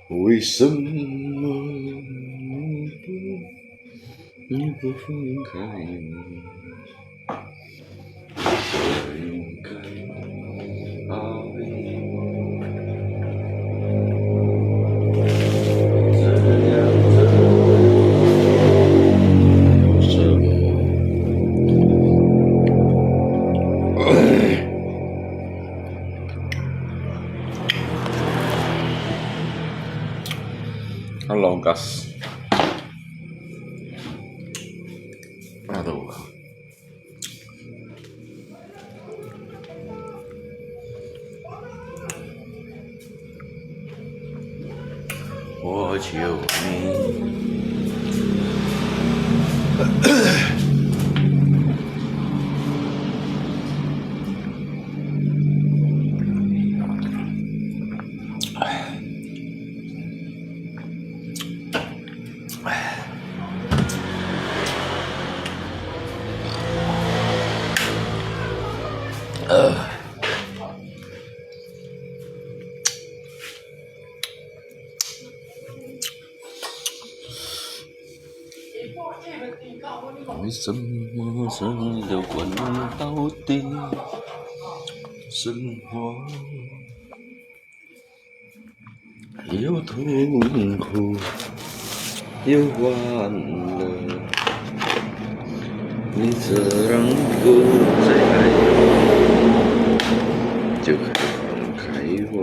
为什么你不分开呢？这应该爱我，这样的有什么？Halo Gas. Aduh. What you mean? Vì什么生流滚到底？生活又痛苦又欢乐，你自然不再爱我，就放开我。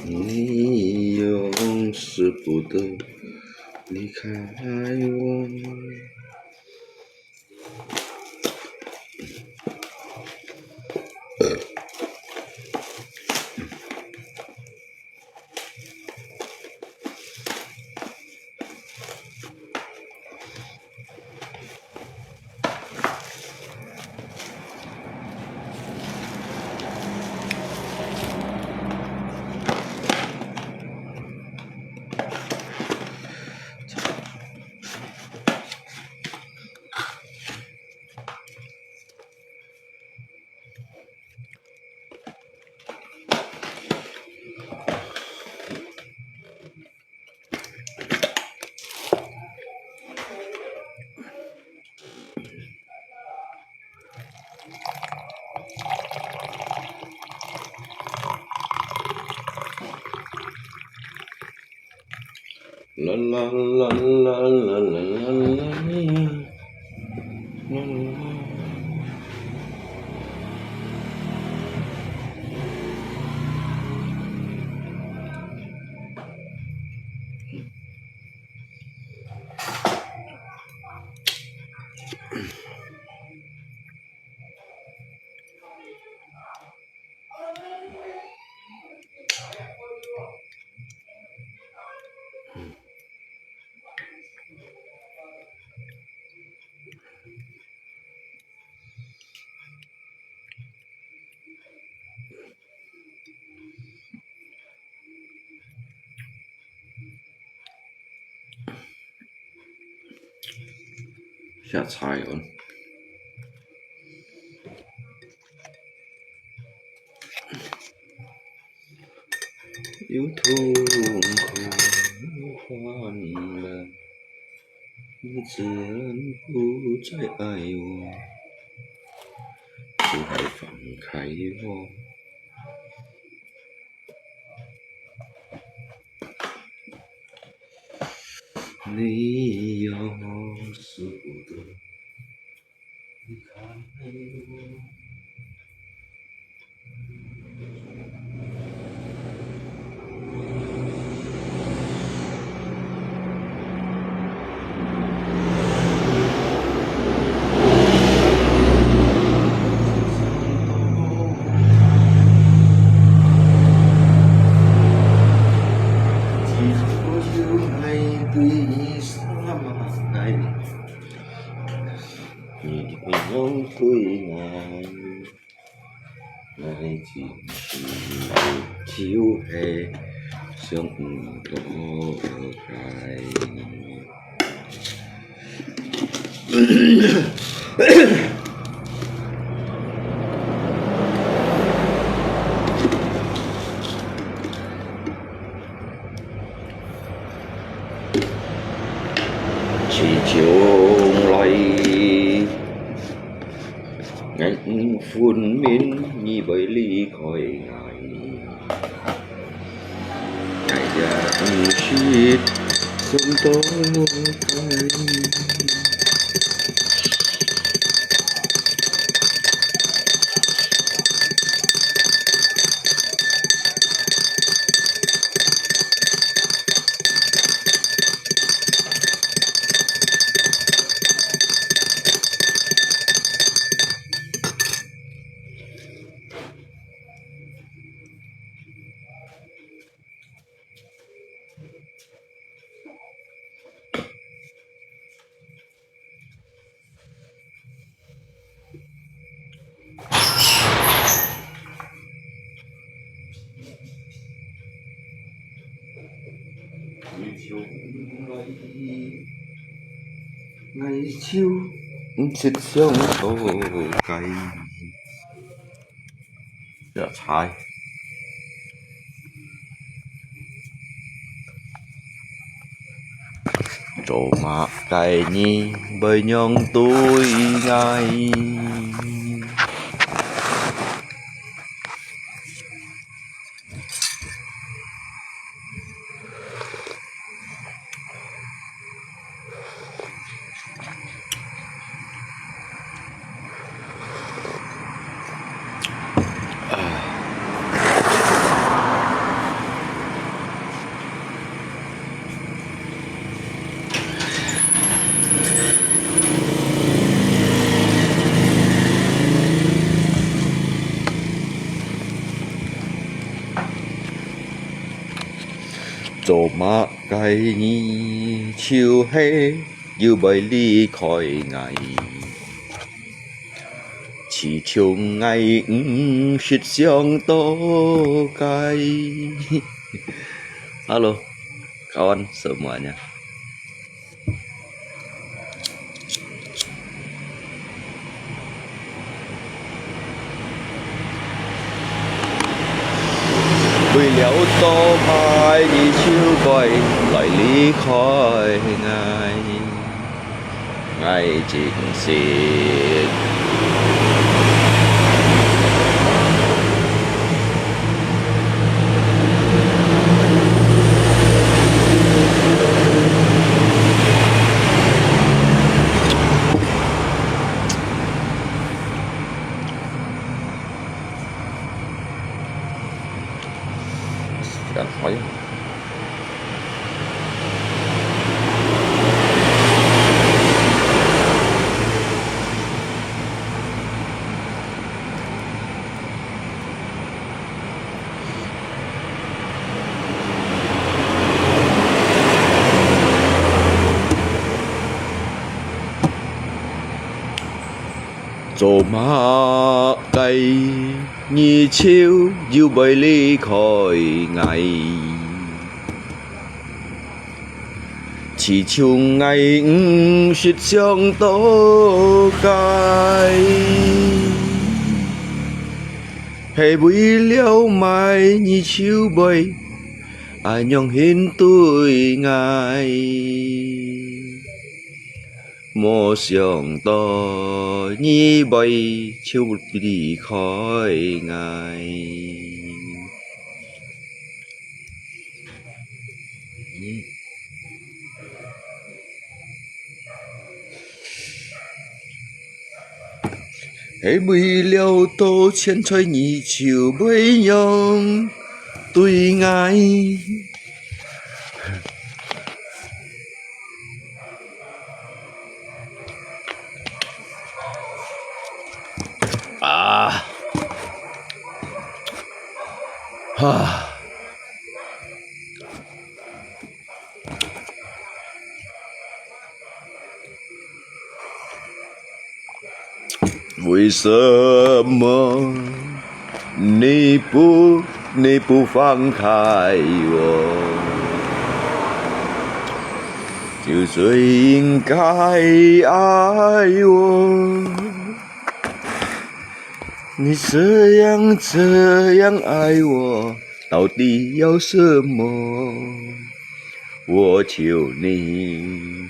你永世不得离开我。啦啦啦啦啦啦啦啦啦。下菜ก่อนyêu thương không khoan là duyênผู้ใจไอ้วอผู้ให้ฝังใครวอ你要是不得离开我chiếu hè sương có cái chỉ chiều lại ngành phun miên như bởi ly khỏi ngài ngài già shit sông tố cái ngày chiều xịt sông tô cay dạ sai trổ mạ cay nhi bởi nhông tôi ngay trổ mạ cay nhi chiều hay như bởi ly khỏi ngày chỉ chiều ngày xịt sông tô cay halo kawan semuanya vì liệu tô mai như chiều quay lại ly khỏi ngài ngày chính xịt Đang hỏi 做馬雞，二超要被離開危，似像危五雪上多街，係為了買二超背，愛用顯對愛。莫想到你被超離開愛。係為了多錢財你就不用對愛。啊！啊！為什麼你不放開我？就最應該愛我。你這樣愛我，到底要什麼？我求你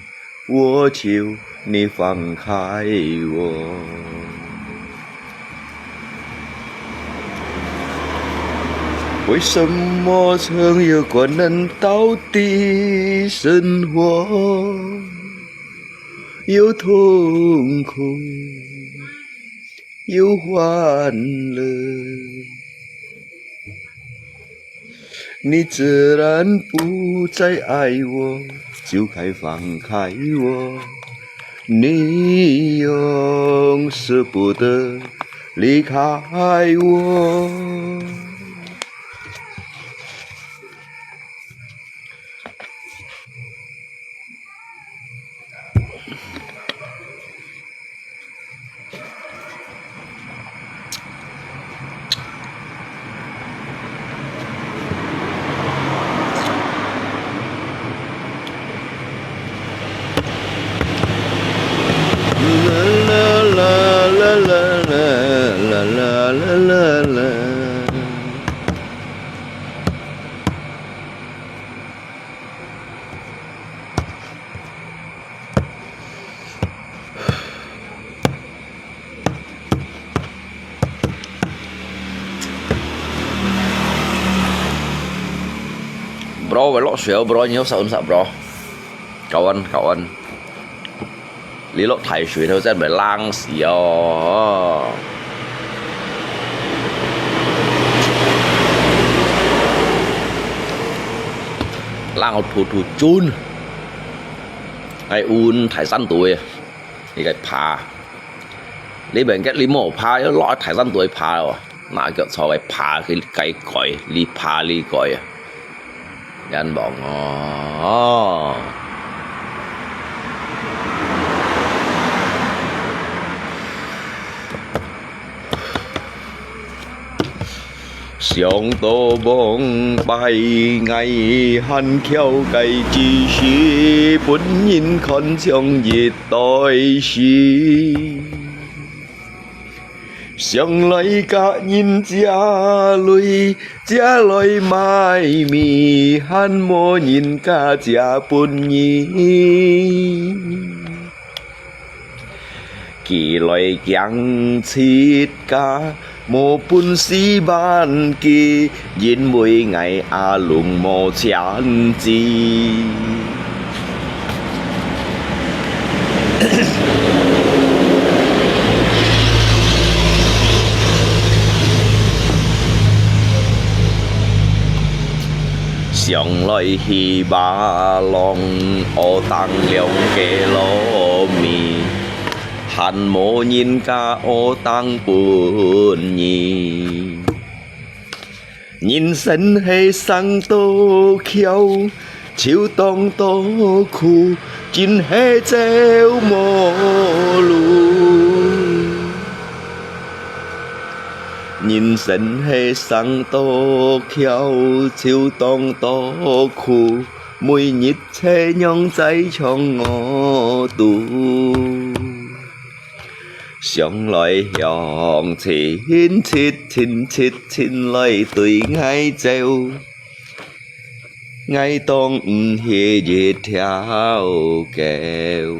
放開我。為什麼曾有過能到底生活有痛苦？有歡樂，你自然不再愛我，就該放開我。你永捨不得離開我。Bro, belok xéo bro, nhớ sợ bro. Cậu anh. Lý lộc thải水头真係冷死哦。冷เอาถูจุนไออุ่นถ่ายสั้นตัวนี่ก็พานี่เป็นแค่ลิโม่พาแล้วรอถ่ายสั้นตัวพาอ่ะน่าก็ชอบไปพาคือไก่ก่อยรีพารีก่อยยันบอกอ๋อ想到望拜藝恨翹計只是本應看像熱帶時上來家人家來買米恨無人家家本意幾來強切家無本事辦嘅，因為藝阿龍無錢字。上來去馬浪我當兩嘅羅面。恨無人家我當本意，人生係生多橋，超當多苦，真係走無路。nhìn dần hay sáng to khéo chiếu tông to khu mùi nhít thế nhong cháy trong ngõ tù xong lại hòng chín chín lại tùy ngay treo ngay tông hi dịt theo kèo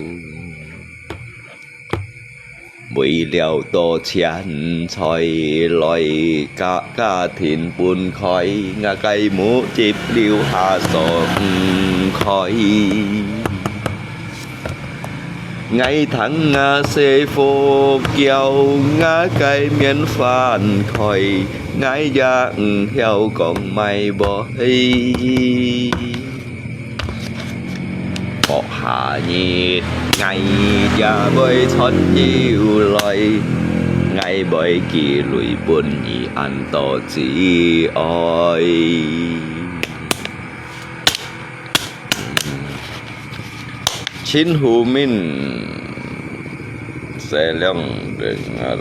mùi liều tô chén xoay lòi cả thìn buồn khói ngà cây mũ chịp liêu hạ sổ khói ngày tháng ngà xê phô kiều ngà cây miền phản khói ngài dạng theo còn mày bỏ bỏ hạ nhiệt ngày già bơi thoát nhiều loài ngày bơi kỳ lùi buồn nhị ăn to chỉ oi chín hù min sẽ lòng dengar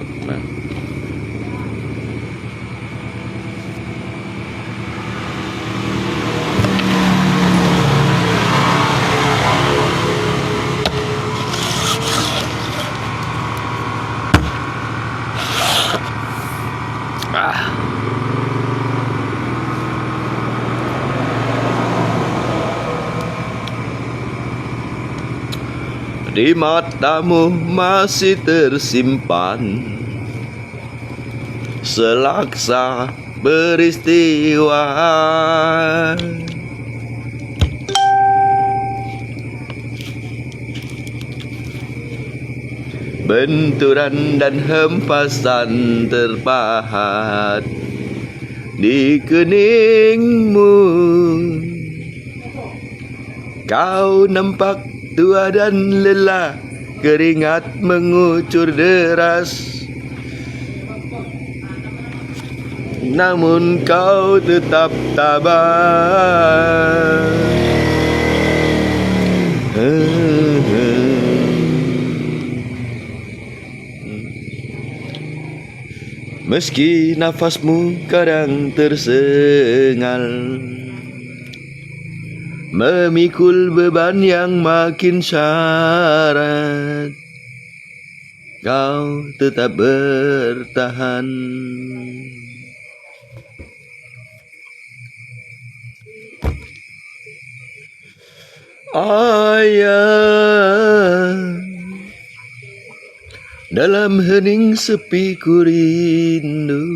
di matamu masih tersimpan selaksa peristiwa benturan dan hempasan terpahat di keningmu kau nampak tua dan lelah, keringat mengucur deras. Namun kau tetap tabah. Meski nafasmu kadang tersengal, memikul beban yang makin syarat, kau tetap bertahan. Ayah, dalam hening sepi ku rindu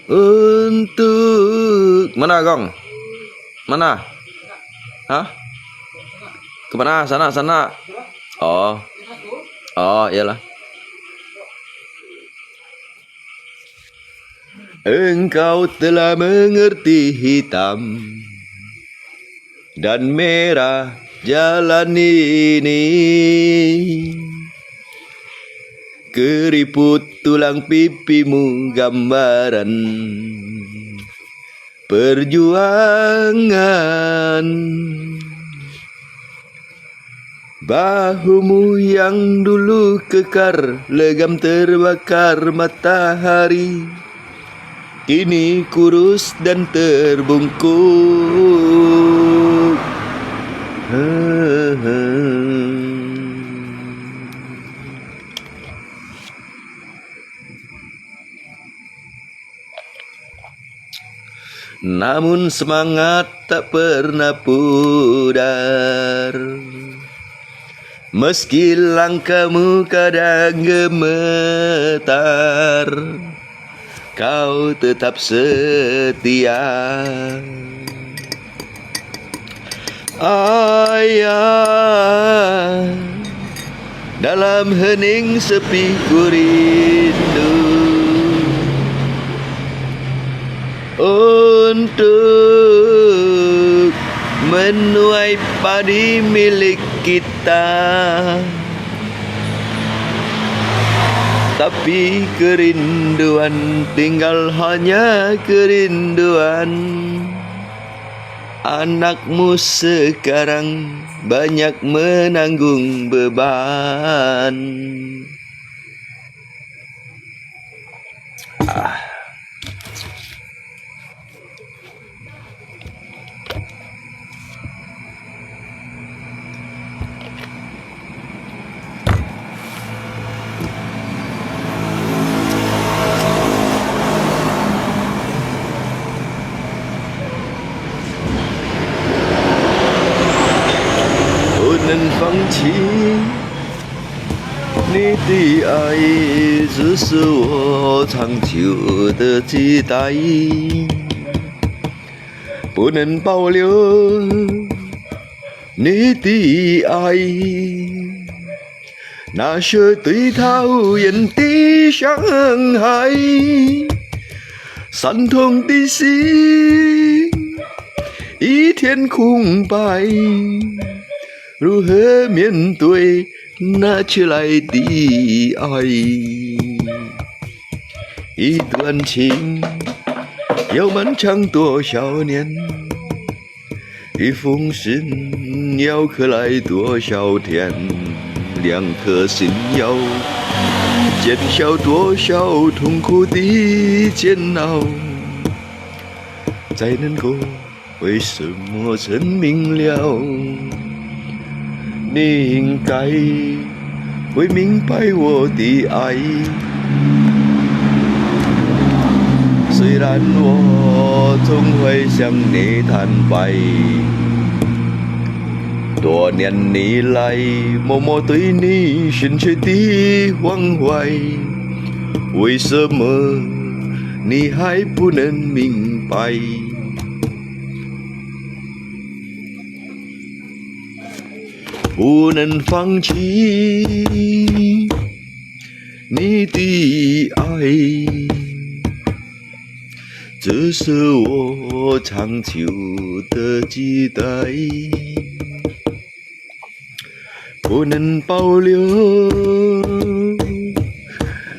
untuk mana Gong? Mana? Hah? Kemana? Sana. Oh, iyalah. Engkau telah mengerti hitam dan merah jalan ini. Keriput tulang pipimu gambaran perjuangan. Bahumu yang dulu kekar legam terbakar matahari, kini kurus dan terbungkuk. Namun semangat tak pernah pudar, meski langkahmu kadang gemetar, kau tetap setia. Ayah, dalam hening sepi ku rindu untuk menuai padi milik kita. Tapi kerinduan tinggal hanya kerinduan. Anakmu sekarang banyak menanggung beban. 不能放弃你的爱，这是我长久的期待。不能保留你的爱，那些对他无言的伤害，伤痛的心一片空白。如何面对那迟来的爱？一段情要漫长多少年？一封信要刻来多少天？两颗心要减少多少痛苦的煎熬？才能够为什么证明了？你应该会明白我的爱，虽然我总会向你坦白，多年以来默默对你深切的关怀，为什么你还不能明白？不能放弃你的爱，这是我长久的期待。不能保留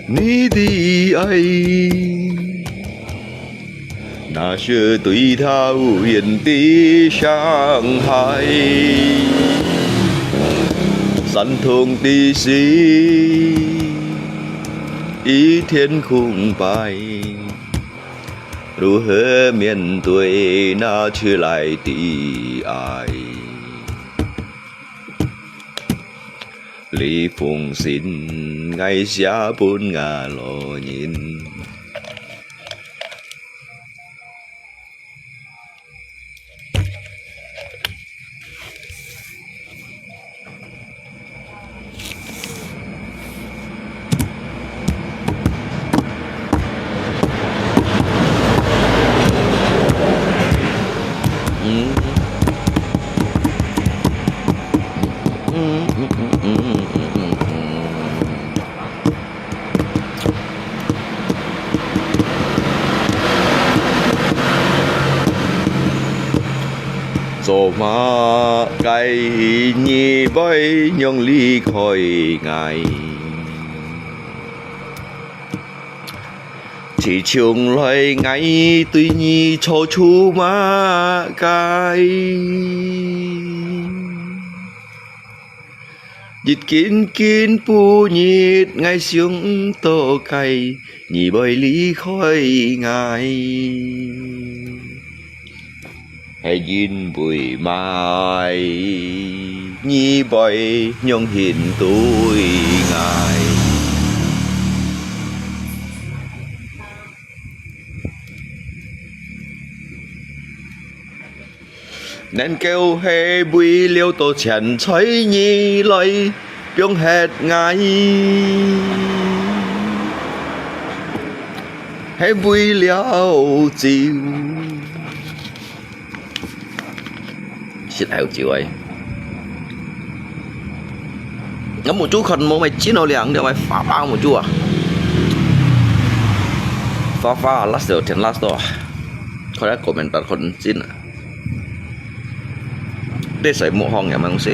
你的爱，那些对他无言的伤害。伤痛的心一片空白，如何面对那迟来的爱？呢封信嗌寫本雅羅言。做馬計你phải nhong ly khỏi ngài, chỉ chung lời ngay tuy nhi cho chú mà cái dịch kín kín pu nhiệt ngay xuống tô cay nhị bơi ly khỏi ngài. Hãy nhìn bụi mai nhi bơi nhong hiện tuổi ngài. Nên kêu hê bụi liêu tổ chèn chơi nhi lời biông hẹt ngài. Hê bụi liêu chiều xịt heo chiều ấy ngắm một chút khẩn một mày chín nào liền để mày phá bao một chút à phá last rồi trên last rồiเขาได้commentตัดคนสิ้นได้ใส่หมวกห้องอย่างมันสิ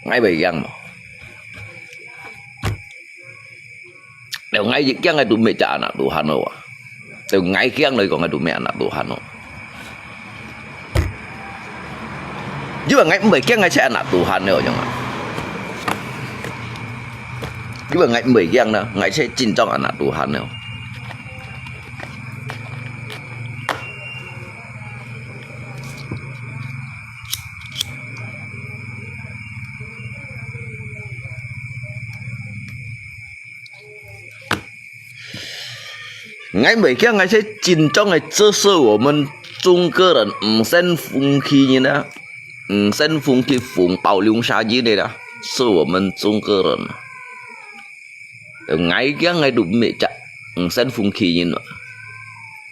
ngay bảy giang mà đều ngay dịch giang ngay tụi mẹ trả anak Tuhan lo đều ngay giang này còn ngay tụi mẹ anak Tuhan lo chứ mà ngay bảy giang ngay sẽ anak Tuhan nữa chẳng hạn chứ mà ngay bảy giang nữa ngay sẽ chín trong anak Tuhan nữa ngay每个人是真正的，这是我们中国人先风气的呢，先风气风暴流杀机的啦，是我们中国人。ngay cái ngay đủ mẹ chặt sen phong khí nhìn nữa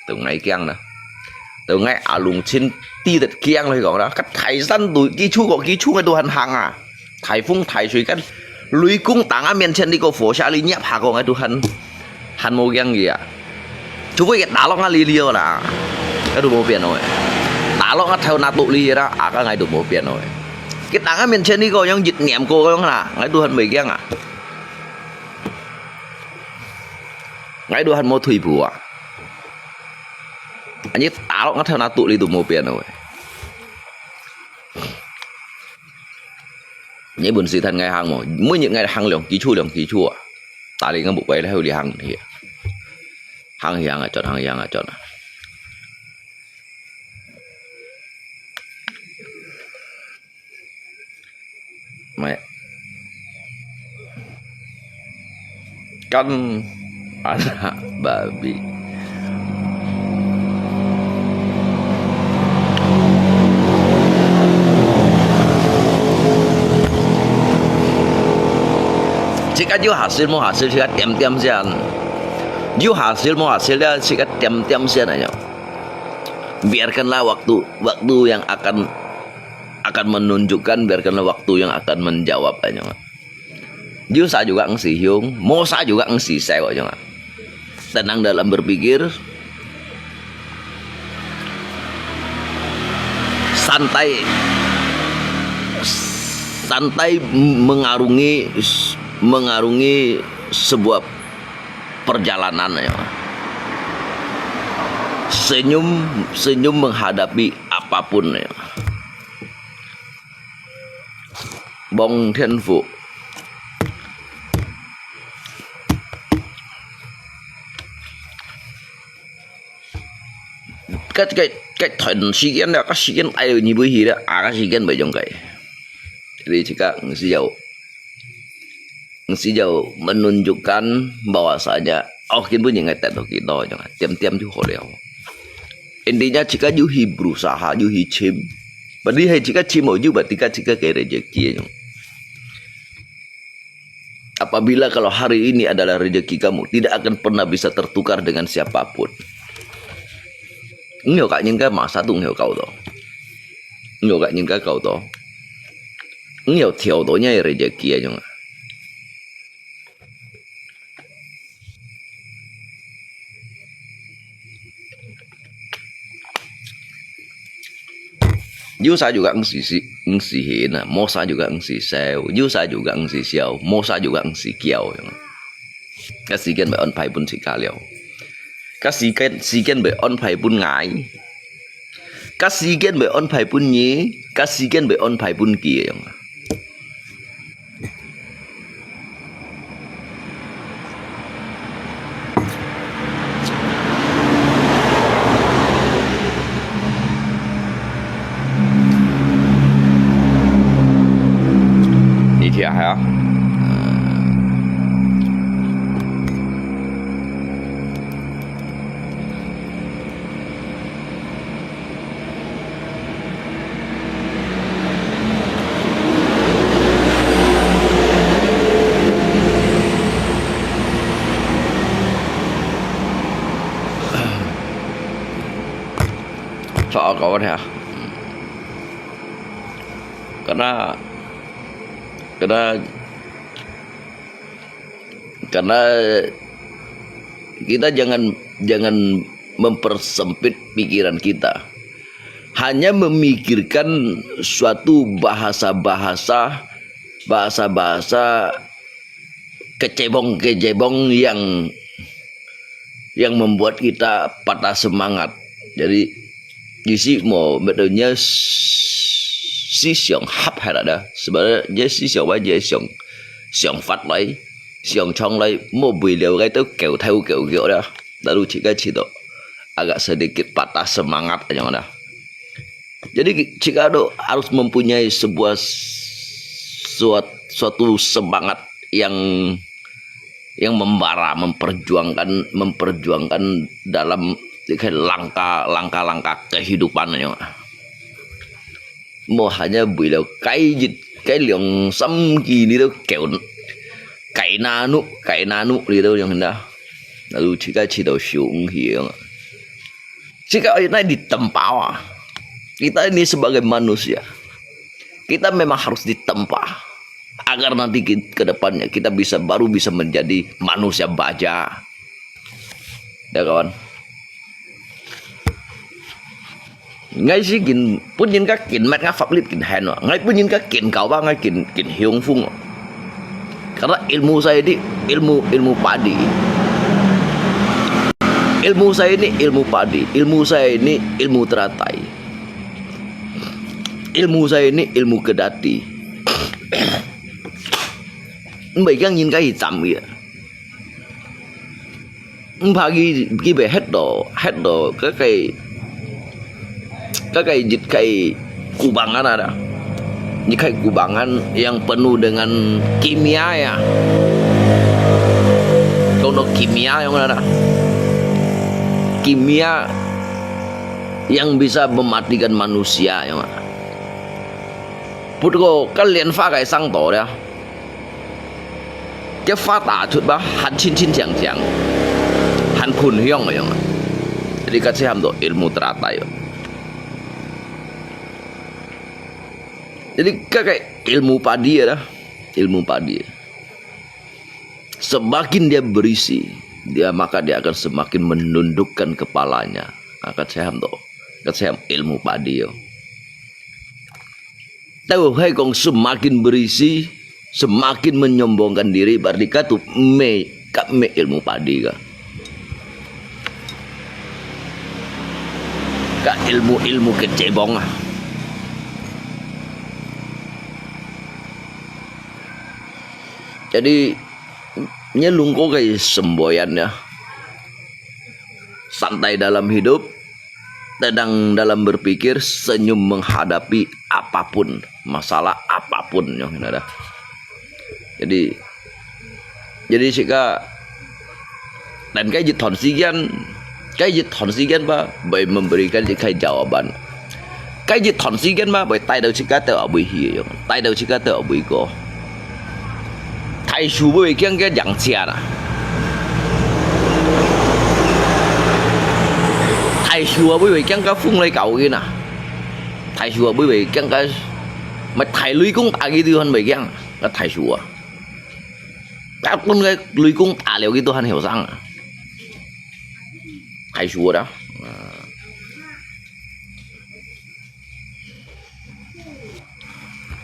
từ ngay kiang nè từ ngay à lùng trên ti thật kiang này gọi đó cách thải dân tuổi kí chú gọi kí chú cái đồ hành hàng à thải phong thải suy cái lưới cung tảng ở miền trên đi có phố xa lý nhấp hạ còn cái đồ hành mô kiang gì à chú với cái đá lóc nó li liêu là cái đồ mô biển rồi đá lóc nó theo nát tụ li đó à cái ngày đồ mô biển rồi cái tảng ở miền trên đi có những dịch niệm cô không là cái đồ hành mấy kiang à ngay đôi hắn mua thủy phù à anh ấy tá nó theo nó tụ đi tụ mua tiền rồi nhớ buồn gì thân ngày hàng mà mới những ngày hàng lượng ký chua à ta đi ngang bụng vậy là hơi đi hàng thì hàng à chọn mẹ kan anak babi jika you hasil mau hasil jika tiam-tiam sian you hasil mau hasilnya jika tiam-tiam sian aja biarkanlah waktu yang akan menunjukkan biarkanlah waktu yang akan menjawab aja Yusa juga ngsi hiung, Mosa juga ngsi sewa jangan. Tenang dalam berpikir, santai mengarungi sebuah perjalanan ya. Senyum menghadapi apapun ya. Bong Thiên Phụ cái thuần sĩ kiến là các sĩ kiến ai như bây giờ đó các sĩ kiến bởi trong cái jadi jika sejauh menunjukkan bahwasanya kita punya ngetet kita jangan tiam-tiam juga deh intinya jika yuhi berusaha yuhi cim berarti jika cim mau juga jika kayak rezeki apabila kalau hari ini adalah rezeki kamu tidak akan pernah bisa tertukar dengan siapapun. Nhiều cả những cái mà sao tung hiểu cầu đó nhiều cả những cái cầu đó nhiều thiểu đó nhảy rồi giờ kia chứ Yusa juga ngsi hin, Mosa juga ngsi seo, Yusa juga ngsi seo, Mosa juga ngsi kiao. Các sĩ kiến bởi ôn phải bún sĩ ca liao. Các sĩ kiến bởi ôn phải bún ngái. Các sĩ kiến bởi ôn phải bún nhé, các sĩ kiến bởi ôn phải bún kia. Đi thiệt hả? Soal kawan ya, karena kita jangan mempersempit pikiran kita, hanya memikirkan suatu bahasa-bahasa bahasa-bahasa kecebong-kecebong yang membuat kita patah semangat. Jadi isi mau betulnya si xiong hấp hay là đó sebenarnya si xiong bao giờ xiong phát lấy xiong chong lấy mau beli cái itu kiểu theo kiểu đó lalu jika itu agak sedikit patah semangat aja ada. Jadi Chicago harus mempunyai suatu semangat yang membara, memperjuangkan dalam langkah kehidupannya. Mau hanya beliau cái lượng xăm gì đi đâu kiểu cái nanu đi đâu yang hendak lalu jika tidak siung hiang jika ini ditempa kita ini sebagai manusia kita memang harus ditempa agar nanti ke depannya kita baru bisa menjadi manusia baja ya kawan. Ngay si kin pun nhìn các kin mát ngã pháp lý kin hen ngay pun nhìn các kin kau bang ngay kin hiung fung karena ilmu saya ini ilmu padi. Ilmu saya ini ilmu padi, ilmu saya ini ilmu teratai, ilmu saya ini ilmu kedati. Bây giờ nhìn cái gì chậm vậy? Pagi về hết đồ cái dịch cây kubangan ada, dịch kubangan yang penuh dengan kimia ya, kalau kimia yang ada. Kimia yang bisa mematikan manusia ya mak. Putko kalian pakai sang tol ya. Cái phát tả chút ba han chin chang han kun hiong ya mak. Jadi kasih hamdo ilmu teratai ya. Jadi kayak ilmu padi ya, ilmu padi. Semakin dia berisi maka dia akan semakin menundukkan kepalanya. Akan saya ilmu padi yo. Tahu hai kong semakin berisi, semakin menyombongkan diri berarti katu me ilmu padi ka. Ka ilmu kecebong ah. Jadi nyelung kok kayak semboyan ya, santai dalam hidup, tenang dalam berpikir, senyum menghadapi apapun, masalah apapun yang ada. Jadi jika dan cái dịch thuận si gian ba bởi memberikan cái jawaban. Cái dịch thuận si gian ba bởi tay đầu jika tờ ở bụi hiu, tay đầu jika tờ ở bụi cổ. Thái chú với cái dạng xe nè, thái chú với cái phun lấy cầu kia nè, thái chú với cái mà thái lưới cũng ta cái điều hành mấy cái thái chú à, các con cái lưới cũng ta liệu cái điều hành hiểu rằng thái chú đó.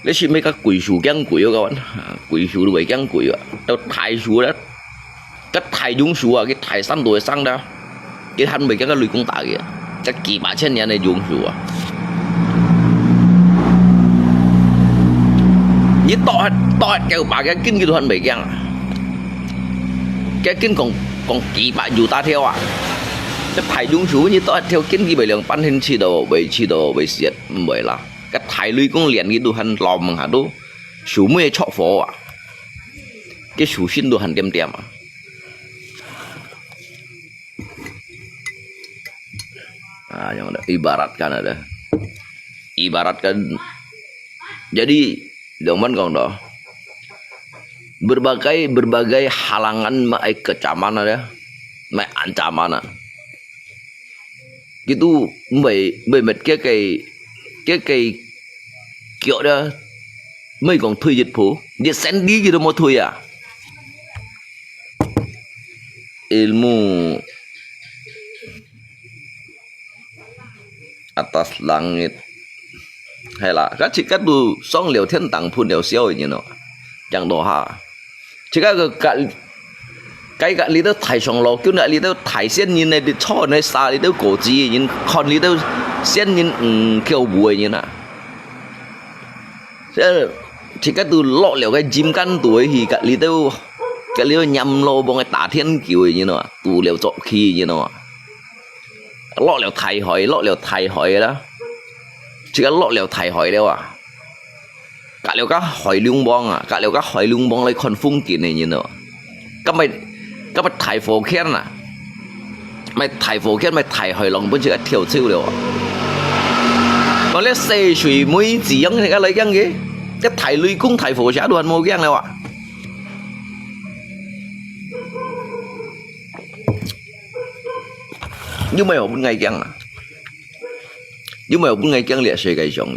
Lấy xin mấy các quỷ chủ găng quỷ các bạn, quỷ chủ đuổi găng quỷ ạ, tao thái chủ đó, cái thái dũng chủ à, cái thái săn đuổi sang đó, cái hắn bị cái lưỡi công tạ kìa, cái kỳ bả trên nhà này dũng chủ à, như to kêu bà cái kinh cái hắn bị găng, cái kinh còn kỳ bả dù ta theo à, cái thái dũng chủ như to theo kinh cái bảy lượng pan hình chỉ đồ bảy xiết bảy là cái thái lưới cũng liền cái đồ hành lòm mà hả đô chủ mới chọ phổ à cái chủ xin đồ hành tiêm à yang ada ibaratkan jadi zaman kau dah berbagai halangan mai kecaman ada mai ancaman gitu bảy mệt cái kiểu đó mấy còn thuê dịch vụ dia sendi gitu mau thuê à ilmu atas langit hay là các chị cắt đồ song liều thiên tặng phun liều siêu như nó chẳng đó ha chỉ cái lý do thải sòng lò kiểu này lý do thải xiên nhìn này đi cho này xa lý do cổ gì nhìn con lý do xiên nhìn kiểu bùi như nào chỉ cái từ lọ liệu cái chim căn tuổi thì cái lý do nhầm lô bằng cái tả thiên kiểu như nào tù liệu chọn khi như nào lọ liệu thải hỏi đó chỉ cái lọ liệu thải hỏi đâu à cả liệu các hỏi lung bong à cả liệu các hỏi lung bong lấy con phun kỳ này như nào các mày thải phổ khen à mày thải phổ khen mày thải hỏi lòng vẫn chỉ là thiểu siêu được còn lấy xe suy mũi gì giống thì cái lấy cái gì cái thải lưới cung thải phổ trả đoàn mô giang đâu ạ nhưng mày học bên ngày chăng à nhưng mày học bên ngày chăng liệt xe cái giống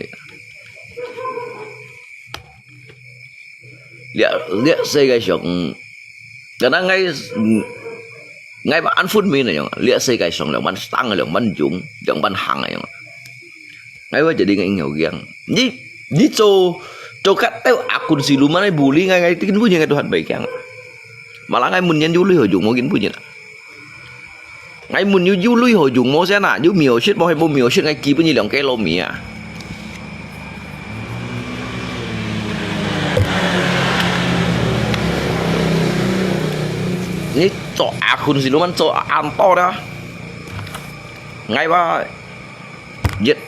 liệt xe cái giống cái đó ngay mà ăn phun mi này nhở liệt xe cái giống là bắn tăng là bắn dũng chẳng bắn hàng này nhở ngay bây giờ đi ngay nhiều giang ní cho cắt tao akun si lu mana bully ngay tin punya ngay Tuhan baik yang malah ngay mun nhân du lui hồi dùng mau kiến punya ngay mun như du lui hồi dùng mau sẽ nà du miêu shit bao hay bao miêu shit ngay kí punya lòng cái lô mì à ní cho akun si lu mana cho am to đó ngay ba dịch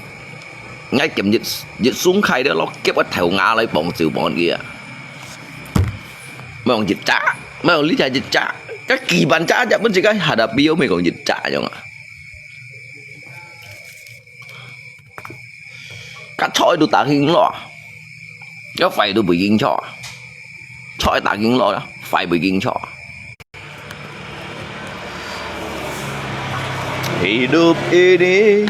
ngay kiểm dịch xuống khay đó nó kéo cái thèo ngã lấy bọn chịu bọn kia mấy còn dịch trả mấy còn lý giải dịch trả cái kỳ bản trả chắc vẫn chỉ cái hạt đạp biếu mấy còn dịch trả chẳng ạ cái chọi đồ tạ kinh lọ cái phải đồ bị kinh cho chọi tạ kinh lọ đó phải bị kinh cho hidup ini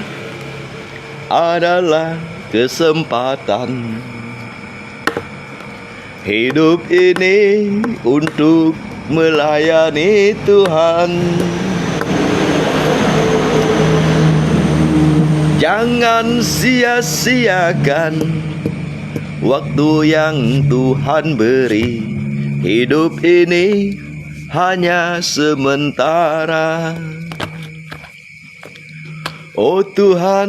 adalah kesempatan hidup ini untuk melayani Tuhan jangan sia-siakan waktu yang Tuhan beri hidup ini hanya sementara. Oh Tuhan,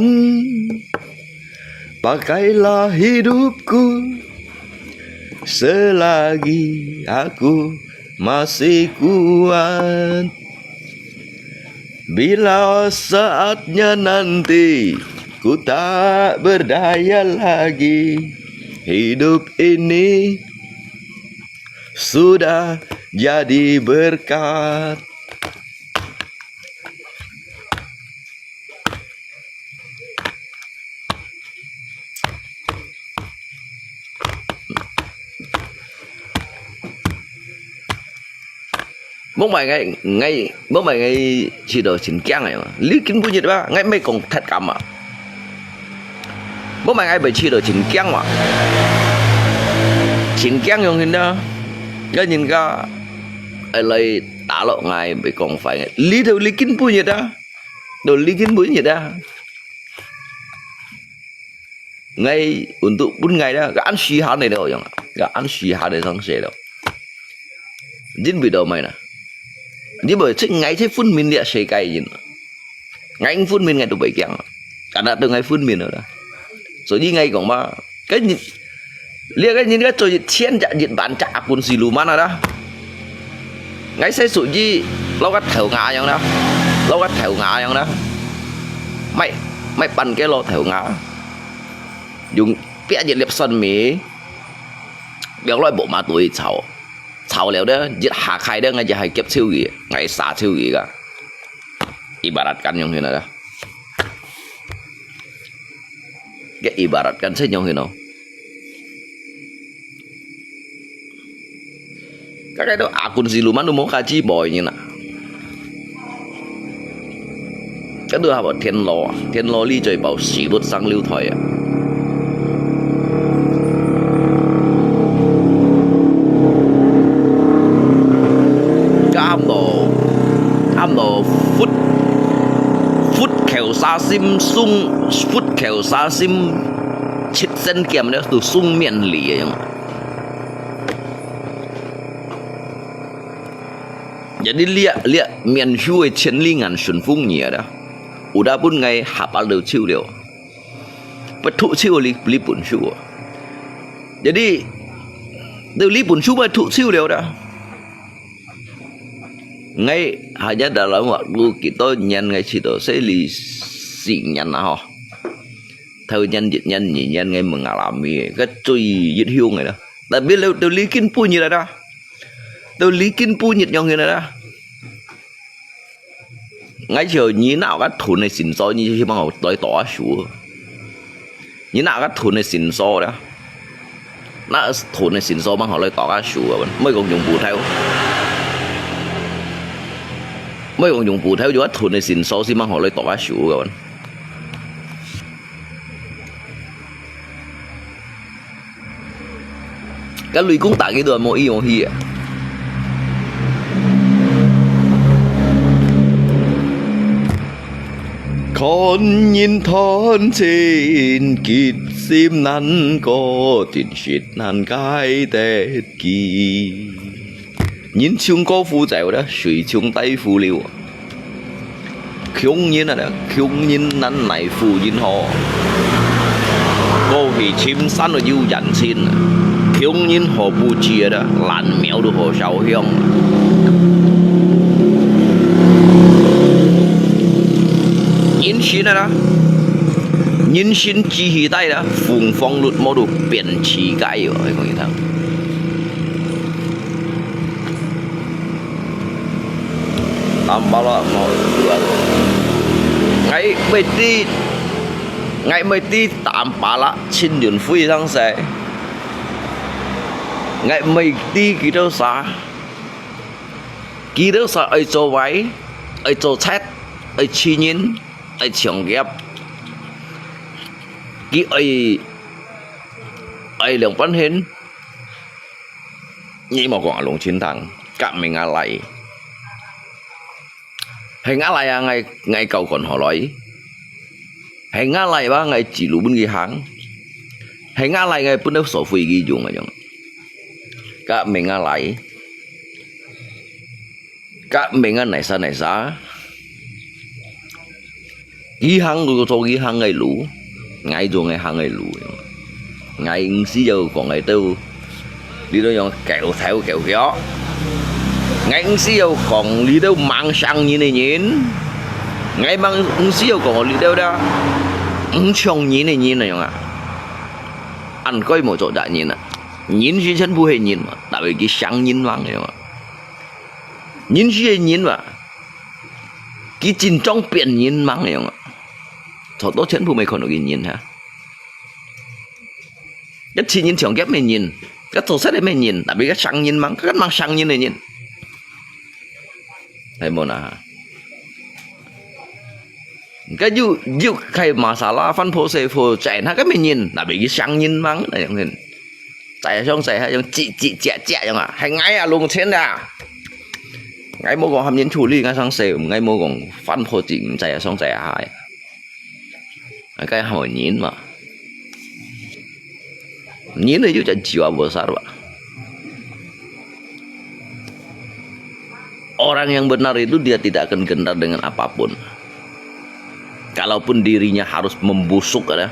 pakailah hidupku selagi aku masih kuat. Bila saatnya nanti ku tak berdaya lagi, hidup ini sudah jadi berkat. Bố mày ngay chỉ đồ xin keng này mà lý kính vui nhiệt ba ngay mấy còn thật cảm à bố mày ngay bị chỉ đồ xin keng mà xin keng dùng hình đó cái nhìn ra ở đây đã lộ ngay bị còn phải lý theo lý kính vui nhiệt đó đồ lý kính vui nhiệt đó ngay untuk pun ngay đó cái ăn xì hạt này đâu chẳng cái ăn xì hạt này xong sẽ đâu dính bị đồ mày nè đi bởi chứ ngay thế phun min địa xây cây gì ngay anh phun min ngay tụi bảy kẹng cả đã từ ngày phun min rồi đó rồi đi ngay còn mà cái nhìn lia cái nhìn cái trời thiên chả điện bản chả cuốn xì lù man rồi đó ngay xây sụi gì lâu cái thèo ngã vậy đó lâu cái thèo ngã vậy đó mày bắn cái lô thèo ngã dùng vẽ nhiệt liệp xuân mỹ béo loại bộ ma tuổi cháu cháu léo đó giết hạ khai đó ngay giờ hay kiếp siêu gì ngay xả siêu gì cả ibaratkan yang ini dah cái ibaratkan saya yang ini cái đó akun siluman nó mau kaji boy như nào cái đó là thiên lo lý trời bảo sĩ đốt sang lưu thời à am đồ phút kẹo sa sim sung phút kẹo sa sim chít sen kiềm đó từ sung miền lì vậy Jadi lihat mian shui chen lingan sun fung nia dah. Udah pun ngai hafal đều chiu đều. Bất thụ chiu li bun shu. Jadi đều li bun shu mà thụ chiu đều dah. Ngay hanya dalam waktu kita nyan ngay situ saya li sing nyan ho. Theo nhân dịch nhân nhị nhân ngay mengalami cái truy dịch hiu này đó. Tại biết đâu tôi lý kinh pu như là đó. Tôi lý kinh pu nhiệt nhau như là đó. Ngay chiều như nào các thủ này xin so như khi mà họ tới tỏ xuống. Như nào các thủ này xin so đó. Nó thủ này xin so mà họ lấy tỏ các xuống mới còn dùng bù theo. Mới còn dùng bù theo cho các thủ này xin so xí mà họ lấy tỏ các xuống rồi. Cái lùi cũng tại cái đường mỗi yêu hi à. Con nhìn thon trên kịt sim năn có tiền shit năn cái tết kỳ. Nhìn chung có phu dẻo đó, suy chung tay phu liu. Khiông nhìn là đó, khiông nhìn năn này phu nhìn họ. Có khi chim săn ở yêu dặn xin. Khiông nhìn họ bù chia đó, làn mèo đồ họ sao hiông. Nhìn xin đó, nhìn xin chỉ hì tay đó, phùng phong lụt mô đồ biển chỉ cái rồi, có nghĩ thằng. Tạm bao là mọi người. Ngày mới đi tạm bà là xin dùn phi thăng xe. Ngày mới đi kì đâu xa ấy cho váy, ấy cho chết, ấy chi nhìn, ấy trường ghép. Kì ấy lượng bắn hến. Nhưng mà còn lùng chiến thắng, cả mình ngã lại. Hay ngã lại à ngày cầu còn họ nói. Hay ngã lại ba ngày chỉ lũ bên ghi háng. Hay ngã lại ngày bên đâu sổ phi ghi dùng rồi. Các mình ngã lại. Các mình ngã này xa. Ghi hăng rồi cho ghi hăng ngày lũ. Ngày rồi ngày hăng ngày lũ. Ngày xí giờ còn ngày tư. Đi đâu nhông kẹo theo kẹo gió. Ngày xí giờ còn đi đâu mang sang như này nhìn. Ngày mang xí giờ còn đi đâu đó. Trong nhìn này nhìn nhông à. Ăn coi một chỗ đã nhìn à. Nhìn gì chân vui nhìn mà. Tại vì cái sáng nhìn vang nhông à. Nhìn gì nhìn mà. Cái chín trong biển nhìn vang nhông à. Thôi tốt chân vui mày còn được nhìn hả. Cái chi nhìn trường ghép mày nhìn. Cái tổ sách đấy mày nhìn. Tại vì cái sáng nhìn vang. Cái mang sáng nhìn này nhìn. Thấy môn à. Cái dù khai masalah phân phổ xe phổ chạy nó cái mày nhìn. Tại vì cái sáng nhìn vang này nhông nhìn. Chạy xong chạy hay chị chạy nhông à. Hay ngay à luôn trên à. Ngay mô còn hàm nhân chủ lý ngay sang xe. Ngay mô còn phân phổ chị chạy xong chạy hai. Cái hỏi nhìn mà. Nhìn thì chứ jiwa besar Pak. Orang yang benar itu dia tidak akan gentar dengan apapun. Kalaupun dirinya harus membusuk ada.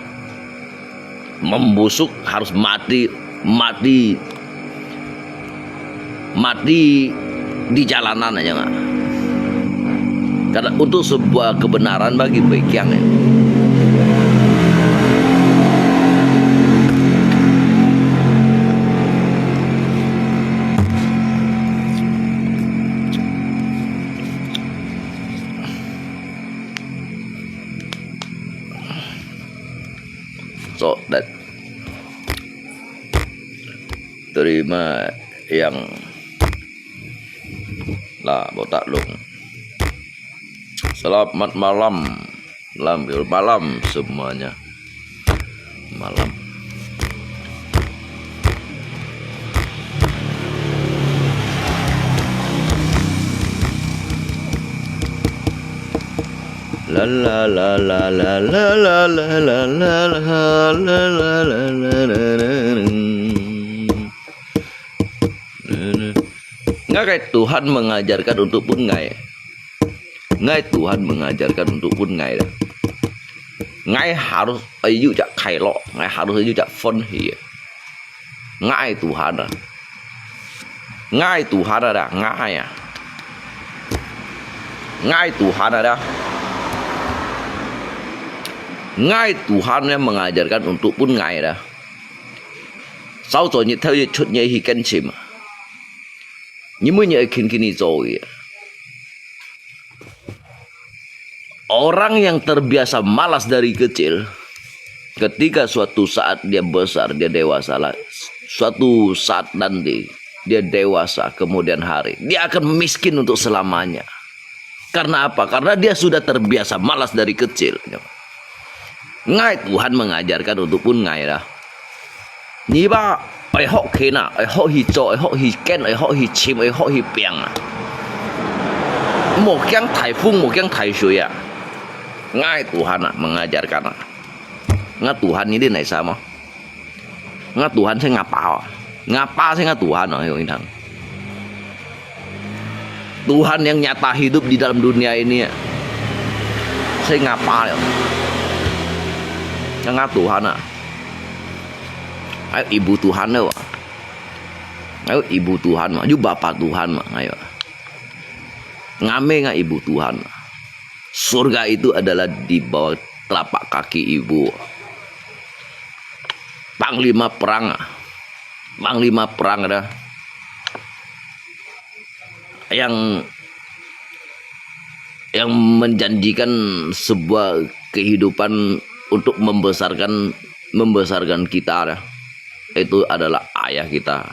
Membusuk harus mati di jalanan aja nggak. Karena untuk sebuah kebenaran bagi baik yang so that terima yang lah botak long. Selamat malam, malam semuanya, malam. La la la la la la la la la la la la la la. Ngai Tuhan mengajarkan untuk pun ngai. Ngai Tuhan mengajarkan untuk pun ngai dah. Ngai harus ayu jak kai lo, ngai harus ayu jak fon hi. Ngai Tuhan dah. Ngai Tuhan dah, ngai ya. Ngai Tuhan dah. Ngai Tuhan yang mengajarkan untuk pun ngai dah. Sau rồi như theo chút nhảy hi cân chim. Nhưng mà nhảy kini rồi. Orang yang terbiasa malas dari kecil, ketika suatu saat dia besar, dia dewasa lah. Suatu saat nanti dia dewasa kemudian hari, dia akan miskin untuk selamanya. Karena apa? Karena dia sudah terbiasa malas dari kecil. Ngai Tuhan mengajarkan untuk pun ngai lah. Ni ba ai học kena, ai học hi cho, ai học hi ken, ai học hi chim, ai học hi piang à. Một cái thải phung, một cái thải suy à. Ngai Tuhan mengajarkan. Nga Tuhan ini này sao mà? Nga Tuhan saya ngapa? Ngapa saya nga Tuhan yung inang? Tuhan yang nyata hidup di dalam dunia ini ya. Saya ngapa ya? Nga Tuhan ayo ibu Tuhan ya. Ayo ibu Tuhan mah, juga bapak Tuhan mah, ayo. Ngame nga ibu Tuhan. Surga itu adalah di bawah telapak kaki ibu. Panglima perang ada yang menjanjikan sebuah kehidupan untuk membesarkan kita ada. Itu adalah ayah kita.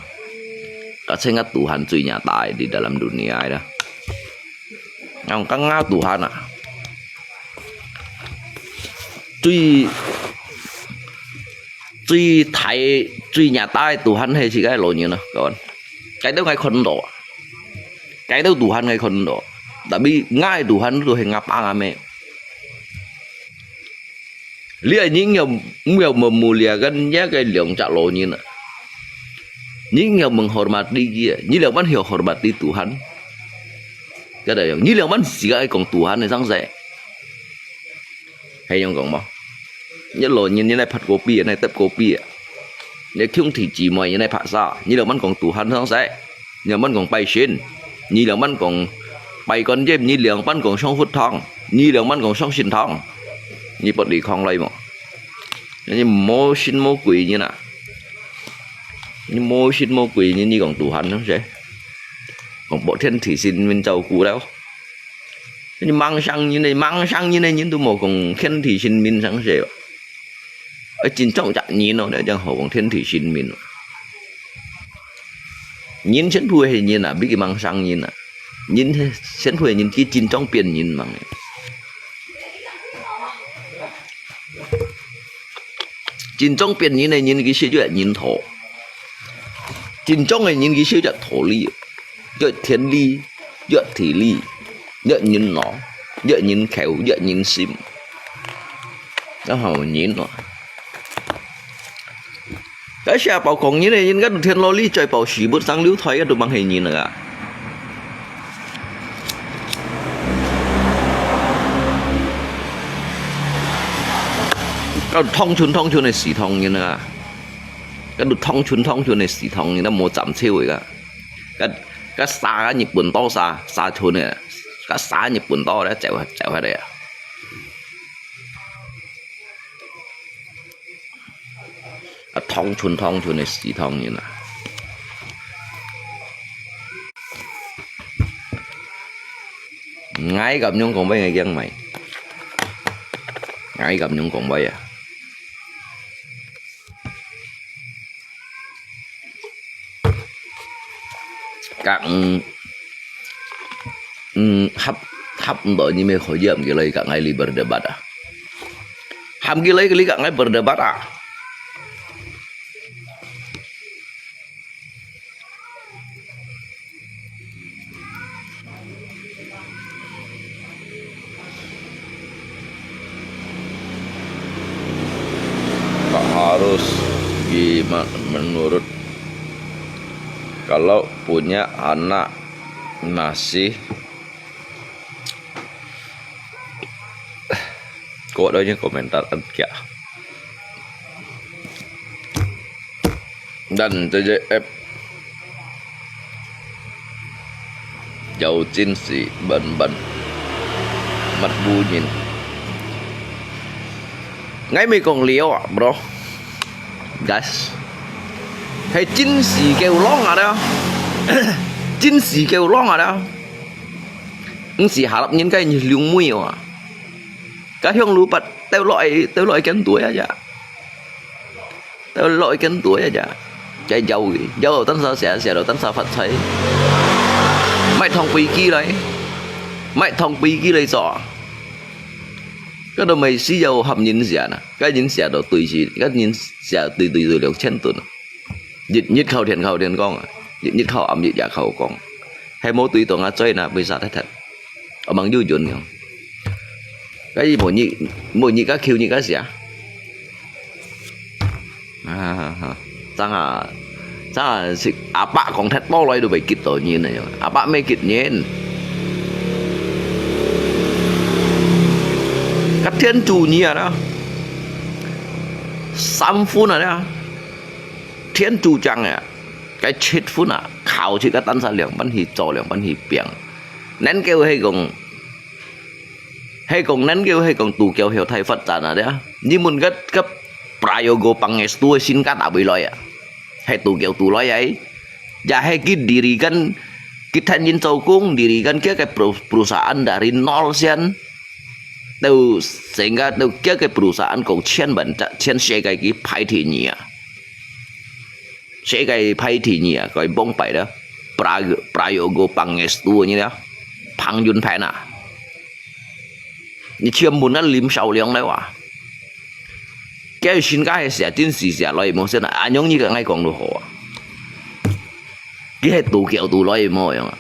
Kasi nga Tuhan cuy nyata di dalam dunia ada. Yang nga Tuhan truy nhà tai Tuhan hay chỉ cái lộ như nào các bạn, cái đó ngay con độ, cái đó Tuhan ngay con độ, tapi ngay Tuhan tu hay ngapa ngame, lihat những người memuliakan ya cái lượng trả lộ như nào, những người menghormati dia, như là bạn hiểu hormati Tuhan, cái đó như là bạn chỉ cái còn Tuhan này sáng dậy, hay không còn mà. Nhớ lộ như này phật kopi này tập kopi ạ, nếu không thì chỉ mày như này phật sa, như là mình còn Tuhan sáng sẽ, như mình còn bay xin, như là mình còn bay con dêm, như là mình còn sông phút thong, như là mình còn sông xin thong, như bật đi không lấy mà, như mô xin mô quỷ như nào, như mô xin mô quỷ như còn Tuhan sáng sẽ, còn bộ thiên thì xin mình giàu cũ đâu, như mang sang như này những tôi một còn thiên thì xin mình sáng sẽ. Ở trên trong trạng nhìn nó để cho họ còn thiên thủy sinh mình nhìn chén phui hay nhìn biết cái mang sang nhìn nhìn chén phui nhìn cái trên trong biển nhìn bằng trên trong biển nhìn này nhìn cái siêu chuyện nhìn thổ trên trong này nhìn cái siêu chuyện thổ ly chuyện thiên ly chuyện thủy ly chuyện nhìn nó chuyện nhìn khéo chuyện nhìn sim đó họ nhìn nó. Cái xe bảo còn như này nhìn cái thiên lô lý trời bảo sĩ bút sáng lưu thoái cái đồ bằng hình nhìn nữa cái thông chuồn này xỉ thông như nữa cái đồ thông chuồn này xỉ thông như nó một giảm siêu rồi cái xa cái nhịp buồn to xa chuồn này cái xa nhịp buồn to đấy chèo hết đây à. Thông chuồn này xỉ thông như nào ngay gặp những con bay ngày dân mày ngay gặp những con bay à các hấp đội như mấy khối dầm cái lấy các ngày li berdebat à ham cái lấy các ngày berdebat à. Harus gimana menurut kalau punya anak Masih. Kok ada yang komentar kia. Dan TJF Dầu chiến sĩ bần bần mặt bu nhìn ngay mấy con liễu à bro guys hay chiến sĩ kêu lon à đó chiến sĩ kêu lon à đó những sĩ hạ lập những cái như liung mũi à các형 lú bật tao loại kén tuổi à dạ tao loại kén tuổi à dạ chạy dầu dầu tấn sao sẽ đầu tấn sao phát thấy mày thòng bì kia đấy mày thòng bì kia đấy rõ cái đồ mày xí dầu hầm nhìn xẻ nè cái nhìn xẻ đồ tùy gì cái nhìn xẻ tùy rồi liệu chen tuần dịch nhất khẩu thiền con dịch nhất khẩu âm dịch giả khẩu con hay mô tùy tổ ngã chơi nè bây giờ thật ở bằng du chuẩn không cái gì mỗi nhị các khiêu nhị các xẻ chắc là apa còn thật bao lâu được bị kịch tổ nhiên này apa mấy kịch nhiên các thiên chủ nhia đó 3 phút rồi đó thiên chủ chẳng à cái chết phút à khảo chỉ cái tan ra lượng bắn hì trò lượng bắn hì biển nén kêu hay còn nén kêu hay còn tù kêu hiểu thầy Phật trả đó nhưng muốn cái prayogo pangestu xin các đã bị lôi à hay tù kêu tù lôi ấy ya hay dirikan kita ingin cokung dirikan cái perusahaan dari nol sen từ sehingga từ cái perusahaan kau chen xe cái phai thì nhỉ xe cái phai thì nhỉ cái bông phải đó prayogo pangestu như đó phang yun phải nè你全部那领销量的哇，cái新cái sẽ真是sẽ nói một số là anh nhung như cái ngay còn đồ hồ, cái tù kiều tù nói một樣à,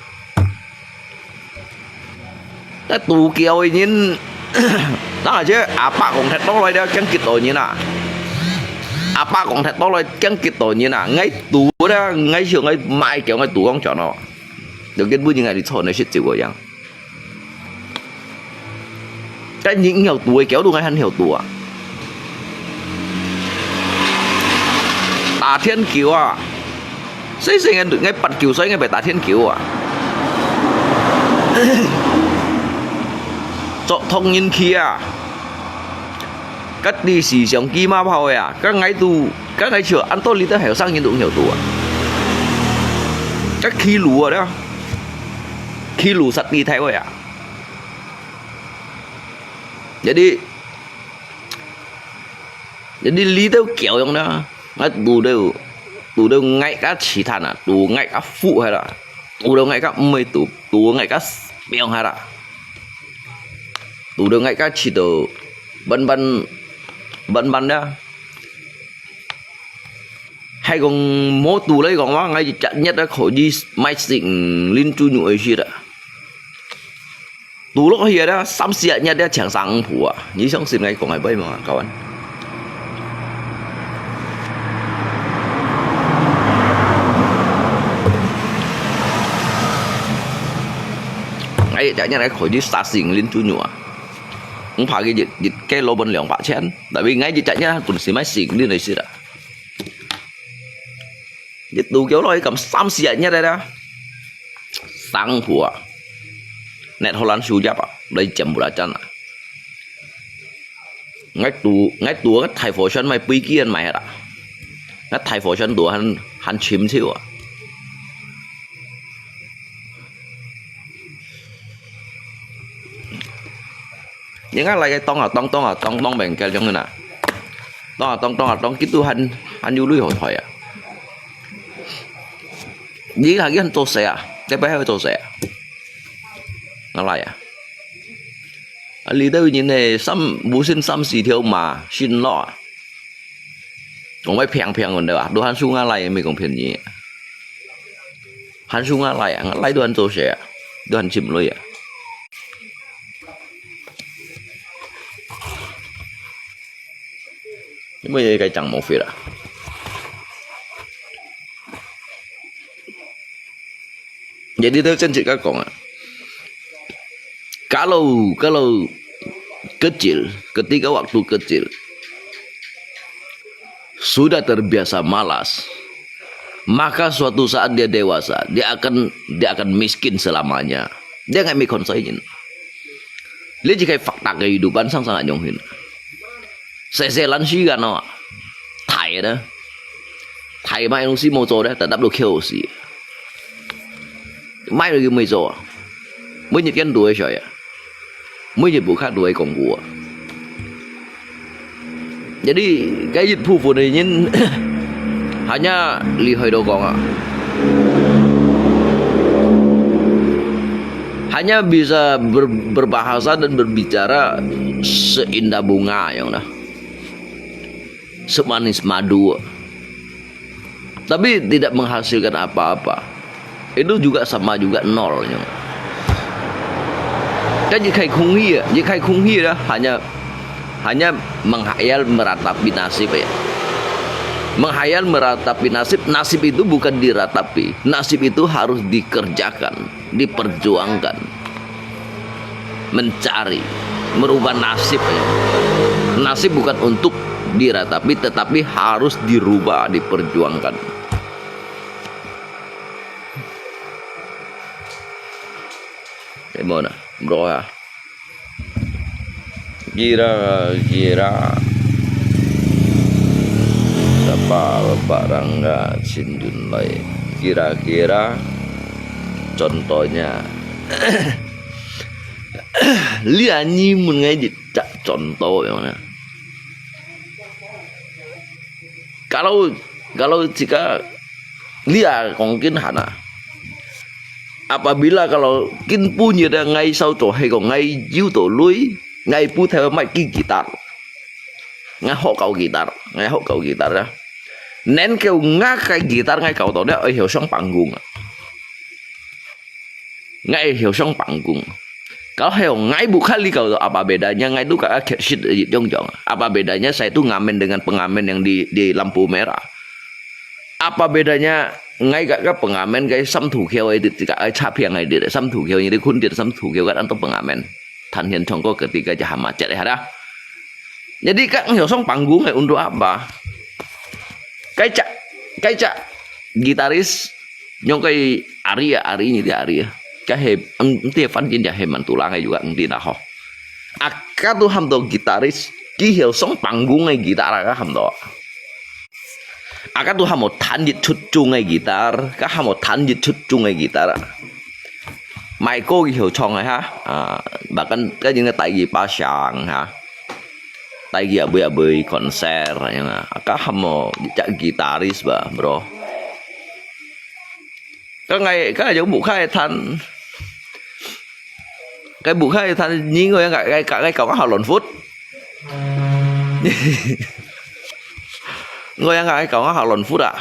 cái tù kiều nhìn, đó là chứ, apa còn thật đó nói đó, cái kịch tổ như nào, apa còn thật đó nói cái kịch tổ như nào, ngay tù đó, ngay chiều ngay mai kiểu ngay tù con chọn nó, được cái bữa như ngày đi thổi nó sẽ chịu vậy. Cái những hiểu tuổi kéo đủ ngay hắn hiểu tuổi tả thiên kiều à xây dựng ngay bật kiều xoay ngay phải tả thiên kiều à cho thông nhân kia cách đi xì sống kia mà bao à các ngay tu các ngay chữa ăn tốt lý tới hiểu sang nhân đúng hiểu tuổi các khi lúa đó khi lúa sạch đi thay rồi à jadi lý đâu kéo trong đó ngay tù đâu ngay các chỉ thành à tù ngay các phụ hay là tù đâu ngay các mây tù ngay các bèo hay là tù đâu ngay các chỉ đồ bân đó hay còn mỗi tù lấy còn quá ngay chặt nhất là khổ đi mai xịn linh chu nhụi gì đó tù lúc kia đó xăm xịa nhất đó chẳng sáng phủ à như xong xin ngay của ngày bây mà các bạn ngay chả nhất là khỏi đi xa xịn linh chu nhụi không phải cái dịch cái lô bên lượng bạc chén tại vì ngay chả nhất cũng xí máy xịn đi này xí đó dịch tù kéo lôi cầm xăm xịa nhất đây đó sáng phủ à net Holland siêu giáp à đây chậm một chân à ngay tù cái thầy phổ chân mày pi kia mày à cái thầy phổ chân tù hắn chìm xíu à những cái này cái tông bèn cái trong này nè tông cái tu hành du lưới hội thoại à gì là cái hành tô xe à cái bé hơi tô xe nó lại à lý đâu như này bố sinh xăm xì theo mà xin lọ còn mấy phèn còn đâu à đồ hắn xuống ngã lại mình còn phiền gì hắn xuống ngã lại đồ hắn tô xe đồ hắn chìm lưới à nhưng mà cái chẳng một phiền à Jadi theo chân chị các cổng ạ, kalau kecil, ketika waktu kecil sudah terbiasa malas, maka suatu saat dia dewasa, dia akan miskin selamanya. Dia nggak mikon sayin. Dia jika fakta kehidupan sang sangat nyonghin. Seselan sih kan no, Thai dah, Thai mai nung si mau做的，但đáp được kêu si, mai được mới做，每日跟đuổi trời à, mỗi日bukan đuổi công gua. Jadi cái dịch vụ này nhìn hanya lihat doang ah. Hanya bisa berbahasa dan berbicara seindah bunga yang nah, semanis madu, tapi tidak menghasilkan apa-apa. Itu juga sama juga nol yang. Kan jika khung dah hanya menghayal meratapi nasib ya. Menghayal meratapi nasib, nasib itu bukan diratapi, nasib itu harus dikerjakan, diperjuangkan, mencari, merubah nasib ya. Nasib bukan untuk diratapi, tetapi harus dirubah, diperjuangkan. Gimana, bro ya? Kira-kira Bapak Rangga Sinjunlai, kira-kira contohnya lianyi mun ngaji tak contoh yang mana? Kalau jika lihat mungkin hana, apabila kalau kin punya dah ngai sau tổ hay còn ngai jiu tổ lui ngai pu theo mai ki gitar ngai hok kau gitar dah. Nen kêu ngã cái guitar ngay cầu tổ đấy ở hiểu song bằng cùng, ngay hiểu song bằng cùng. Kalau hiểu ngay bukan li kalau apa bedanya ngay itu kayak shit jong. Apa bedanya saya itu ngamen dengan pengamen yang di lampu merah. Apa bedanya ngay các pengamen cái xăm thủ kheo ấy thì cái chap yang ấy thì xăm thủ kheo như thế kun thì xăm thủ kheo kan atau pengamen. Tan hian chong ko ketika jahat cek ada. Jadi kan hiểu song panggung untuk apa? Cái cak gitaris nyong cái Ari như thế Ari cái hẹp dia fan jin hẹp man tulang juga di dah ho. Aka tu ham do gitaris ki hiểu song panggung ngay gitar ka ham do. Aka tu ham một thanh dịch chút chung ngay gitar, ka ham một thanh dịch chút chung ngay gitar. Mai cô hiểu chong này ha. Bahkan cái những cái tại gì ba sang ha. Tại vì bơi konser yang akak hamo jak gitaris ba bro. Cái giống bộ khai thành cái bộ khai thành như người cái cậu học lộn phút. Người yang cái cậu học lộn phút à?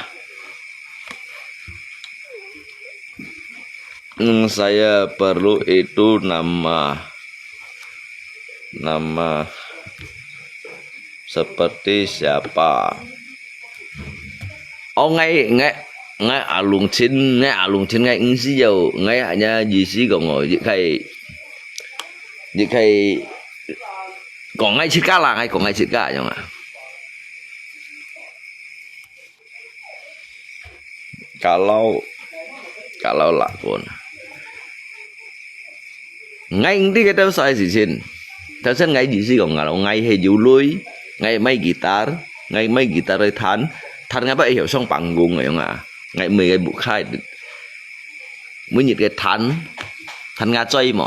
Saya perlu itu nama seperti siapa? Oh ngay alung chin ngay ứng sĩ dầu ngay hanya gì sĩ còn ngồi gì khay còn ngay chữ cá là ngay còn ngay chữ cá không ạ? Kalau lakon ngay đi cái đâu sai gì xin theo sen ngay gì sĩ còn ngào ngay hay dụ lui ngay mấy guitar ấy than ngay vậy hiểu xong bằng gùng rồi không ạ? Ngay 10 cái bộ khai mới nhiệt cái than ngà chơi mà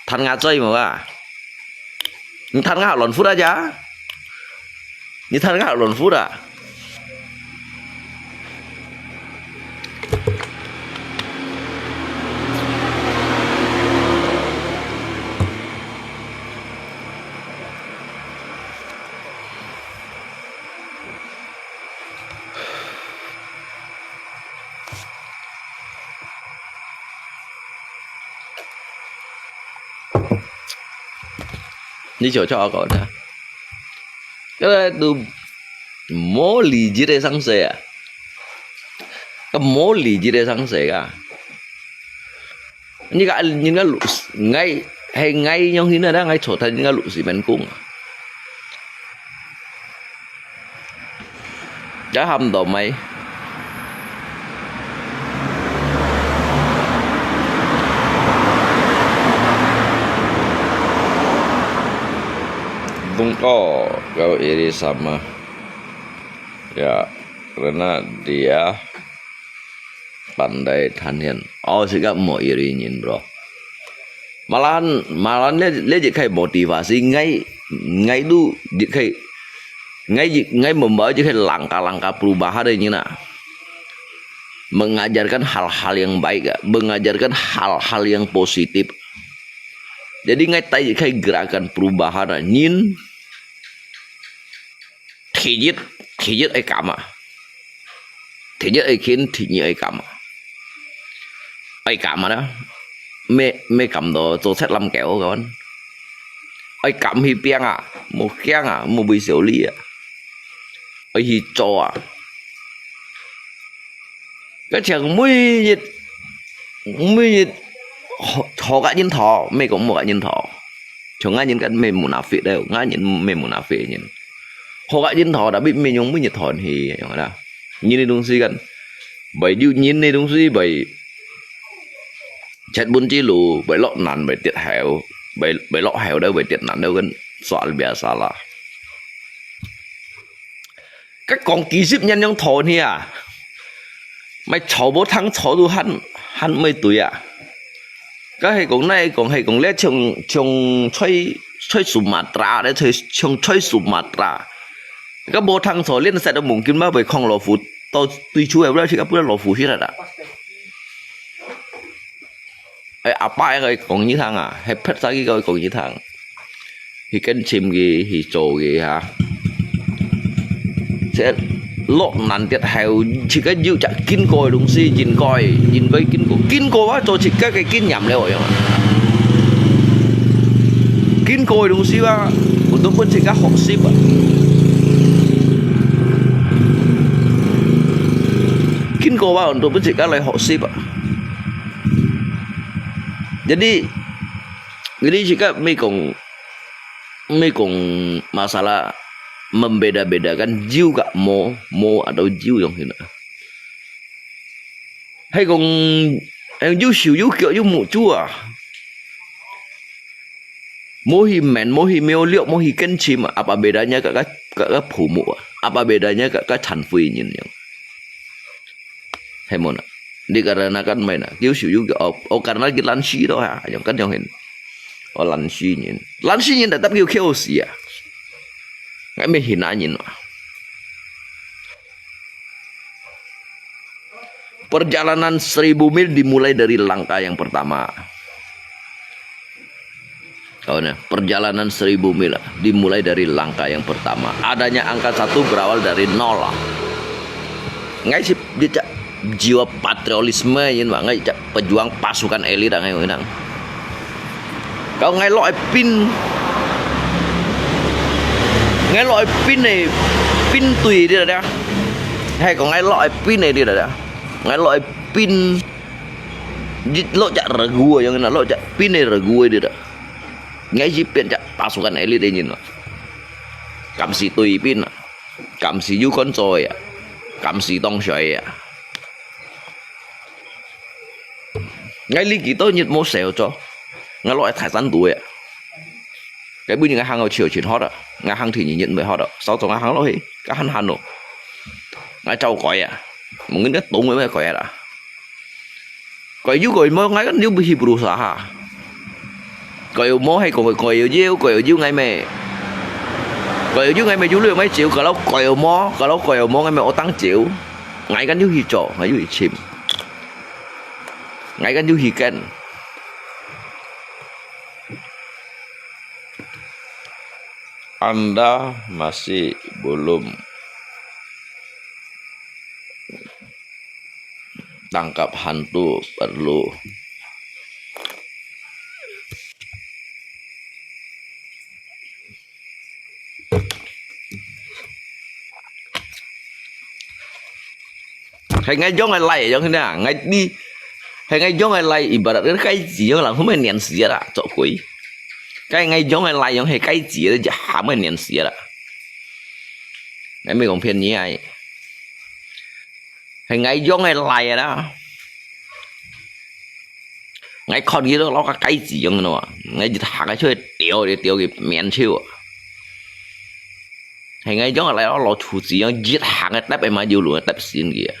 than ngà lon phút aja như than ngà lon phút à. Ni chỗ cho cậu nè. Cái này từ mố lì gì đây sang xe à? Cái mố lì gì đây sang xe à? những cái lũ ngay hay ngay nhau khi nào đó ngay chỗ thành những cái lũ xí men cung đã hầm đồ mày bungko kau iri sama ya karena dia pandai tanian oh sih gak mau iriin bro malahan dia jadi kayak motivasi ngay du jadi kayak ngay membawa jadi kayak langkah-langkah perubahan ini nah mengajarkan hal-hal yang baik mengajarkan hal-hal yang positif jadi ngay tay kayak gerakan perubahan nhìn thì giết ai cảm à thì giết ai khiến thì như ai cảm à ai cảm mà đó mê cầm đồ tôi xét lâm kẹo các bạn ai cầm hi piang à một keng à một bị xỉu ly à ai hi cho à cái trường mới họ cả nhân thọ mê cũng một cả nhân thọ chúng ngay những cái mê muốn áp phê đây ngay những mê muốn áp phê nhìn họ cả nhân thọ đã bị mê nhung mới nhiệt thọ thì giống đó nhìn đi đúng gì gần bởi dù nhìn đi đúng gì bởi chết buôn chi lù bởi lọ nàn bởi tiệt hẻo bởi lọ hẻo đâu bởi tiệt nàn đâu gần xóa bia xa là các con kỹ giúp nhân trong thọ thì à mày cháu bố thắng cháu du hắn mấy tuổi à cái hệ cũng này còn hệ cũng lẽ trồng chơi Sumatra đấy chơi Sumatra các bố thắng cháu lên sẽ được mùng kim mà bởi không lò phụ tôi tuy chú em đó chỉ các bữa lò phụ hết rồi đã apa cái còn như thằng à hay phết ra cái còn như thằng thì cái chim gì thì trồ gì hả sẽ lộn nắn tiệt heo chỉ cái dịu chặt kín coi đúng gì nhìn coi kín coi quá cho chỉ cái kín nhầm đấy rồi kín coi đúng gì quá một tôi vẫn chỉ các học ship à kín coi quá tôi vẫn chỉ các loại học ship à jadi jika mekong masalah membeda-bedakan jiu gak mo atau jiu yang hina hay còn jiu xiu jiu kiểu jiu mụ chua mo hi men mo hi meo liệu mo hi ken chim apa bedanya các phụ mụ apa bedanya các thành phi nhìn yang hay mon dikarenakan mana Kyushu juga karena kita lansi doh ya yang kan yang ini lansi nhìn tetap Kyushu ya nggak menghina nhìn perjalanan 1000 mil dimulai dari langkah yang pertama perjalanan 1000 mil dimulai dari langkah yang pertama adanya angka 1 berawal dari 0 ngay sih dia jiwa patriotisme nhìn mà ngay pejuang pasukan elit ngay người nang kalau ngay loại pin này pin tùy đi rồi hay còn ngay loại pin này đi rồi ngay loại pin lo chặt ragua yang lo chặt pin này ragua đi rồi ngay chỉ pin chặt pasukan elit đây nhìn cầm si tùy pin cầm si du con rồi cầm si tông sợi ngay lý ký tôi nhiệt mô xèo cho ngay loại thải rắn tuổi cái bây giờ ngay hàng ở chiều chuyển hot à ngay hàng thì nhận về hot à sau đó ngay hàng lỗi các hắn nổ ngay trâu còi một cái đất tụng với còi đã còi dưới còi mơ ngay cái nếu bị bù xả hả còi mơ hay còn còi ở dưới ngay mẹ còi ở dưới ngay mẹ chú lừa mấy triệu còi lâu còi ở mơ ngay mẹ ở tăng triệu ngay cái dưới hi trò ngay dưới chìm ngay kan juga ikan Anda masih belum tangkap hantu perlu hay ngay giống ngay lầy giống thế nào ngay đi hay ngay giống hay lại ibarat cái gì đó là không phải niệm xía đó chỗ quỷ cái ngay giống hay lại giống hay cái gì đó chả không phải niệm xía đó ngay mấy còn phiền như ai hay ngay giống hay lại đó ngay con gì đó nó có cái gì giống nó ngay chỉ thả cái chơi tiêu để tiêu cái miệng chiêu hay ngay giống lại nó lo chủ gì nó giết hàng cái đáp em mà nhiều luôn đáp xin kìa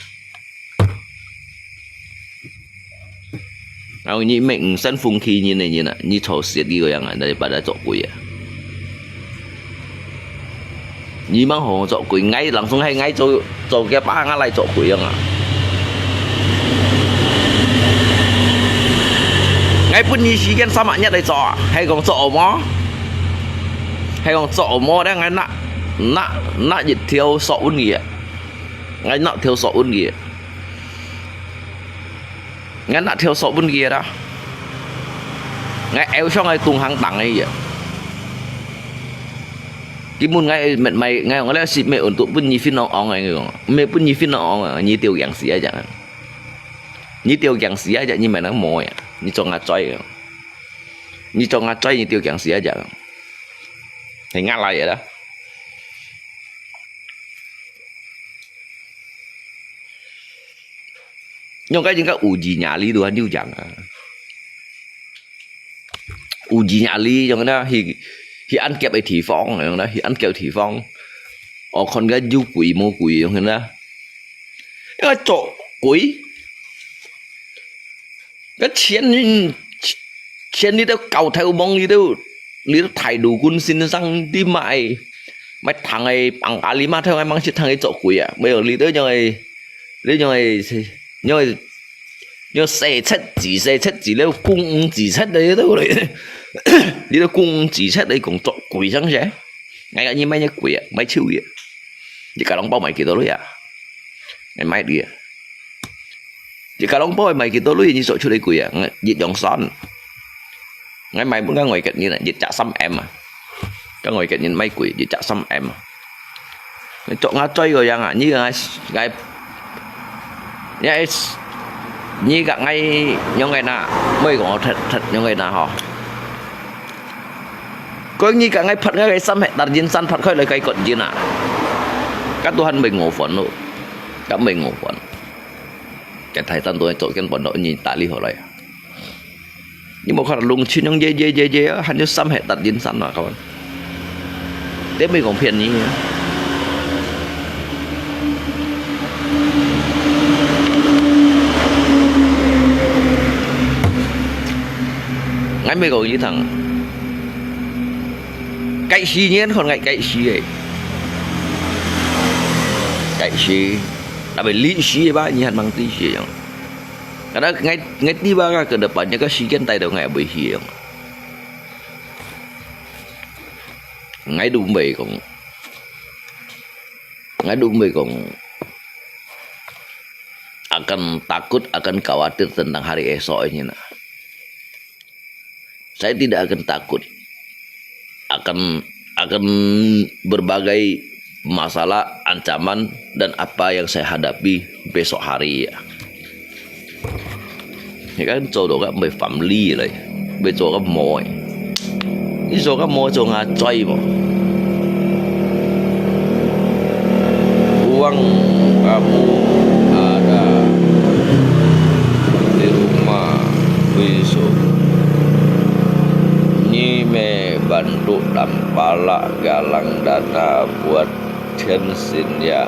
nào như mình sân phong khí như này như thầu xiết đi rồi anh đây bắt đầu chọn quỷ như mang hồ chọn quỷ ngay lăng xuống hay ngay cho cái ba ngay lại chọn quỷ à ngay bữa như chỉ cái sao mà nhất đây chọn hay còn chọn mó đấy ngay nã dịch theo sọ uốn nghỉ ngay nã theo sọ uốn nghỉ ngay nã theo sọ uốn nghỉ đó ngay eo cho ngay tung hàng tặng này vậy cái môn ngay mày ngay ông lấy xịt mày ổn tụ bún nhì phin nó ong này người mày bún nhì phin nó ong nhì tiêu giang xía chẳng nhì tiêu giang xía chẳng như mày nó mồi nhì cho ngã chơi nhì cho ngã chơi nhì tiêu giang xía chẳng thì ngã lại vậy đó nhưng cái những cái uji nhà lý đồ anh yêu chẳng uji nhà lý trong đó thì ăn kẹp ấy thị phong này đó thì ăn kẹp thị phong ở con cái du quỷ mô quỷ trong đó cái chỗ quỷ cái chiến đi đâu cầu theo bóng đi đâu lý nó thải đủ quân xin răng đi mày mấy thằng này bằng cả lý mà theo ai mang chết thằng ấy chỗ quỷ à bây giờ lý tới nhờ xe chết gì đâu cung gì chết đấy đâu đấy đi đâu cung gì chết đấy cũng chỗ quỷ răng rẽ ngay cả như mấy nhà quỷ à mấy chiêu gì chỉ cả đóng bao mày kia đó đấy à ngày mai đi à chỉ cả đóng bao mày kia đó đấy như chỗ chỗ đấy quỷ à diệt dòng son ngày mai muốn ra ngoài cạnh như này diệt trả xăm em à ra ngoài cạnh nhìn mấy quỷ diệt trả xăm em à chỗ ngã chơi rồi à như ngày yes như cả ngay những ngày nào mới có thật những ngày nào họ có như cả ngay phật cái xăm hệ đặt diên san phật khơi lời cây cận diên à các tu hành mình ngộ phận rồi các mình ngộ phận cái thầy tân tôi chỗ cái phận đó nhìn tại lý họ lại nhưng mà còn lùng chín những dê hắn cho xăm hệ đặt diên san mà các bạn tiếp mình còn phiền như thế ngay mới gọi như thằng cậy xì nhiên còn ngày cậy xì ấy cậy xì đã phải lý xì ba như hạt bằng tí xì không cái đó ngay tí ba ra cái đợt bạn như cái xì chân tay đầu ngày bị xì không ngay đúng bề cũng akan takut akan khawatir tentang hari esoknya nah. Saya tidak akan takut akan berbagai masalah, ancaman dan apa yang saya hadapi besok hari ya. Thì các chỗ đó các mấy phạm lý rồi, bây giờ các mồi, đi chỗ các mồi chỗ ngà chơi mà, uang kamu ada di rumah besok. Nyime bantu dampala galang dana buat bensin ya.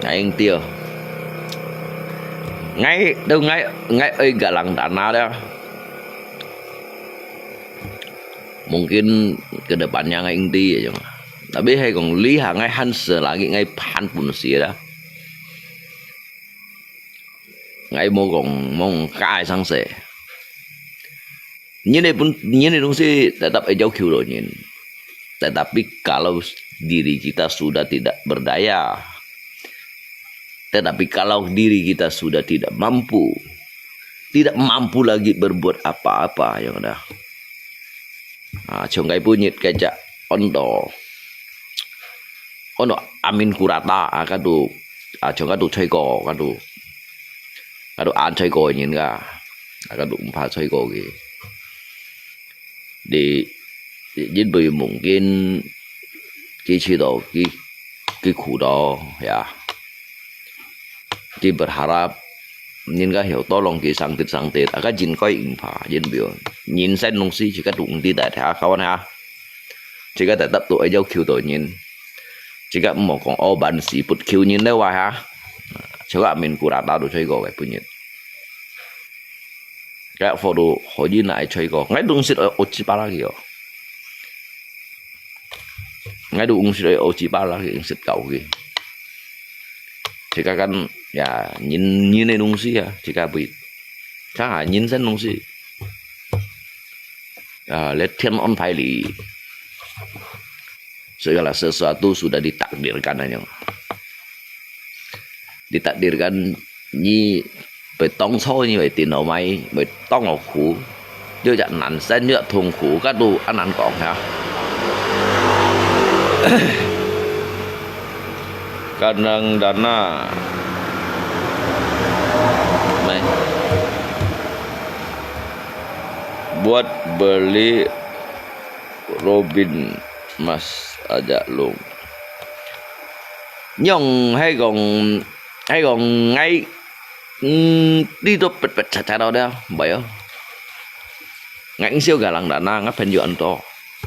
Anh tiêu ngay đâu ngay ấy galang dana dah. Mungkin kedepannya ngay inti aja. Tapi hay còn lý hàng ngay Hans lagi ngay pan pun sih dah. Ngay mong cái sang sẻ như này dong sih tetap jauh kilo nih tetapi kalau diri kita sudah tidak berdaya tetapi kalau diri kita sudah tidak mampu lagi berbuat apa-apa yang ada chồng punyit kaca ondo amin kurata akadu 저 가도 최고 가도 안 최고 인가 가도 파 최고기 để diễn bởi mong cái chế độ cái khu đó ya cái bậc harap nhìn cái hiểu to lòng cái sang tết cái nhìn coi in phá diễn biểu nhìn xem nông sĩ chỉ cái đúng đi đại thả kawan ha chỉ cái tập tụ ở kêu tuổi nhìn chỉ cái một con ô bản sĩ bút kêu nhìn đâu ha chỉ cái mình cũng đã đào được chơi gọi cái nhìn cái photo hồi đi lại chơi gọi ngay đúng sự ở ô chỉ ba la kìa ngay đúng sự ở ô chỉ ba la kìa sự cầu kìa chỉ cái kan ya nhìn này đúng gì à chỉ cái bị chẳng hạn nhìn xem đúng gì let thiên on phải lý segala sesuatu sudah ditakdirkan aja ditakdirkan như phải tông soi như vậy tiền đầu máy phải tông ở khủ đưa dạng nản sẽ nhựa thùng khủ các đồ ăn còn hả kadang-kadang nih buat beli Robin Mas ajak luôn nhưng hay còn ngay đi tôi bật chả đâu đâu vậy không ngãnh siêu gà lằng đàn na ngắp pen ăn to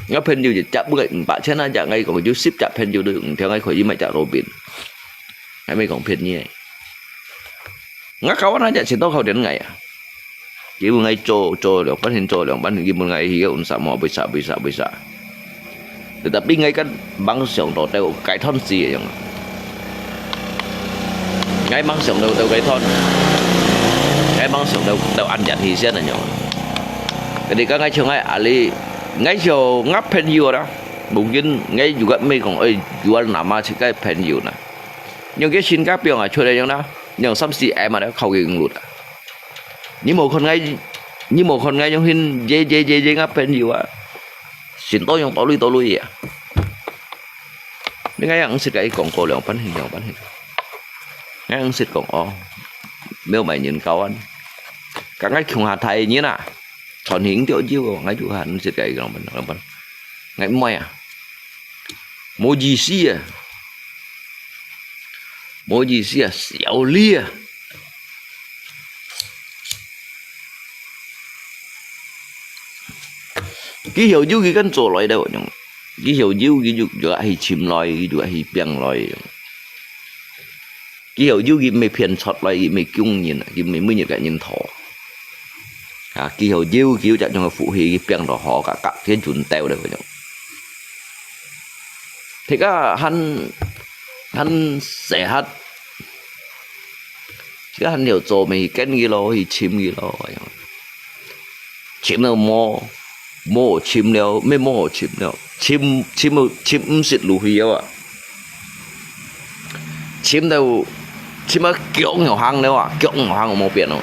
ngắp pen gì chả bữa bạn chết na chả ngay còn chú ship chả pen được theo ngay khỏi gì mà chả Robin ngay mấy còn pen như này ngắt khâu nó chả chỉ tốt khâu đến ngày à chỉ một ngày trôi được phát hiện trôi được phát hiện gì một ngày thì cũng sợ mò bị sợ thì tập đi ngay cái băng sườn đồ đều cái thon gì vậy ngay băng sườn đều cái thon cái băng sườn đều ăn chặt thì sẽ là nhỏ cái đi các ngay trường ngay ali ngay chiều ngắp pen nhiều đó mungkin ngay juga mấy còn ơi jual nama chỉ cái pen nhiều nè nhưng cái xin các biểu là chơi đây nhưng đó nhưng sắp xỉ em mà đã khâu cái lụt như một con ngay trong hình dây ngắp pen nhiều á xin tôi trong tôi lui vậy nên ngay ăn xịt cái còn cổ lượng bánh hình ngay ăn xịt còn o nếu mày nhìn câu anh các ngay không hạt thầy như nào chọn hiến tiểu chiêu ngay chủ hạt xịt cái lòng bánh ngay mày à mua gì xí à xéo lia cái hiệu dữ cái con trổ lại đâu nhỉ cái hiệu dữ cái juga hay chim loài cái juga hay biang loài cái hiệu dữ cái mấy phiền sọt loài cái mấy cung nhìn cái mấy mươi nhiệt cái nhìn thọ cái hiệu dữ kiểu chạy trong phụ hi cái biang đỏ họ cả cái chuẩn tèo đấy nhỉ thì cái hắn sẽ hát cái hắn hiểu做mấy cái gì lo thì chim gì lo chim đâu mua chim đâu mấy mua chim đâu chim không xịt lù hiếu à chim đâu chim ở kiểu nhỏ hang đâu à kiểu nhỏ hang một biển rồi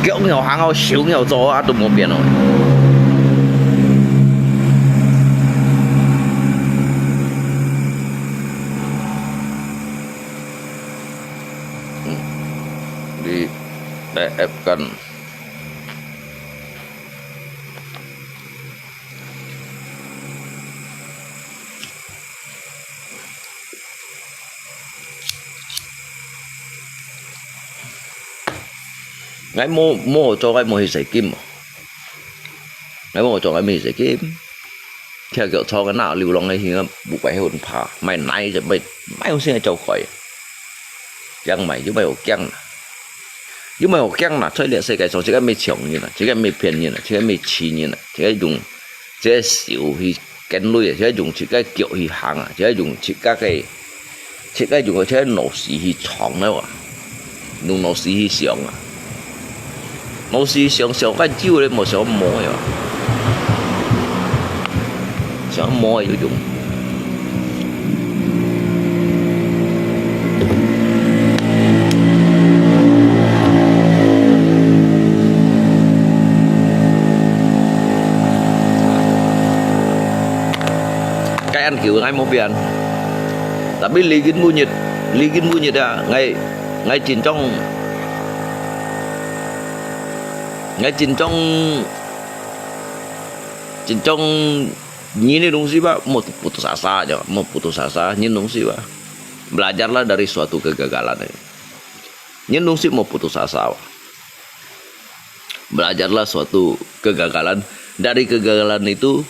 kiểu nhỏ hang ở xíu nhỏ gió à tụi một biển rồi đi để ép cần ngay mua cho cái mua hình sấy kim ngay mua cho cái mình sấy kim theo kiểu cho cái nào lưu long này thì buộc phải hồn phá mày nay rồi mày không xin cho khỏi chẳng mày chứ mày keng chứ mày keng là chơi liệt sấy cái chỉ cái mày chồng như là chỉ cái mày phiền như là chỉ cái mày chi như là chỉ cái dùng chỉ cái xỉu thì cái nuôi chỉ cái dùng chỉ cái kiểu thì hàng à chỉ cái dùng chỉ cái dùng cái nổ xì thì chọn đấy à dùng nổ xì thì xiong à nổ xì xiong cái chiêu đấy một số mồi à số mồi sử dụng cái ăn kiểu ngay một biển Tapi ligin bunyit à, ngay trên trong ini dong sih Pak, mau putus asa aja, mau putus asa, nyindung sih Pak. Belajarlah dari suatu kegagalan. Nyindung sih mau putus asa Pak. Belajarlah suatu kegagalan. Dari kegagalan itu,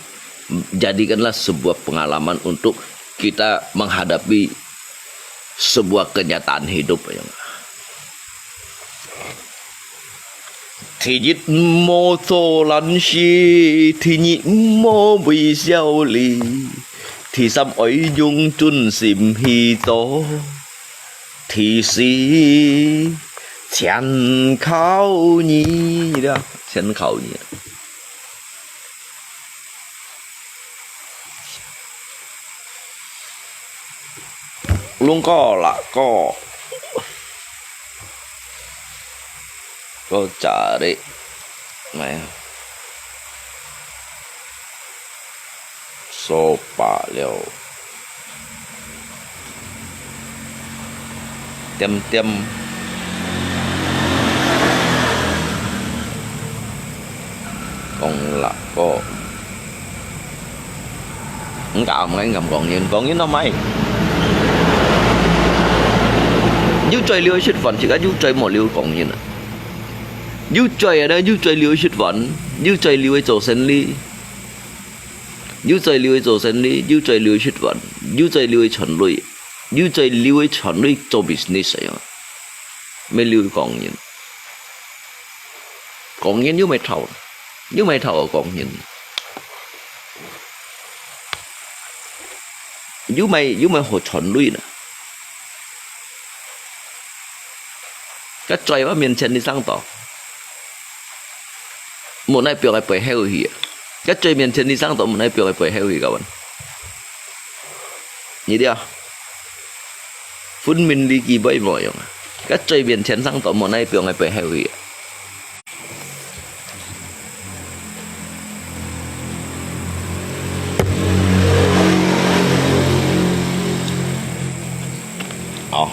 jadikanlah sebuah pengalaman untuk kita menghadapi sebuah kenyataan hidup. Thì nhất mô tô lắn xì, thì nhị mô bì xiao lì, thì xăm ấy dung chun xìm hì tố, thì xì chán khảo nhì đó, chán khảo nhì. Luôn có cari mày sopa liao tiêm còn là có ngầm còn nhìn nó mày như chơi liêu shit vẫn chỉ có như chơi một liêu còn nhìn như chơi ở đây như chơi liêu shit vẫn như chơi liêu chỗ sinh lý như chơi liêu chỗ sinh lý như chơi liêu shit vẫn như chơi liêu chuẩn lụy như chơi liêu chuẩn lụy cho business ấy mấy liêu còn nhìn như mày thầu còn nhìn như mày hồ chuẩn lụy nè cái chơi vào miền chân đi sang tỏ một này biểu cái bể heo hỉ cái chơi miền chân đi sang tỏ một này biểu cái bể heo hỉ các bạn như đi à phun mình đi kỳ bơi vội không cái chơi miền chân sang tỏ một này biểu cái bể heo hỉ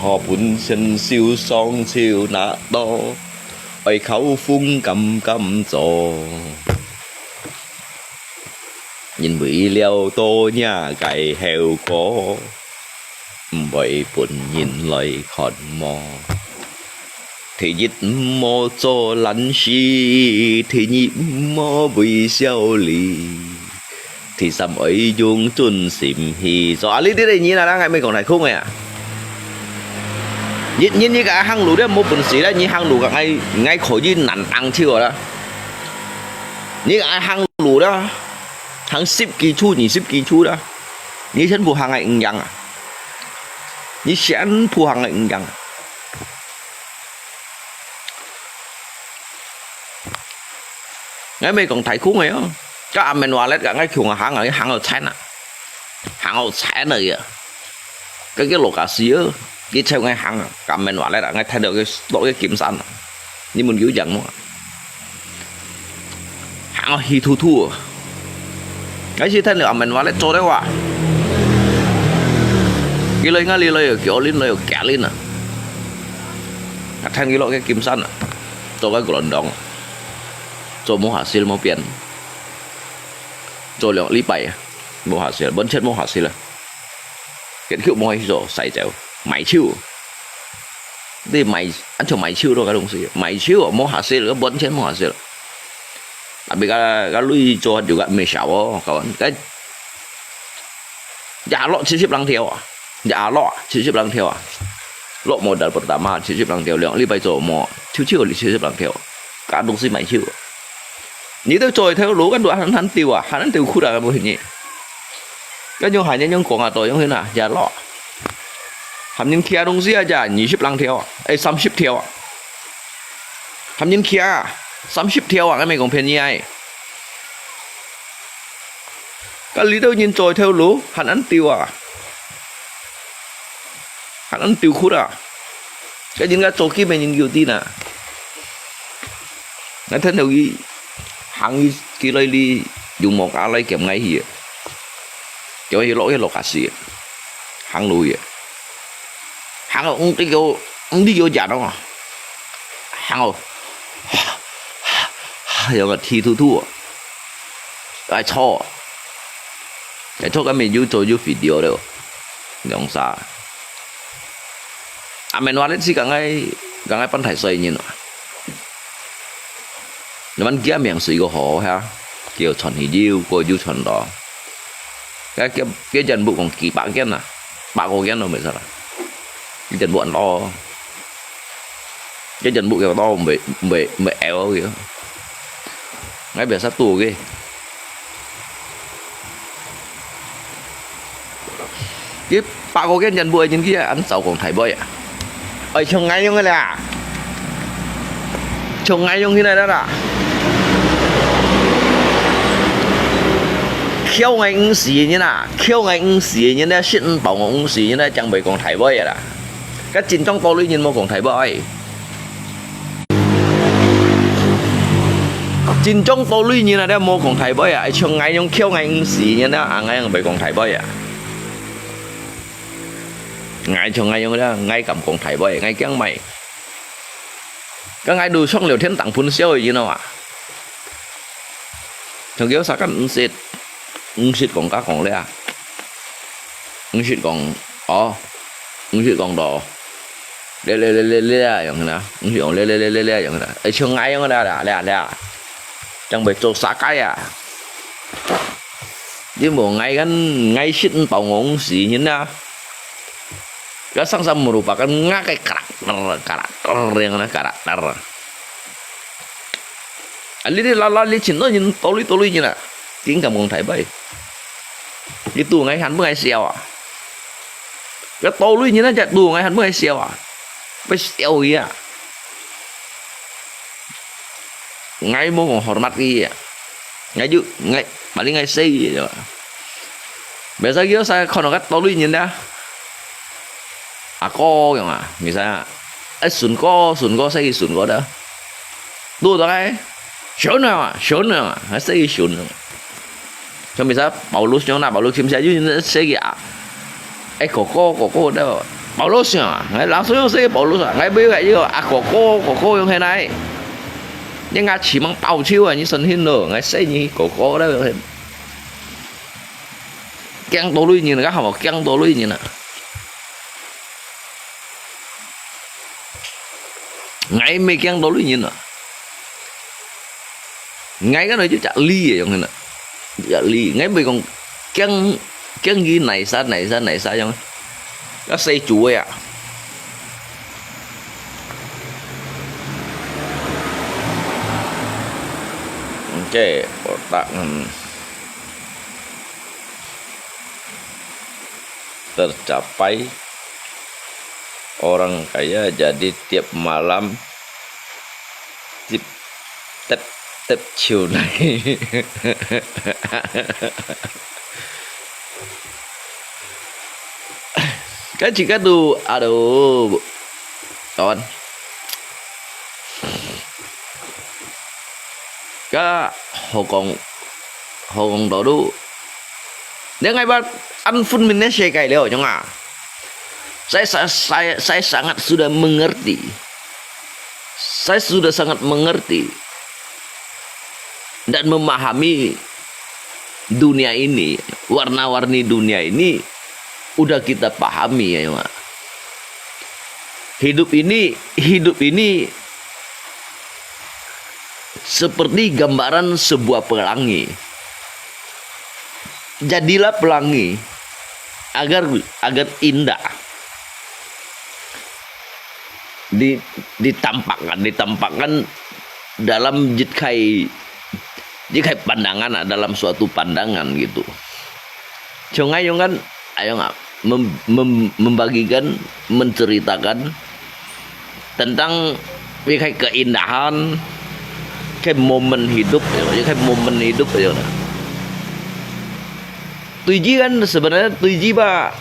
họ本身笑喪笑那多，為口風咁做，因為了多呀計效果，唔為本人來看麼。thì nhất mô cho lắn xì thì nhị mô bùi xeo lì thì xăm ấy dung chun xìm hì cho lý thế này như là đang ngày mình còn này không à nhìn như cái hàng lúa đấy một phần xí đấy như hàng lúa cả ngay khỏi như nặng tăng chưa đó như cái hàng lúa đó hàng 10 kỳ chu nhỉ 10 kỳ chu đó như chân phụ hàng ngày nhằng à như sen phụ hàng ngày nhằng ngay mấy còn thấy khung ấy không các anh mình nói lên cả ngay khung hàng ở chén à hàng ở chén này à cái lỗ cá xí cái theo ngay hàng cầm mình nói lại ngay thay được cái lỗ cái kiểm soát nhưng mình giữ dần mà hàng hi thu cái gì thay nữa mình nói lại cho đấy quá cái lời ngay lời kiểu lên lời kẻ lên à thay cái lỗ cái kiểm soát cho cái lần đó cho mua hạt xí mua tiền cho lượng lý bảy mua hạt xí vẫn chết mua hạt xí là hiện hiệu mua rồi xài dẻo máy chiêu đi máy ăn cho máy chiêu đâu cái đồng gì máy chiêu mua hạt xí là vẫn chết mua hạt xí là đặc biệt cái lui cho điều gặn mì xào các bạn cái giá lọ chỉ xếp lăng theo à giá lọ chỉ xếp lăng theo à lọ một đợt một tạm mà chỉ xếp lăng theo lượng lý bảy rồi mua chiêu thì chỉ xếp lăng theo cả đồng gì máy chiêu你都再睇攞緊度肯掉啊，肯掉酷啊冇嘢。跟住係一種講下代用去哪，日落。含những kia東西啊，就20兩條，30條啊。含những kia 30條啊，咁咪講便宜啊。cái lý đâu nhìn trôi theo lúa, hắn ăn tiêu à, hắn ăn tiêu khút à. cái những cái chỗ kia mình nhìn nhiều tin à. Nói thế nào gì hàng kia lấy đi dùng một cái lấy kèm ngay gì kiểu như lỗi cái lọc xì hàng lùi hàng ông đi vô giả đâu mà hàng rồi giờ là thi thu ai cho cái mình yêu cho video đâu dòng xa mình nói đến gì cả ngay pan thải xoay nhìn nó vẫn kia miệng suy của họ ha kiểu chuẩn thì yêu của yêu chuẩn đó cái chân bộ còn kỳ bạn kia nè bạn có kia đâu mới sao cái chân bộ to cái chân bộ kia to mẹ éo kìa ngay biệt sát tù kia cái bạn có cái chân bộ trên kia ăn sầu còn thải bơi à ở trồng ngay trong cái này à trồng ngay trong cái này đó à khiêu ngay ứng sĩ như nào khiêu ngay ứng sĩ như này xin bảo ứng sĩ như này chẳng bị còn thải bơi à cái chính trong tôi nhìn một còn thải bơi chính trong tôi như này đây một còn thải bơi à trồng ngay trong khiêu ngay ứng sĩ như này ngay bị còn thải bơi à ngay cho ngay trong đó ngay cầm còn thải bơi ngay cái mày cái ngay đủ xong liều thiên tặng phun siêu gì nào à thằng kéo sao ứng xịt còn cá còn lẽ ứng xịt còn ứng xịt còn đỏ lêอย่างนั้นứng xịt còn lêอย่างนั้นไอ้ช่วงไงอย่างนั้นlà chẳng bị trộn xả cái à chứ bộ ngay xịt bảo ngỗng xỉ như nào cái sang sang merupakan ngakai karakter yang mana karakter ali đi la li chín nó nhìn tôi như là tiếng cảm còn thấy bay cái tù ngay hắn mới xèo à cái tôi như nó chặt tù ngay hắn mới xèo à phải xèo gì à ngay mua còn hormat gì à ngay chứ ngay bạn đi ngay xây gì rồi bây giờ kia sao còn cái tôi nhìn đó cóอย่างอ่ะmisalnya sườn có xây sườn có đó tôi đó cái sườn nào hãy xây sườn cho mình bảo lúc nhau nào bảo lúc kiếm xe chứ xây gì à có đó bảo lúc à ngay lão số xây bảo lúc à ngay bây giờ chứ có như thế này nhưng ngay chỉ mang tàu chiêu à như sân hin nữa ngay xây như có đó keng tôi lui như là các họ keng tôi lui như nè ngay mấy cái đó luôn nhìn nè ngay cái này chứ chả ly vậy không nè chả ly ngay mấy con cái gì này sao trong nó xây chuối à ok tặng tercapai orang kaya jadi tiap malam tip chiều này cái chỉ cái đồ aduh kawan cái hồ còn đó đủ nếu ngay bạn ăn phun mình sẽ cày leo chẳng à saya sangat sudah mengerti. Saya sudah sangat mengerti dan memahami dunia ini, warna-warni dunia ini udah kita pahami ya, Mak. Hidup ini seperti gambaran sebuah pelangi. Jadilah pelangi agar indah. ditampakkan dalam jikai pandangan, dalam suatu pandangan gitu. Congayong kan ayo nggak membagikan, menceritakan tentang kayak keindahan, kayak momen hidup ya. Tuy kan sebenarnya Pak,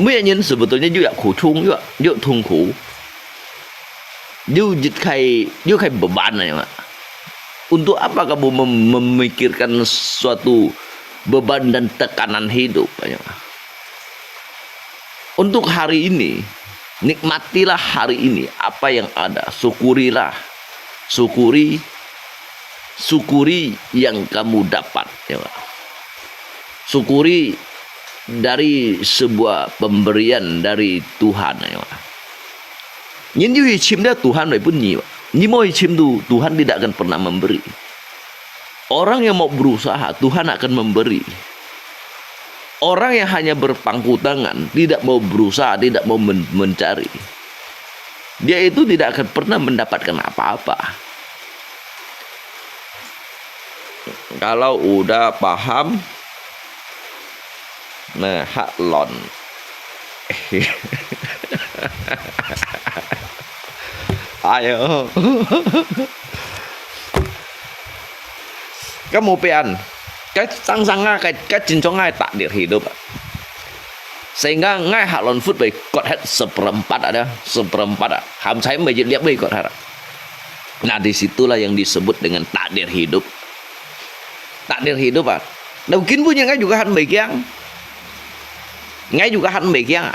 nguyên sebetulnya juga khổ juga痛苦. Juga kayak beban ya, Pak. Untuk apa kamu memikirkan suatu beban dan tekanan hidup ya, Pak? Untuk hari ini Nikmatilah hari ini apa yang ada. Syukurilah. Syukuri yang kamu dapat. Ya. Syukuri dari sebuah pemberian dari Tuhan. Ya. Nhìn chim dia Tuhan mai pun nyi. Nyi mau chim tu Tuhan tidak akan pernah memberi. Orang yang mau berusaha Tuhan akan memberi. Orang yang hanya berpangku tangan, tidak mau berusaha, tidak mau mencari, dia itu tidak akan pernah mendapatkan apa-apa. Kalau udah paham, nah haklon. Ayo. Kemudian cái sang cái chính cho ngay tak dir hidup, sehingga ngay halon food baik kot het seperempat ada ham saya menjadi lihat baik kot harap. Nah disitulah yang disebut dengan takdir hidup. Takdir hidup ah. Nah mungkin punya ngay juga han baik yang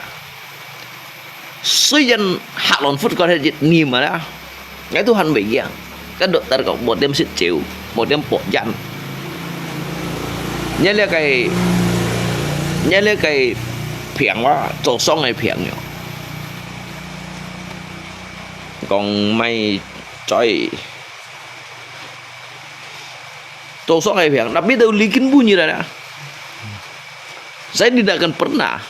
Suyan halon food kot het ni mà ngay tu han baik yang cái dokter kok một đêm xịt chiều một đêm bộ dặn nhớ lấy cái phiền quá做xong ngày phiền nhiều còn mày trời做xong ngày phiền tapi tahu likin bunyi dah. Saya tidak akan pernah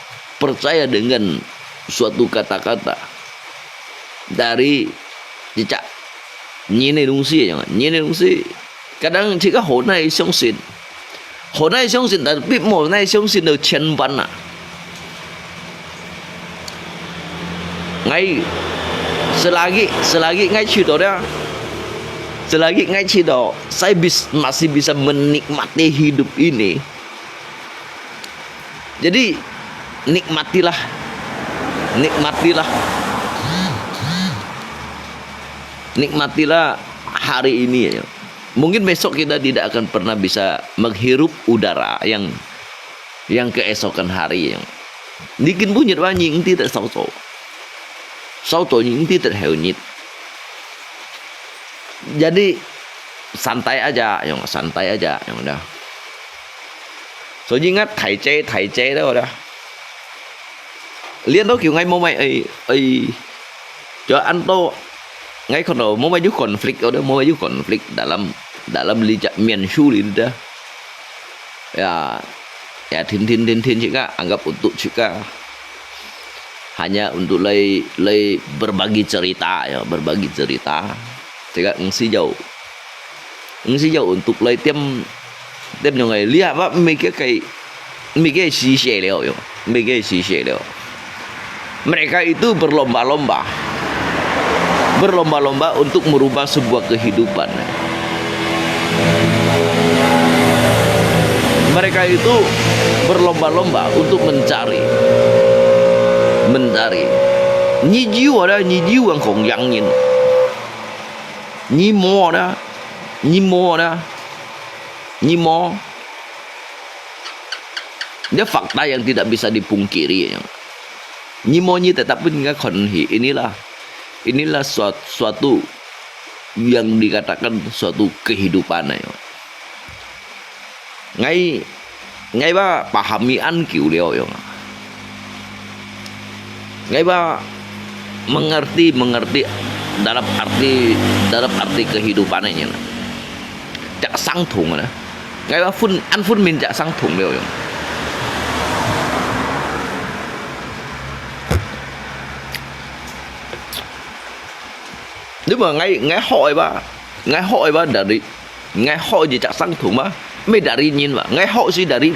percaya dengan suatu kata-kata dari jejak nhìn này đúng gì nhỉ? Nhìn này đúng gì? Kadang chỉ có hôm nay相信但并某那相信的千万啊。Ngay selagi ngay situ dah, selagi ngay situ saya masih bisa menikmati hidup ini. Jadi nikmatilah hari ini ya. Mungkin besok kita tidak akan pernah bisa menghirup udara yang keesokan hari yang Nikin punya apa những tidak sauto những tidak heunyit. Jadi santai aja yang udah. So ingat thầy chế đó udah. Liên đó kiểu ngay mô mày cho anh to ngay kon mau maju konflik dalam lijak mianshu itu ya tin juga anggap untuk juga hanya untuk lay berbagi cerita juga ngsi jauh untuk lay tiêm nhiều người lihat apa mikir xì xè liao mereka itu berlomba-lomba untuk merubah sebuah kehidupan. Mereka itu berlomba-lomba untuk mencari. Nyi jiu yang kong yangin. Nyi mo. Dia fakta yang tidak bisa dipungkiri. Nyi mo tetap punya konhi. Inilah suatu yang dikatakan suatu kehidupan ya. Ngay ba pahami an kiểu liao ya. Ngay ba mengerti dalam arti kehidupannya. Jak sang thùngนะ. Ngay ba an phun min jak sang thùng liao ya. Nếu mà ngay hội ba dari ngay hội gì chắc sang thùng ba mới dari nhìn ba ngay hội sih dari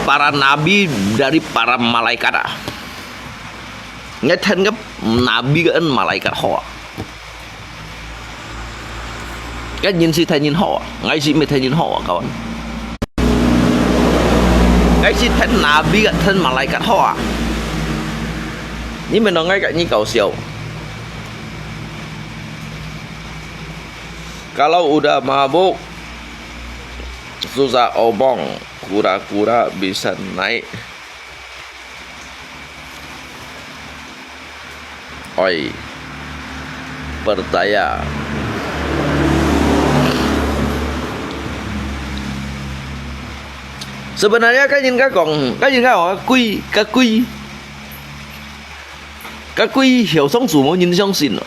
para nabi, dari para malaikat ngay thân cái nabi cái malaikat họ cái nhìn sih thay nhìn họ ngay sih mới thay nhìn họ kawan ngay sih thân nabi cái thân malaikat họ nhưng mà nó ngay cả như cầu siêu. Kalau udah mabuk susah obong, kura-kura bisa naik. Oi, percaya. Sebenarnya cái nhìn cái họ cái quy hiểu song数冇人相信咯。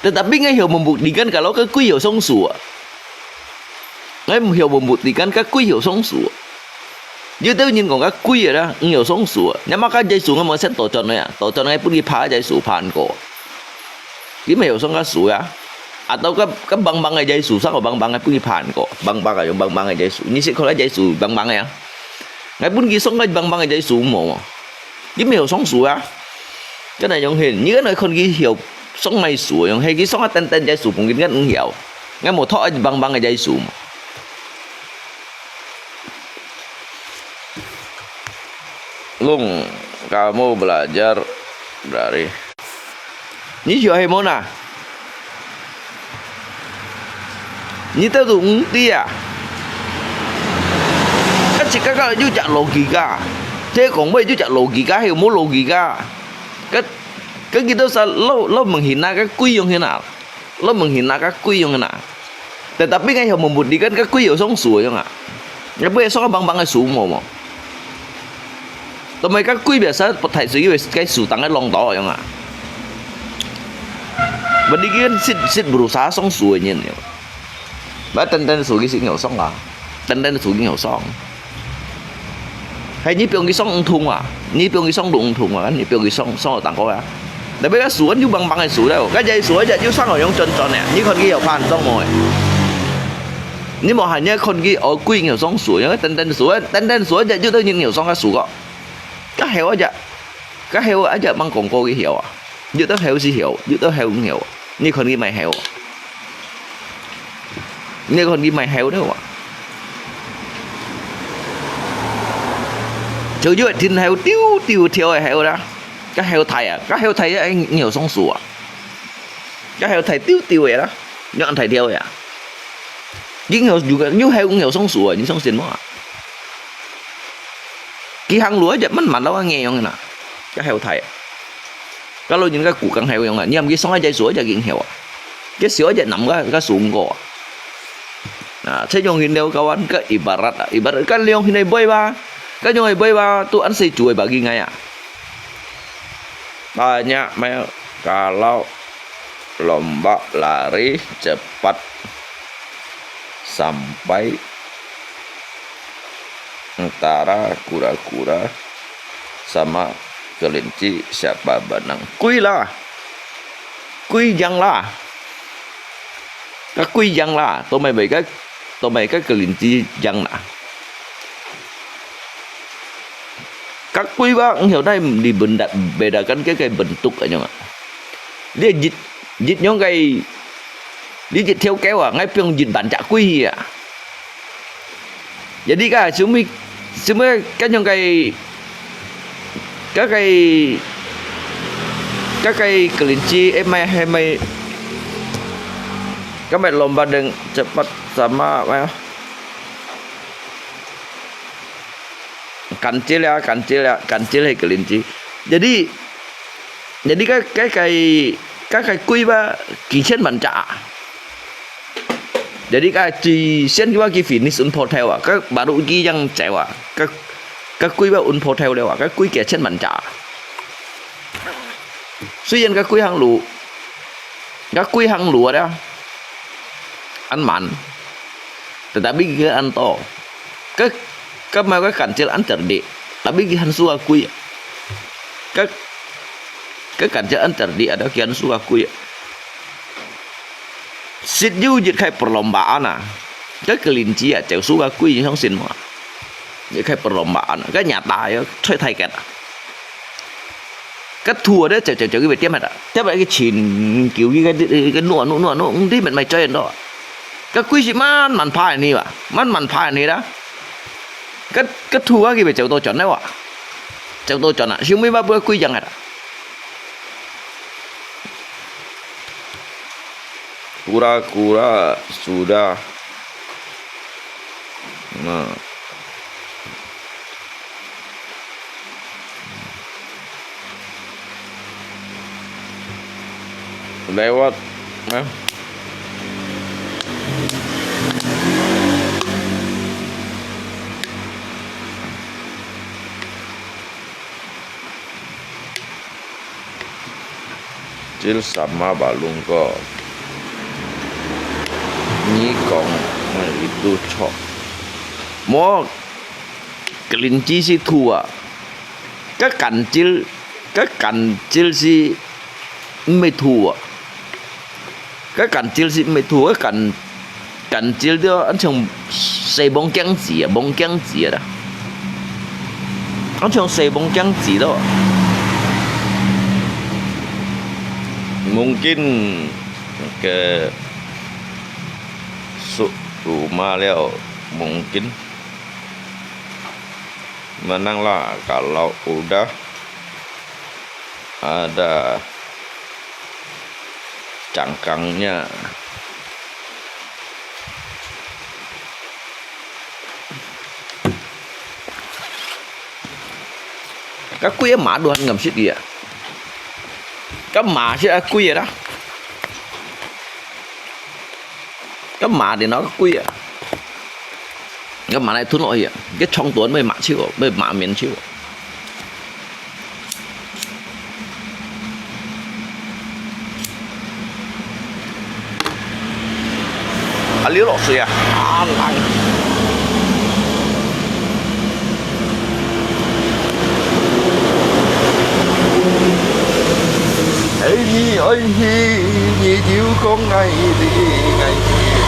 Tetapi ngay hiểu membuktikan kalau cái quy hiểu song数ngay hiểu membuktikan cái quy hiểu song数。Như tôi nhìn còn cái quy rồi đó, hiểu song số. Nhưng mà cái dây số ngay sẽ tổ chọn này, tổ chọn ngay bút đi phá dây số phản cổ. Cái mà hiểu song cái số à? Atau cái băng cái dây số sao băng cái bút đi phản cổ, băng cái dùng băng cái dây số. Như sẽ có cái dây số băng này à? Ngay bút đi song cái băng cái dây số mồ. Cái mà hiểu song số à? Cái này giống hình như cái này không ghi hiểu song mày số, giống hay cái song cái tên dây số cũng ghi ngắt không hiểu. Ngay một thọ băng cái dây số. Lung, kamu belajar dari ini siapa yang mana? Ini tahu tu dia. Cái chỉ cái chú chặt logika, thế còn bây chú chặt logika hiểu mối logika. Cái kita sa lo menghina cái quy yang hina, lo menghina cái quy yang hina. Tetapi kan hiểu membuktikan cái quy hiểu song số yang ah. Ya boleh so bang cái số mau. Tụi mày các quy biasa thầy sử dụng cái số tăng cái lòng đỏ vậy à? Bên đi kia xịt berusaha song suy nhiên, bà tên số cái sự nghèo song à, tên số cái nghèo song, hay nhíp cái song thùng à, nhíp cái song đụng thùng à, nhíp cái song tăng có à, để bây giờ số anh chú bằng cái số đâu, cái dây số giờ chú sang ở trong chân nè, như con kia ở phan song rồi, nhưng mà hành như con kia ở quy nghèo song suy, tên số giờ chú tôi nhìn nghèo song cái số đó. Cái heo aja mang còn cô cái hiểu à, như tớ heo gì hiểu, như tớ heo cũng hiểu, như con đi mày heo, như con đi mày heo đấy à, chứ như thìn heo tiêu theo heo đó, cái heo thầy anh nhiều song số à, cái heo thầy tiêu vậy đó, nhưng anh thầy theo vậy à, như heo cũng nhiều song số à, nhưng song xin mà. Cái hang lúa giờ mình đâu có nghe không nè, cái heo thầy, cái lối những cái củ căng heo không nè, nhưng cái sóng cái dây sủa giờ kiện heo, cái sủa giờ nằm cái sụn cổ, thế dùng hình đều kawan cái ibarat cái liang hình này bơi ba, cái dùng này bơi ba, tu ăn xây chuối bagi ngay à, banyak mel kalau lomba lari cepat sampai antara kura-kura sama kelinci siapa menang? Quy yang lah. Cái quy yang lah. Tụi mày cái kelinci yang nè. Các quy ba hiểu đây dibedakan cái bentuk aja nggak? Dia jit nyong cái dia jit theo kéo à, ngay piong jit bản chạ quy à. Jadi kan semua kan yang cái kelinci emai các mày lomba dengan cepat sama kancil hay kelinci. Jadi cái quy ba kỳ trên bản chạ. Jadi chỉ xem qua cái finish unpotel à, các baru cái yang chạy à, các quy ba unpotel đều à, các quy kia trên bàn trả. Tuy nhiên các quy hàng lúa đó ăn mặn, tetapi cái ăn to, các mau cái cảnh chơi ăn cerdik, tapi cái han suka quy, các cảnh chơi ăn cerdik ada kian suka quy. Sit you jadi kayak perlombaan ah, cái kelinci à, cewek suka quy trong xin mà, jadi kayak perlombaan, cái nyata ya, chơi thay kẹt, cái thua đấy cewek cái việc tiếp mặt à, tiếp lại cái chìn kiểu như cái nụa, tí mày chơi đó, cái quy chỉ man phai này mà, man phai này đó, cái thua cái việc cewek tôi chọn đấy à, cewek tôi chọn à, chứ mấy ba bữa quy chẳng à. Kura-kura sudah lewat nah. Cil sama balung ko nhí còn itu chok mo kelinci si tua cái cành cil siไม่thua cái cành cil siไม่thua cái cành cil đó anh chồng xây bông trắng gì đó anh chồng xây bông trắng gì đó mungkin ke rumah leo mungkin menanglah kalau udah ada cangkangnya. Các quý mã đồ ăn ngầm xít gì ạ? Các mã sẽ quý vậy đó. Các mã thì nó có quý ạ. Các mã này thú nội ạ. Cái trong tuấn mới mã chịu, mới mã miền chịu. À liếu lọ xùi à? À lạnh. Ê nhi ơi nhi, nhi thiếu con ngày đi ngày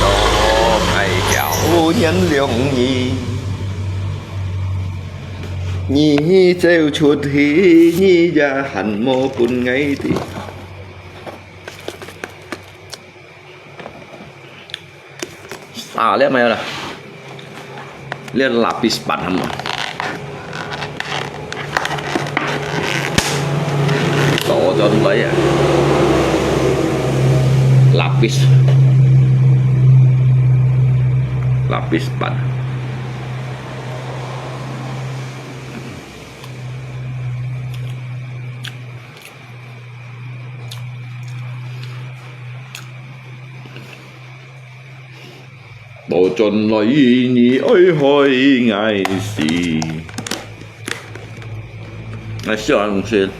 đó ngày kéo nhân lượng nhi. Nhi treo chuột thì nhi ra hẳn mô cùng ngay thì. À lihat mày là lihat lapis ban hầm tổ cho lấy à lapis ban tổ chọn lấy nhị ơi hỏi ngày gì ngày xưa anh xin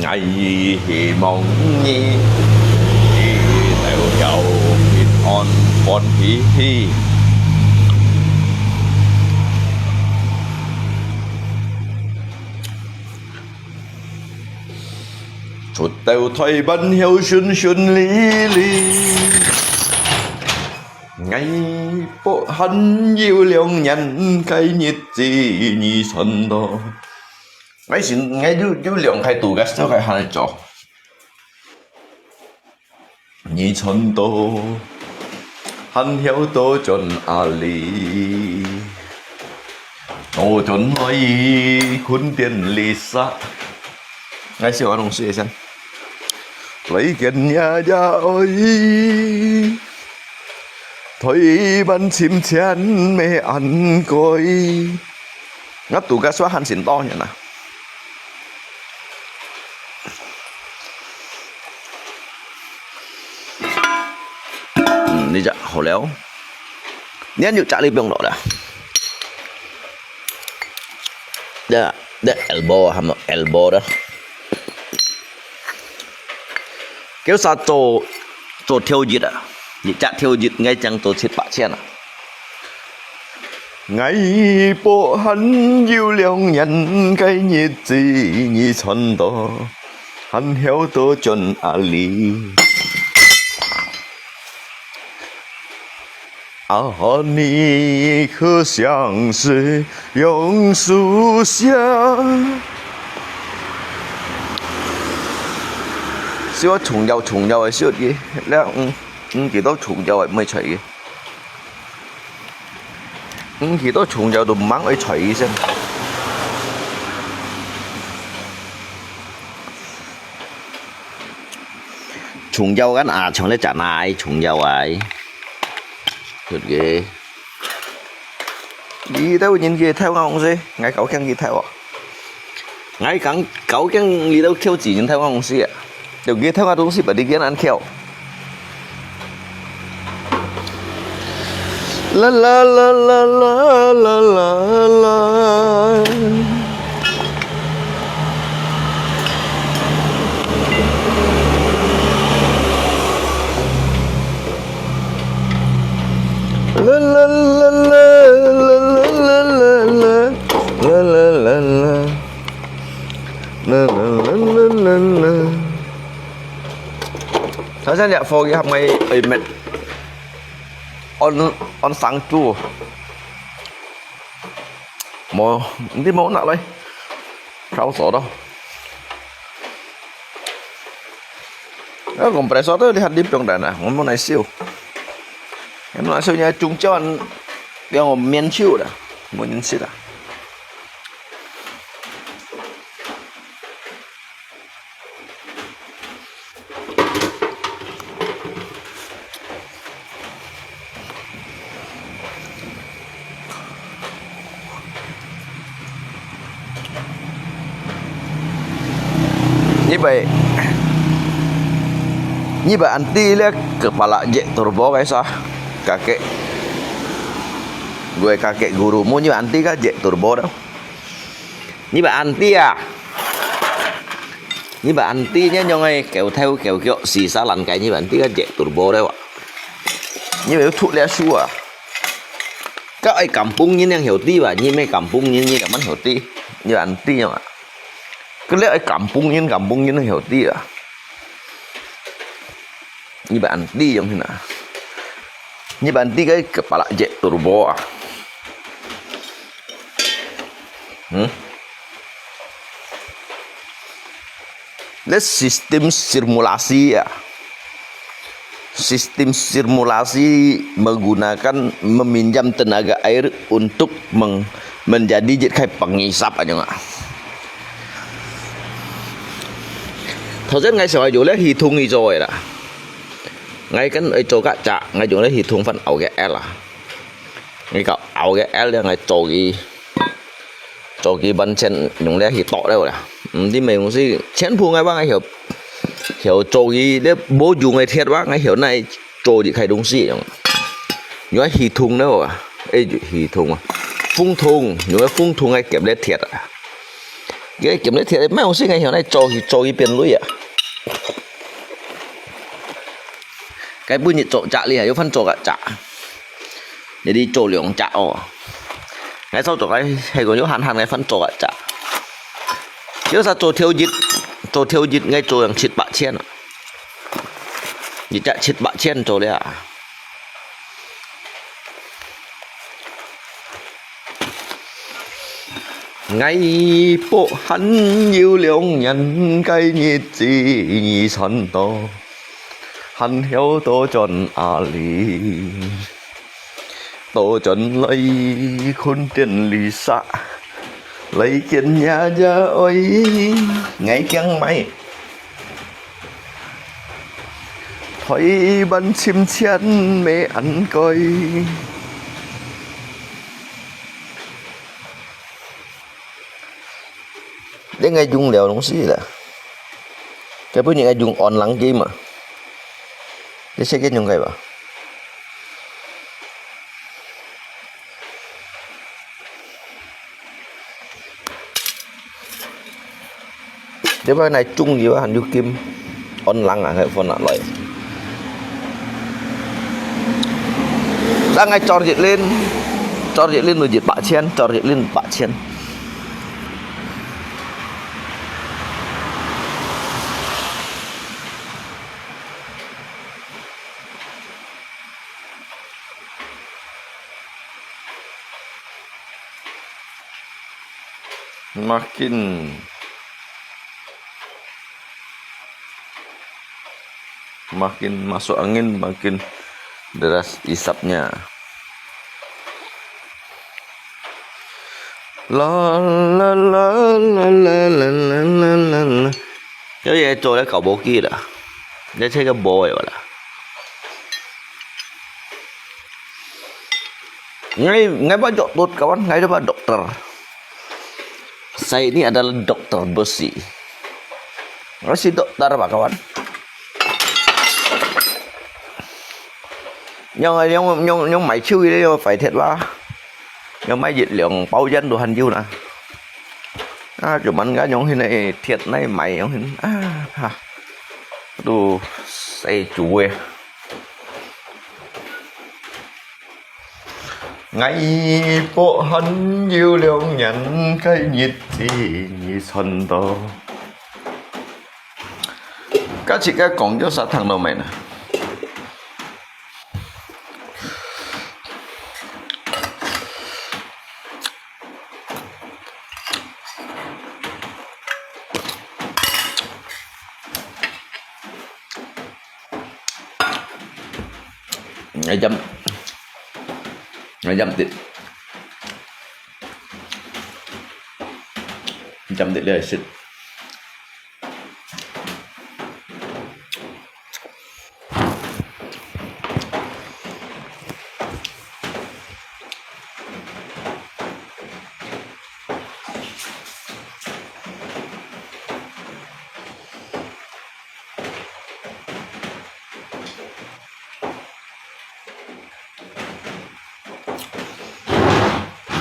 ngày hy vọng nhị đều giàu bình an con hi suốt đầu thời bận hiếu xuân lý ngày bộ hắn yêu lượng nhân cái nhiệt gì nhị xuân đó mấy xin ngay yêu lượng hay tụ cái sao cái hắn cho nhị xuân đó hắn hiếu tô chọn ali tô chọn nói khốn tiền lý sa ngay xưa ông suy xem lấy tiền nhà gia ơi thôi bắn chim chén mẹ ăn coi ngắt tủ cá xóa hắn xỉn to nhỉ nào đi chợ hổ léo nhét nhiều trả lý bông đó đã đây elbow hàm elbow đó kéo xa tổ theo dịt à dịt chặt theo dịt ngay chẳng tổ xịt bạc chen à ngày bộ hắn yêu lượng nhận cái nhiệt gì nhị xuân đó hắn hiếu tổ chọn ali啊，你可像是榕树下。燒重油係燒嘅，咧幾多重油係唔係除嘅？幾多重油都唔掹去除嘅先。重油緊啊，長咧賺奶重油係。ghê gì đâu nhìn gì theo không gì ngay cậu khen gì theo à ngay cắn cấu cái lý đâu kêu chỉ nhìn theo ông sĩ ạ điều kia theo ông sĩ bởi đi kia ăn kêu la la la la la la la la la la la la la la la Thật ra nhạc phô cái học mày ấy mệt on sáng chua mà đi mẫu nào đây sao sổ đâu đó còn phải sót tới đi hạt đi trong đàn à món này siêu em nói siêu nha chúng cho anh cái một miếng siêu đã một nhân siêu đã như vậy anti lihat kepala jet turbo guys kakek gurumu như anti kan jet turbo đâu như vậy anti à như vậy anti nhé nhau ngay kéo theo kéo kiểu xì xa lăn cái như vậy anti kan jet turbo đâu ạ như vậy thụ lẽ xua à các ai kampung như yang hiểu ti và như mấy kampung như là mất hiểu ti như anti nhá cái lẽ ai kampung như nó hiểu ti à như bạn đi giống thế nào như bạn đi cái kepala jet turbo à sistem sirkulasi ya sistem sirkulasi menggunakan meminjam tenaga air untuk menjadi jet kayak pengisap aja nggak thời gian ngay sau đó hi thung hi rồi đã ngay cái ở chỗ cả chạ ngay chỗ đấy thì thùng phần ảo cái L à ngay cậu ảo cái L là ngay chỗ cái bắn trên dùng đấy thì tọ đâu là thì mình cũng sẽ chén phu ngay bác ngay hiểu chỗ cái đấy bố dùng ngay thiệt bác ngay hiểu này chỗ thì khai đúng gì không nhớ thì thùng đâu à ấy thì thùng à phun thùng nhớ phun thùng ngay kiểm đấy thiệt à cái kiểm đấy thiệt đấy mấy ông sĩ ngay hiểu này chỗ cái biển lưới à cái bữa nhiệt trộn chạ liền, phân trộn cả chạ để đi trộn lượng chạ ồ cái sau trộn cái hay có những hàn cái phân trộn cả chạ chứ sao trộn theo dịch ngay trộn hàng chít bạ chen à dịch chạ chít bạ chen trộn đấy à ngay bộ hắn nhiều lượng nhân cái nhiệt gì sẵn to hắn hiểu tổ chuẩn lý tổ chuẩn lấy khôn tiền lý xạ lấy kiến nhà ra ơi ngay keng mày thấy bắn chim chen mẹ ăn coi để ngay dùng liều đúng gì là cái bữa những ngay dùng on lắng game mà để sẽ cái dùng cái bảo để bên này chung gì hành du kim on lắng à hay phần nào lại đang ngay cho điện lên rồi diệt bạ chen cho điện lên bạ chen makin masuk angin makin deras isapnya la la la la la la la la cái gì trôi cái cầu bộ kia đã để thấy cái bộ vậy là ngay ngay bắt dokter kawan ngay đó bắt dokter Saya ini adalah dokter besi. Masih dokter Pak kawan. Nhưng máy chui đấy phải thiệt là nhưng máy dịch lượng bao dân đồ hành du nè chụp anh cái nhóm hình này thiệt này mày nhóm hình ha đồ xây chuối ngày bộ hắn yêu lượng nhận cái nhiệt gì như xuân đó các chị cái cổng cho sát thằng đầu mày nè ngày dăm tiệtเลยสิ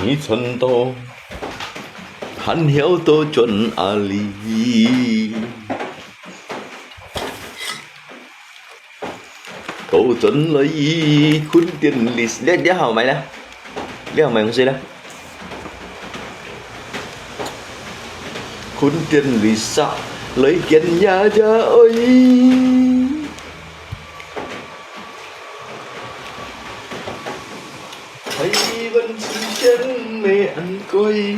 你春到hắn hiểu tôi chuẩn à lý tôi chuẩn lấy khuôn tiền lịch đéo hào mày đó đéo hào mày không gì đó khuôn tiền lịch sao lấy tiền nhà cha ơi thấy vẫn xin chân mẹ ăn coi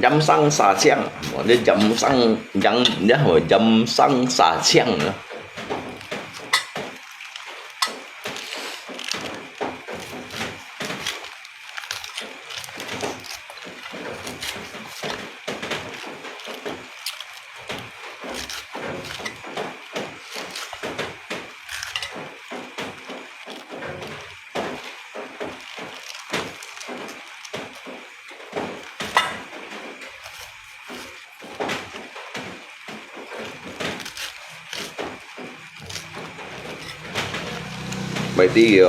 dăm xăng xả xiang, còn cái dăm xăng dăm nhớ hồi dăm xăng xả xiang nữa. Berarti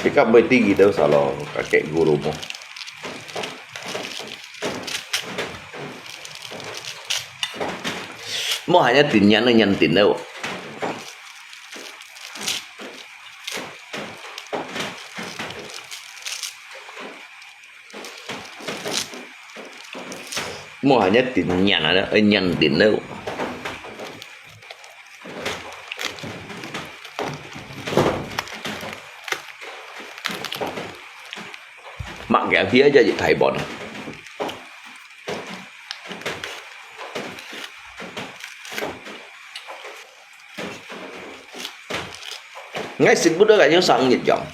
cakap berarti kita salah kakek guru mo. Mo hanya tinyan na yan tinaw. Mo hanya tinyan na yan tinaw. Mặc kẻ phía cho chị thầy bọn ngay xin bút đó cả những sang nhiệt dòng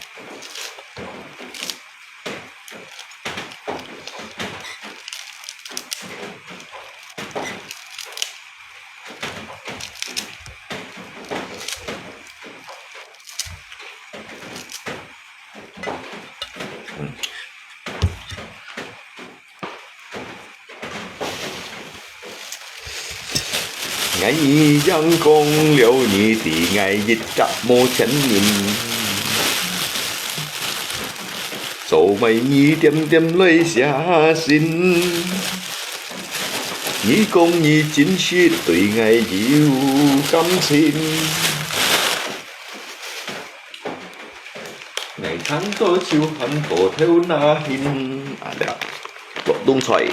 ngày dân con liệu nhị thì ngày dịch trap mô chánh nhìn số mày nhị tiêm tiêm lấy xa xin nhị công nhị chính sĩ tùy ngày diệu cắm xin ngày tháng tôi chịu hẳn cổ theo na hình đẹp bộ tung xoay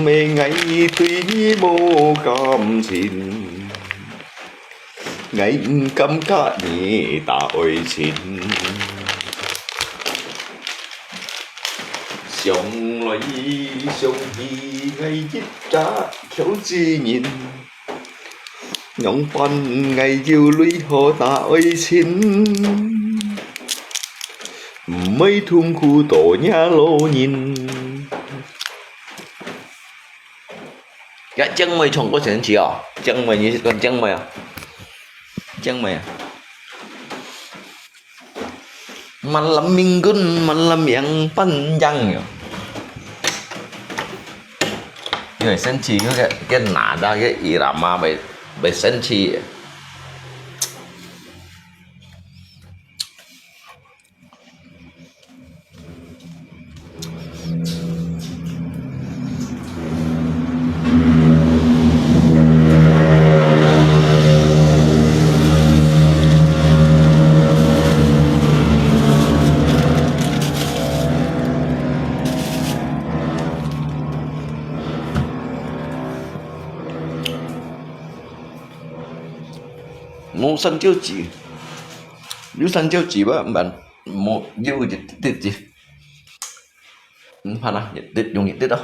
mê ngày tuy mô cam xin ngày cam cá nhị ta ôi xin xong lấy xong đi ngày chích trả khéo chi nhìn Nhộng phần ngày diều lũy hồ ta ơi xin mấy thung khu tổ nhà lô nhìn cái chân mày trồng có chuyện gì à chân mày như con chân mày à chân mày à mình làm mình gun mình làm miệng pan răng người sinh chi cái nã ra cái ý là mà bị sinh chi một sân chiếu chỉ nếu sân chiếu chỉ bạn một yêu gì tiết gì phải là tiết dùng nhiệt tiết đâu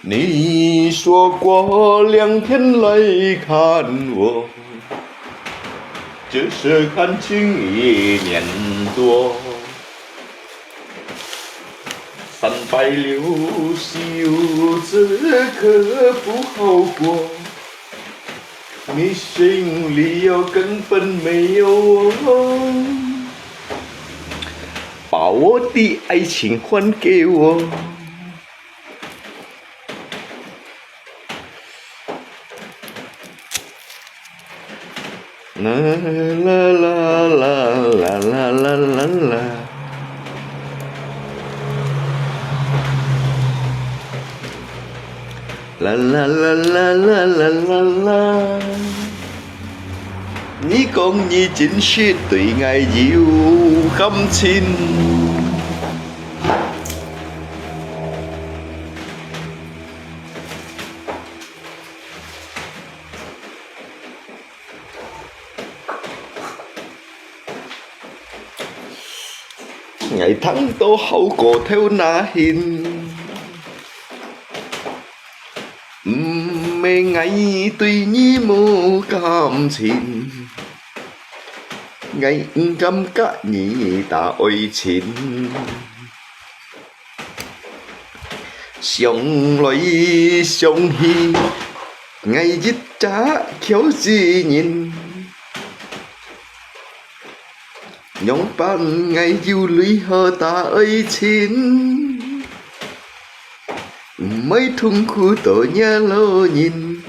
你说过2天来看我，只是感情1年多。360日可不好过，你心里有根本没有我，把我的爱情还给我。 La la la la la la la la la. La la la la la la la la. 你講你真是對愛有感情。 ngày tháng tô hậu cổ theo na hình mê ngày tuy nhi mô cảm情 ngày cam cá nhị ta ôi chín sống lối sống hi ngày dít trả khéo gì nhìn nhóm ban ngày du lũy hơ ta ơi chín mấy thung khu tổ nhà lô nhìn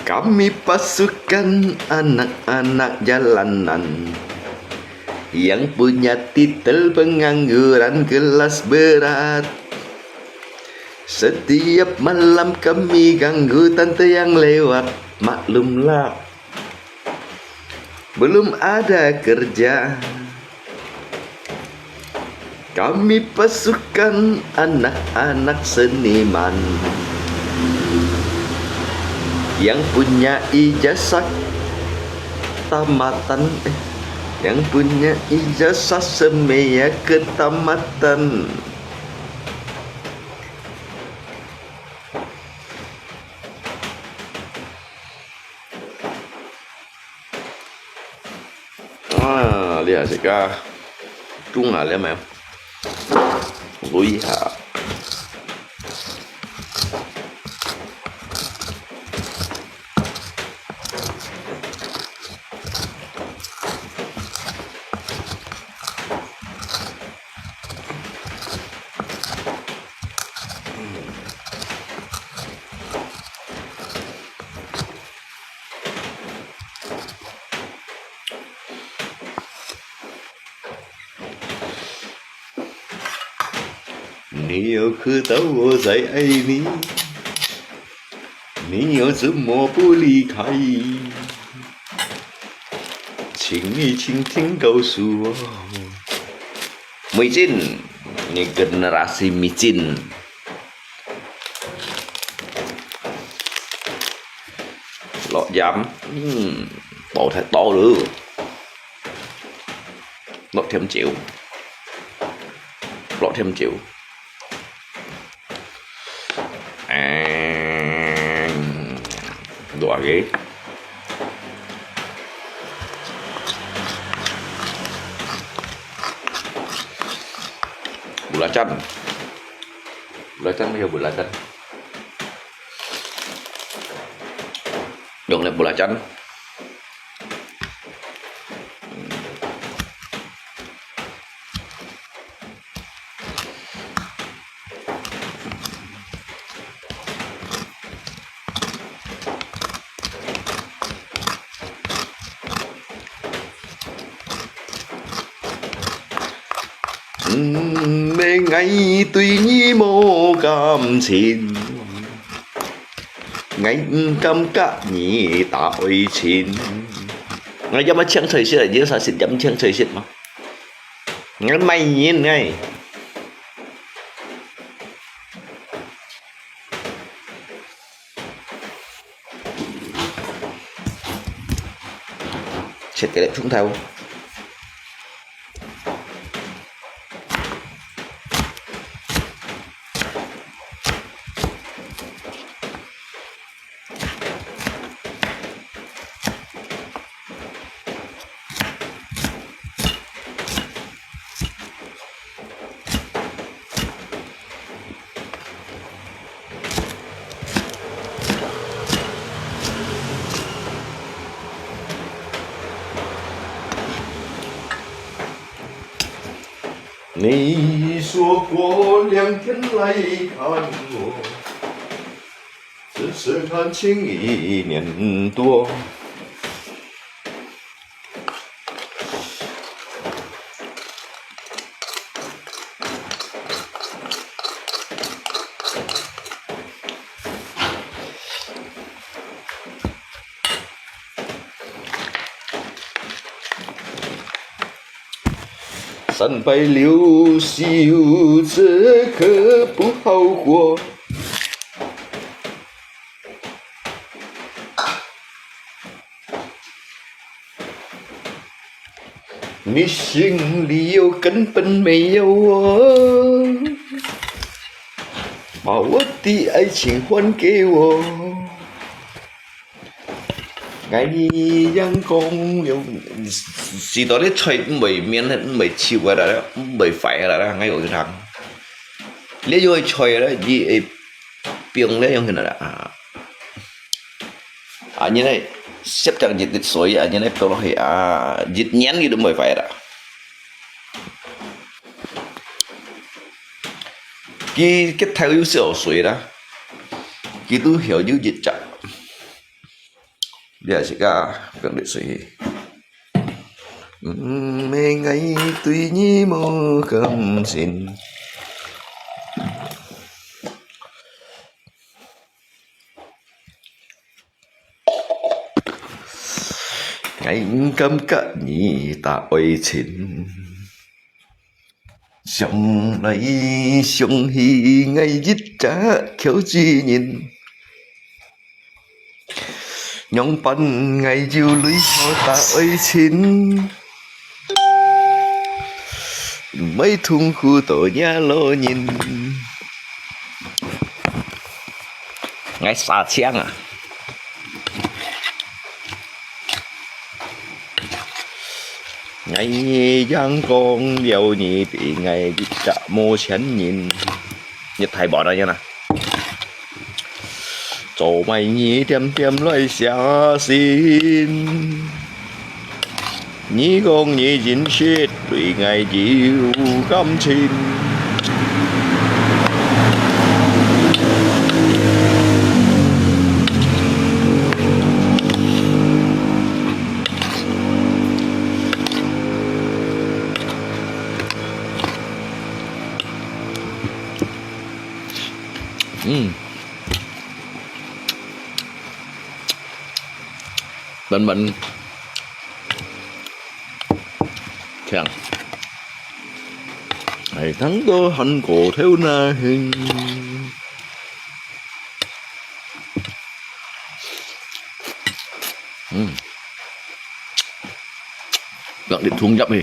kami pasukan anak-anak jalanan yang punya titel pengangguran kelas berat. Setiap malam kami ganggu tante yang lewat, maklumlah belum ada kerja. Kami pasukan anak-anak seniman yang punya ijazah tamatan yang punya ijazah semea ketamatan. Lihat sekarang trung à lihat mày lũy hạ你有知道我在爱你，你又怎么不离开？请你轻轻告诉我。Micin, ini generasi micin. lọ dám to thật to nữa, lọ thêm chịu, lọ thêm chịu. Đùa ghê. Belacan bây giờ belacan dọn lại belacan. Mê ngày tuy nhi mô cảm xin ngày cam cả nhị tội xin ngày cho mà chẳng thời xịt là chứ sao xịt chấm chẳng thời xịt mà ngày may nhìn ngay xịt cái đẹp xuống theo.你说过2天来看我，只是感情1年多。3006这可不好过。你心里有根本没有我，把我的爱情还给我。ngày dân con nhiều chỉ đó đấy chơi mười miếng hết mười chiều rồi đó mười phải rồi đó ngay ở thằng lấy vô chơi đó gì biếng đấy không hình là như này xếp chặt dịch dịch sôi như này tôi nói dịch nhén như đúng mười phải đó cái theo yêu sửa sôi đó cái tôi hiểu như dịch chặt. Bây giờ sẽ cả cần để suy mê ngày tuy nhi mô cầm xin ngày cầm cả nhị ta ôi xin xong lấy xong hi ngày dít trả khéo chi nhìn nhong pan ngày chiều lưới cho ta ơi xin mấy thùng khu tổ nhà lo nhìn ngày xa chiang à ngày giang con giàu nhị bị ngày đi chợ mua chén nhìn nhật thầy bỏ ra nha nè做咪你點點來相信，你講你認識對愛有感情。Mình khen ngày tháng có hạnh cổ theo na hình Gặng điện thùng nhậm đi.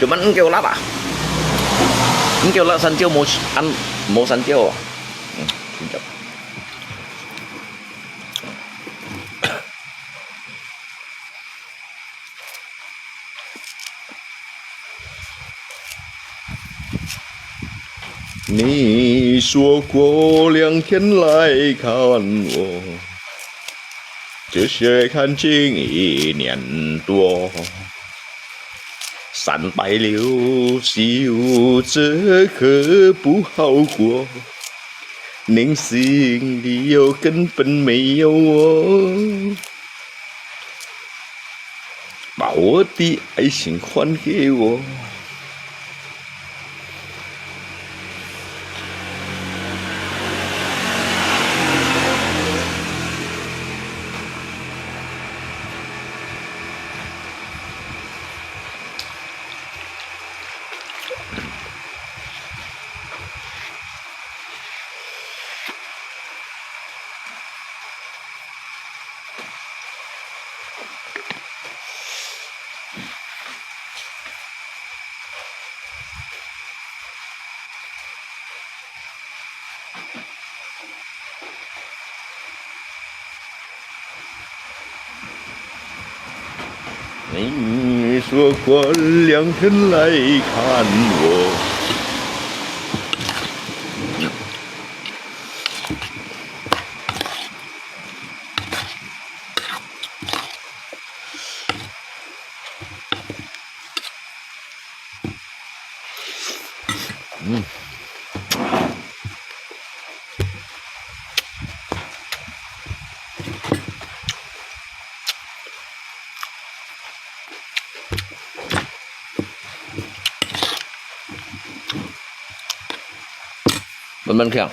Cuma kêu lát à? Kêu lát sắn chiêu một ăn một sắn chiêu à? Xin chào.你说过2天来看我，这些看近1年多。3百60这可不好过，您心里有根本没有我，把我的爱情还给我。你说过2天来看我。Bên kia.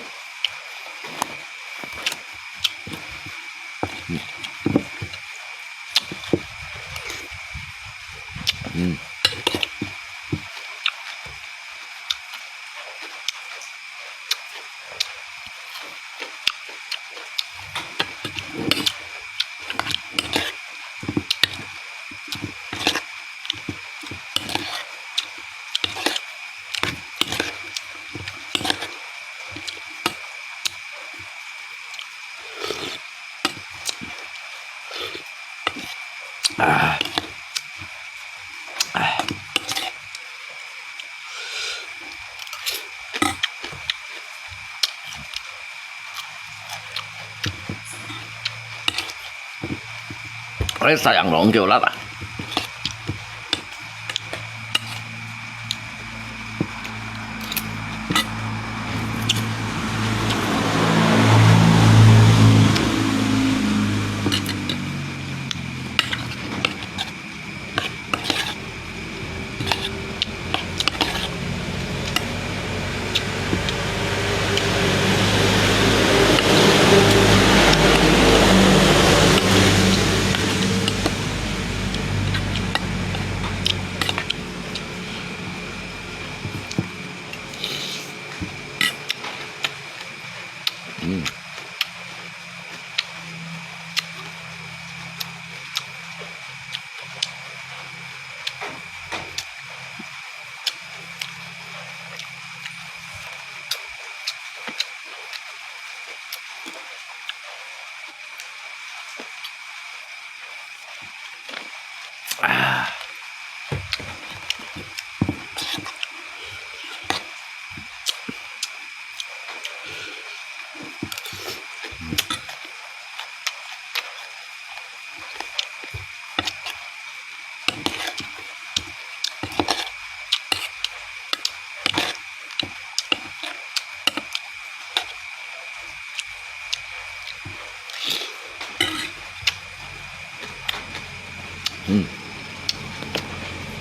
Cái sayang nó kêu lát à?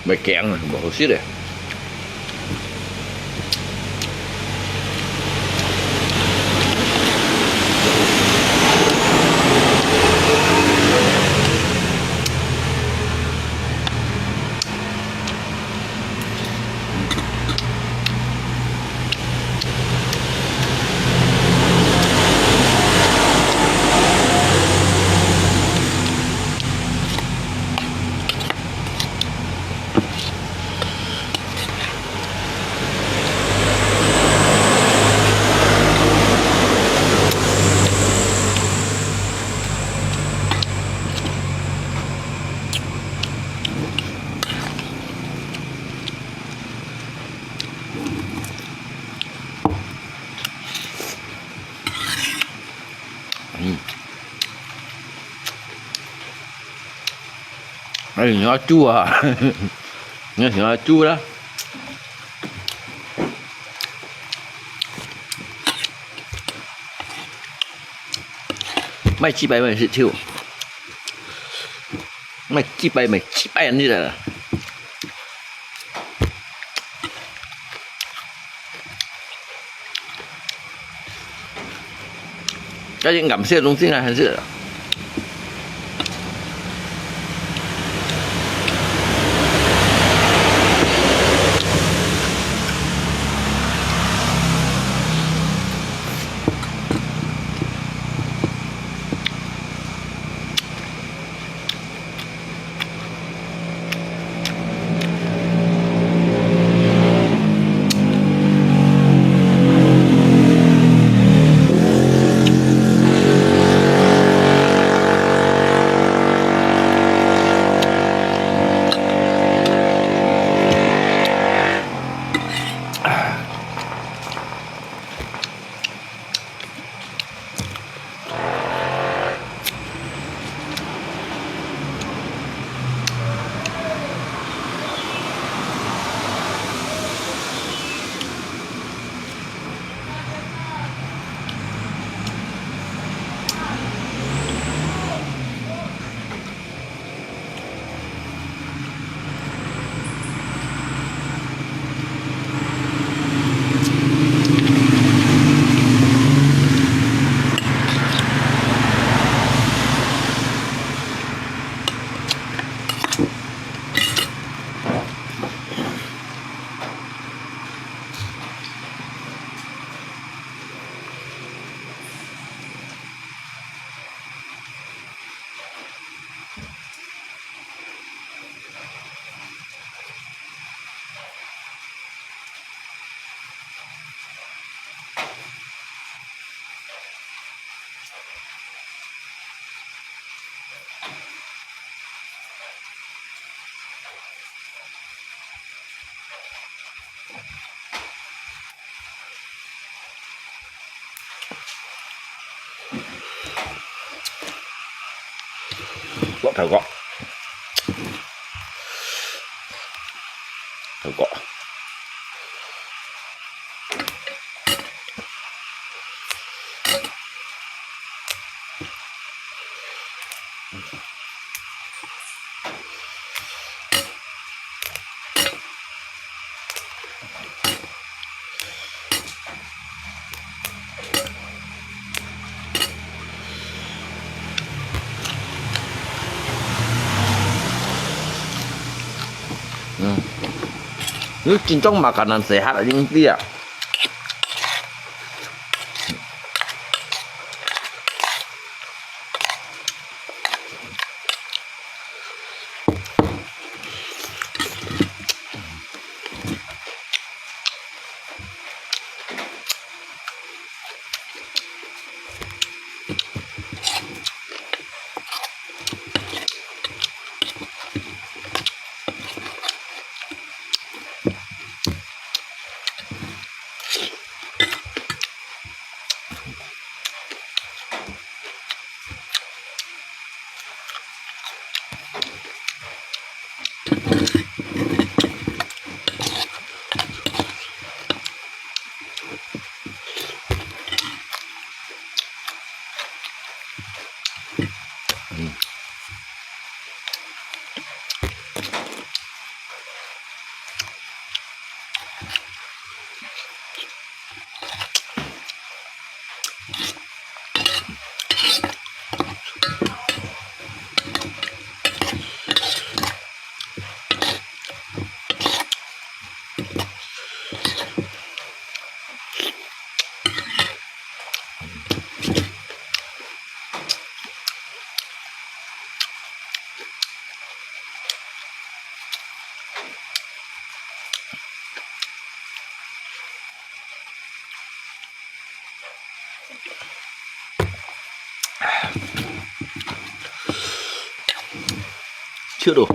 Mày kẹn này, bỏ xít này. Nghe nó chua à. Nghe nó chua đó. Mày chỉ bay mày sẽ chịu. Mày chỉ bay như là cái những cảm xúc đúng là hay sự thử gọ thử gọ Nước cincong makanan sehat aja dia. Chưa đủ.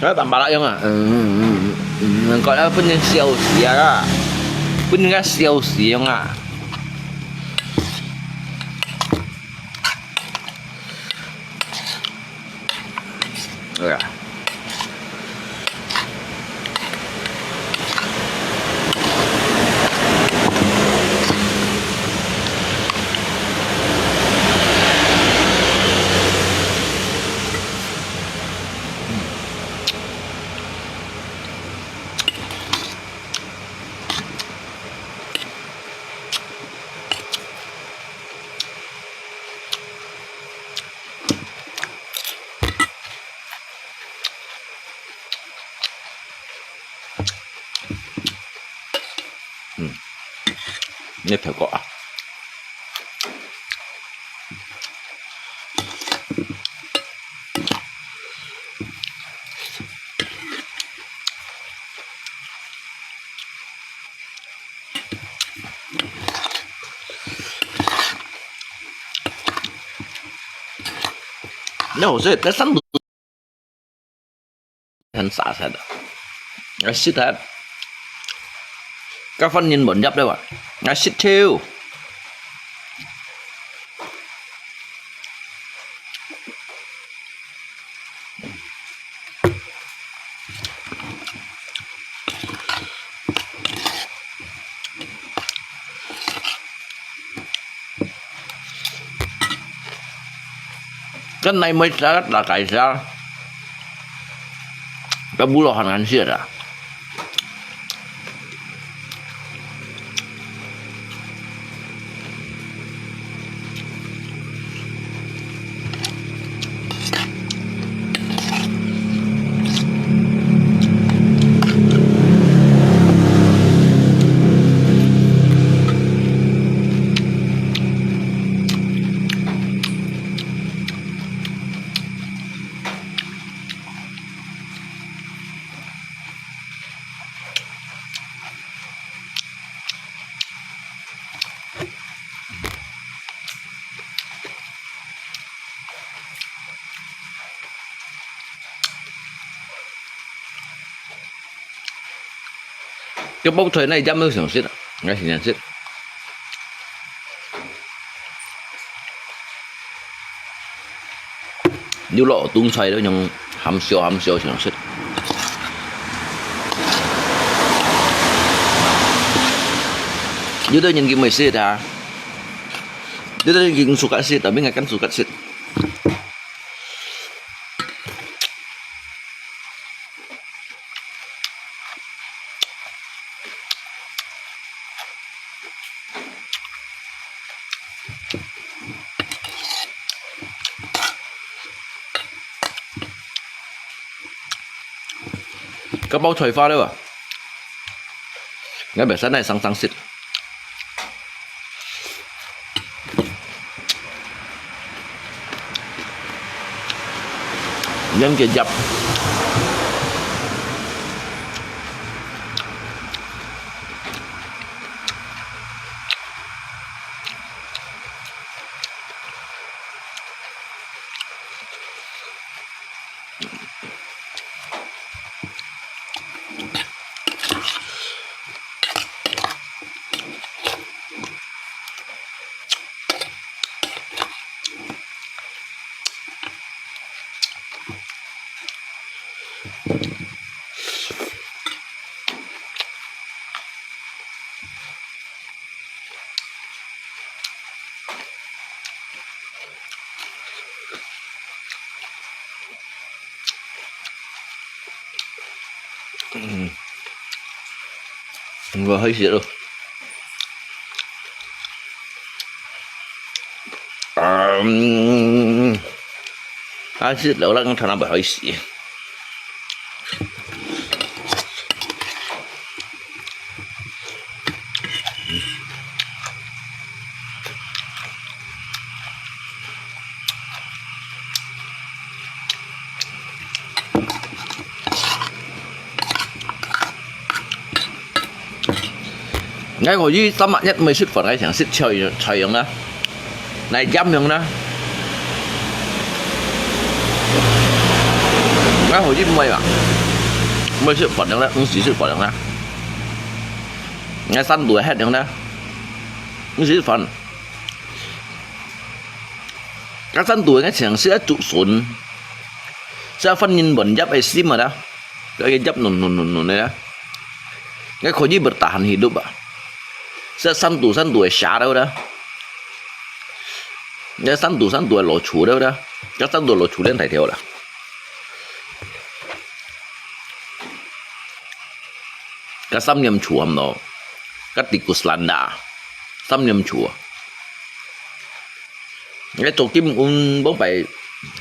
Tambah lagi mah. Kalau pun yang sia-sia, pun yang sia-sia nggak. Ya. Ini 별거 아. Nếu tôi cái sắm thành xả thật, cái shit thật, các phân nhìn bẩn nhập đây bạn, cái shit thiêu. Cái này mới rất là tại sao cái bún lò hành xiết à. Cái bốc thuế này dám nước sản xuất ngay thì sản xuất như lộ tung xoay đó nhưng hầm siêu sản xuất như đó những cái mày xịt à như đó những cái suka xịt ở bên ngay cắn suka xịt cái bao thuế pha đấy à ngay bể sắt này sang xịt nhân kia dập vừa hơi xịt rồi xịt lâu lắm thằng nào phải hơi xịt ngay hồi dưới tâm mạnh nhất mới xuất phần cái chẳng xịt trời giống đó này dăm giống đó ngay hồi dưới mày mà mới xuất phần giống đó cũng chỉ xuất phần giống đó ngay săn đuổi hết giống đó cũng chỉ xuất phần các săn đuổi cái chẳng sẽ trụ sụn sẽ phân nhìn bẩn dấp ấy xí mà đó cái dấp nồn này đó ngay hồi dưới bertahan hidup à sẽ săn đuổi xả đâu đó cái săn đuổi lộ chủ đâu đó cái săn đuổi lộ chủ lên thầy theo là cái xâm nhầm chủ hầm đó cái tikus landa xâm nhầm chủ cái tổ kim bóng phải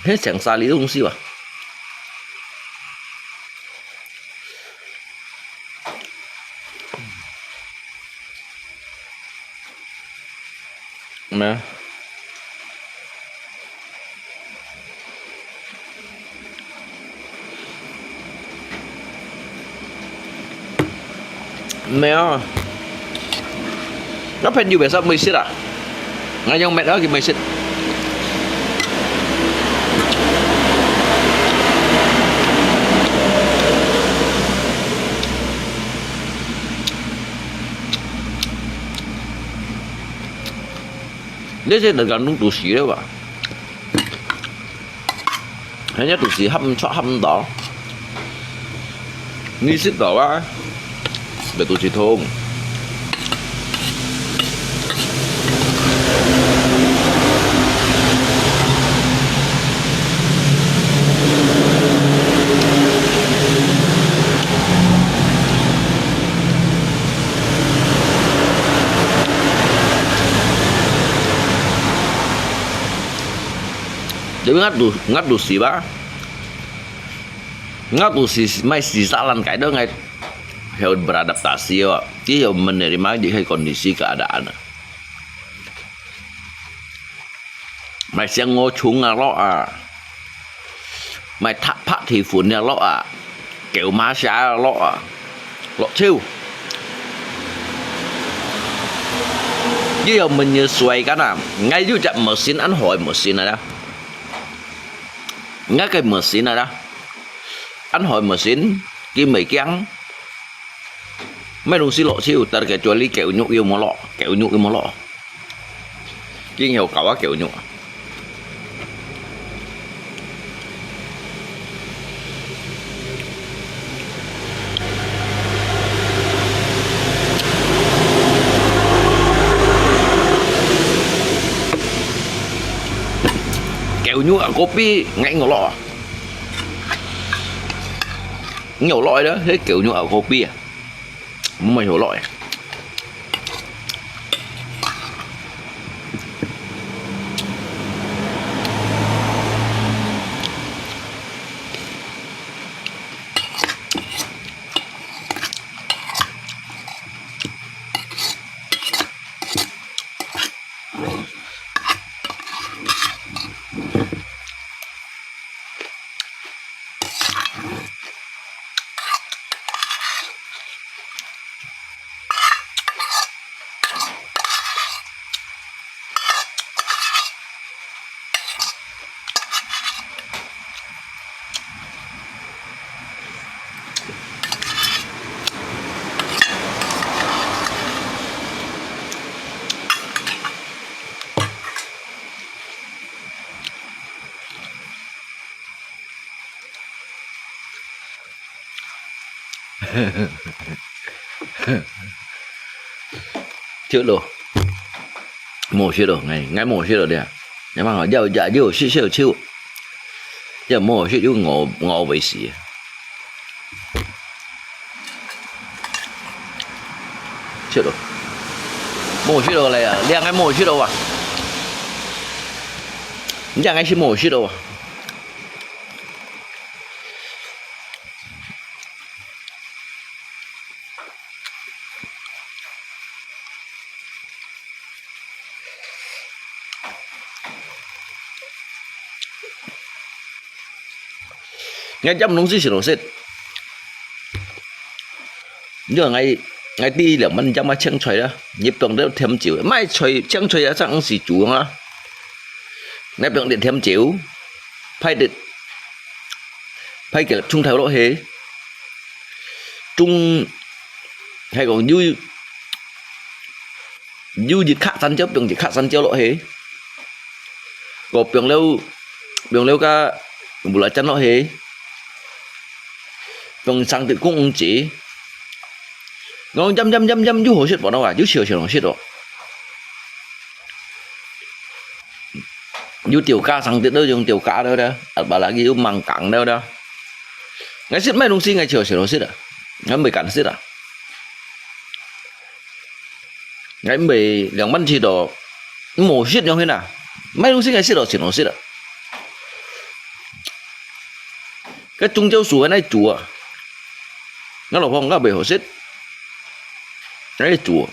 hết chẳng xa lý đúng xíu à mẹ nó phải như vậy sao mới xịt à ngay trong mẹ đó thì mới xịt nếu như là gần đúng tủ xí đâu ạ hay nhất tủ xí hâm đó Ni xích đỏ á, để tôi chỉ thôn. Jadi ngắt đủ xì bá, ngắt đủ xì mai xì salan cái đó ngay hiểu beradaptasi ya, dia hiểu menerima di kondisi keadaan. Mai siang ngô chung lo à, mai tháp phát thì phun lo à, kiểu má xa lo à, lo chiêu. Bây giờ mình như xoay cái nào, ngay dưới chậm mesin ăn hỏi mesin này đó. Ngay cái mesin này đó, anh hỏi mesin kim mấy kén, mấy đồng xí lộ siêu, ta cái cho lý kẹo nhục yêu mỏ lọ, cái nhiều cậu kẹo nhục, kẹo nhục kopi ngay ngỏ lọ. Nhiều loại đó, thế kiểu như ở coffee à, mà nhiều loại. Chữ đồ mổ chữ đồ ngay mổ chữ đồ đi à, nhưng mà họ giờ chữ chữ giờ mổ chữ chữ ngộ vậy gì chữ đồ mổ chữ đồ này à, liền ngay mổ chữ đồ à, chẳng ngay chỉ mổ chữ đồ à. Ngay chăm nóng xí nó xịt, nhưng ngay đi là mình chăm mà chân chơi đó, nhịp tuần đó thêm chiều, mai chơi chân chơi ở sang xí chủ á, ngay tuần điện thêm chiều, phải kiểu trung thảo lộ hế, trung hay còn vui gì khác săn chấp tuần gì khác săn chéo lộ hế, gộp tuần lâu cả một là chân lộ hế. Còn sang tự cũng chỉ ngon dăm chú hồ xịt vào đâu à, chú chiều nó xịt rồi, chú tiểu ca sang tự đâu dùng tiểu ca đâu đó, bảo là cái chú măng cẳng đâu đó, ngay xịt mấy đồng xí ngay chiều nó xịt à, ngay mười cắn xịt à, ngay mười两万xịt đồ, mổ xịt nhau thế nào, mấy đồng xí ngay xịt nó xịt à, cái trung châu sủa này chùa nó là phong nó bị hồ xích đấy là chùa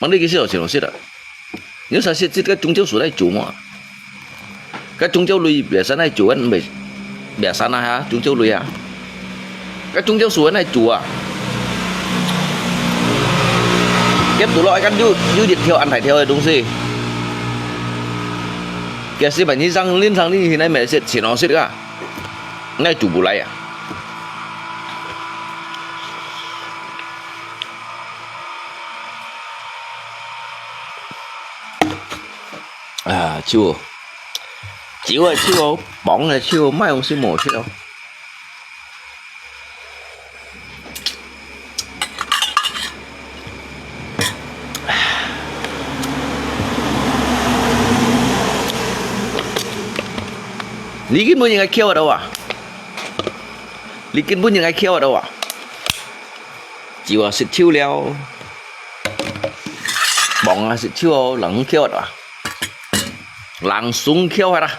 mà đây cái xích nó xích à, nếu sao xích cái trung châu sủa này chùa mà cái trung châu lùi bẻ sáng này chùa anh bị bẻ sáng này hả, trung châu lùi à, cái trung châu sủa này chùa kép tủ loại căn du điện theo ăn phải theo đúng gì kìa xí phải như răng liên răng đi thì này mẹ xích chỉ nó xích cả ngay chủ bù lại à. À chưa bỏng là chưa mấy ông sư mổ chứ đâu 你根本應該 Q 喺度啊！你根本應該 Q 喺度啊！只話食超了，忙啊食超能 Q 喺度啊！冷鬆 Q 喺度，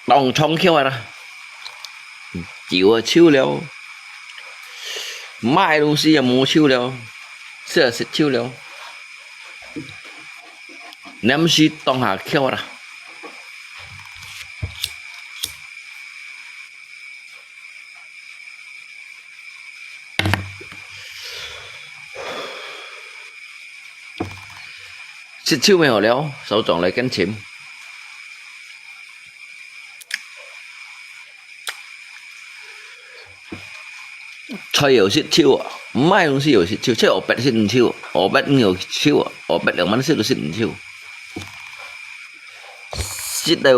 當衝 Q 喺度，只話超了，買東西又冇超了，食超了，飲水當下 Q 喺度。食超未好了，手撞嚟跟錢。菜又食超啊，唔買東西又食超，即係我白食唔超，我白又超啊，我白2蚊食都食唔超，食到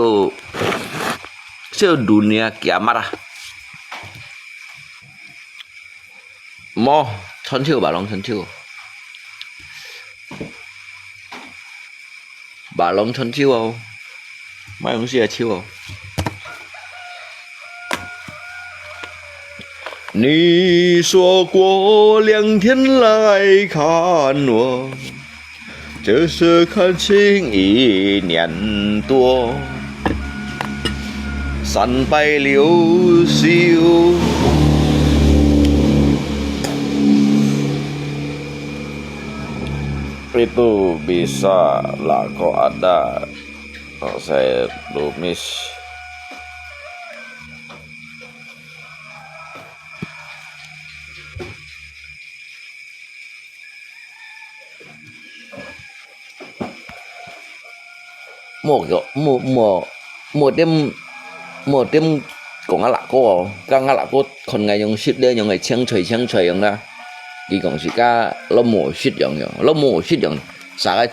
dunia kiamat啊！冇春超吧，龍春超。bà Long thân chiêu không? Mấy ông xe chiêu không? Ni说过2天来看我，这是看清1年多，360修。Itu bisa lah kok ada saya tumis một đêm của ngã lạc cô các ngã lạc cô còn ngày dùng ship đây dùng ngày chiang trời dùng ra đi còn chỉ cả lo mổ ship dùng sao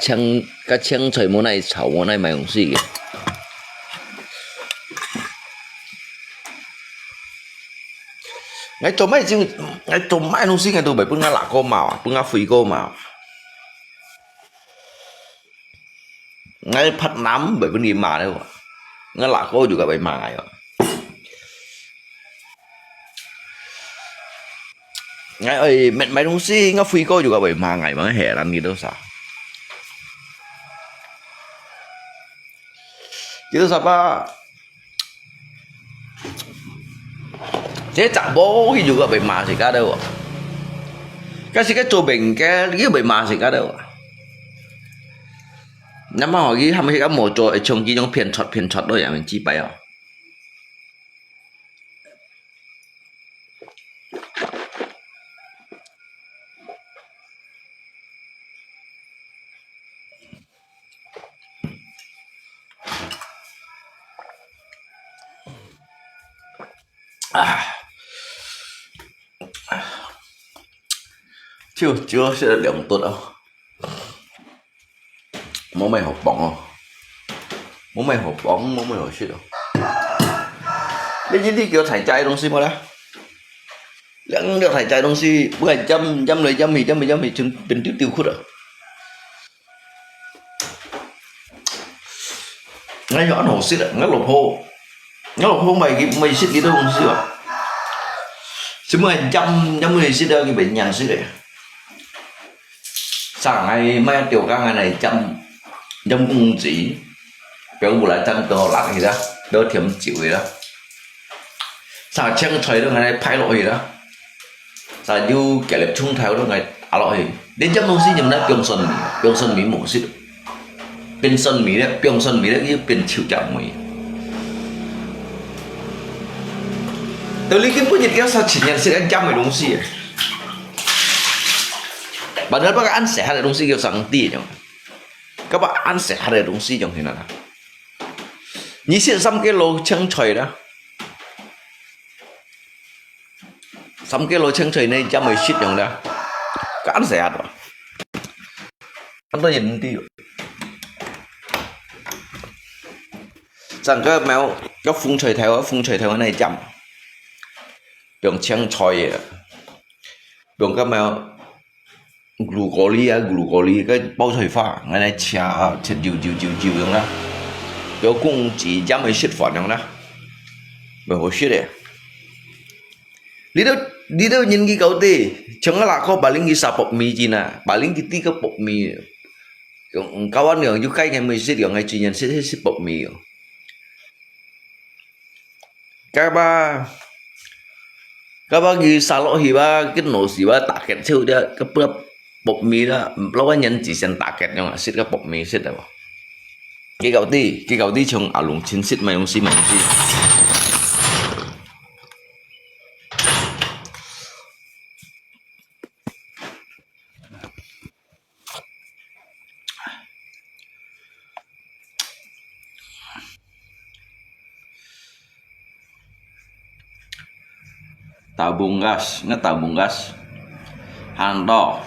cái chiang trời mùa này chảo mùa này mày dùng gì ngày trộm mấy nông sĩ ngày tụi bảy bưng ngã lạc cô màu bưng ngã phì cô màu ngay phát nắm bởi bên gì mà đâu ngã lạc cô juga bảy mà ngày ngay ơi mấy nông sĩ ngã phì cô juga bảy mà ngày mà hè làm gì đâu sao chứ sao ba thế chẳng bố cái juga bảy mà gì cả đâu cái gì cái chỗ bình cái bảy mà gì cả đâu nhưng mà hỏi cái hàm cái một chỗ trồng cái giống phiền chọt đó vậy mình chi bay à chưa sẽ là điểm tốt đâu món mày hộp bóng không món mày hộp bóng món mày hộp shit đâu đây đi kiểu thải chai đông xi mà đó lẽ được thải chai đông xi bữa ngày trăm thì chừng bình tiêu khuất rồi ngay nhỏ nổ shit ngắt lột hô mày shit gì đâu không xí à chứ bữa ngày trăm người shit đâu cái bệnh nhàn shit đấy sáng ngày mai tiểu ca ngày này trăm cung chỉ béo bù lại trăm đồ lặng gì đó đỡ thiểm chịu gì đó sao chân trời đó ngày này phai lội gì đó sao du kẻ lệp trung theo đó ngày à lội đến trăm đông xí nhầm đã piong sơn mỹ mổ xí piong sơn mỹ đấy cái piong chịu chậm mỹ từ lý kiến có nhiệt kéo sao chỉ nhận sự anh trăm mày đông xí bản thân các ăn sẽ hay là đông xí kiểu sáng tỉ nhỉ các bạn ăn sẽ hay là đông xí trong thế nào nhí xịn xăm cái lô chân trời đó xăm cái lô chân trời này cho mày shit trong đó các ăn sẽ hạt rồi ăn tôi nhìn tí rằng cái mèo cái phun trời theo cái này chậm đường chân trời đường cái mèo glucoli cái bao thời pha ngày này chả chết chiều trong đó 有公鸡家没食饭样啦，没好食的。Đi đâu nhìn cái cậu tê, chẳng là có paling isa pop mì gì nè, paling kita ke pop mì. Kawan yang juga yang mesti yang ngaji yang sih pop mì. Các ba ghi salo hi ba cái nồi gì ba tạc kẹt siêu dia cái pop mì đó, lâu anh nhân chỉ xem tạc kẹt nhưng mà xịt cái pop mì xịt đâu. Cái cậu tê trong ảo lùng chín xịt mày không xí mày xí. Tabung gas, nggak tabung gas, handal,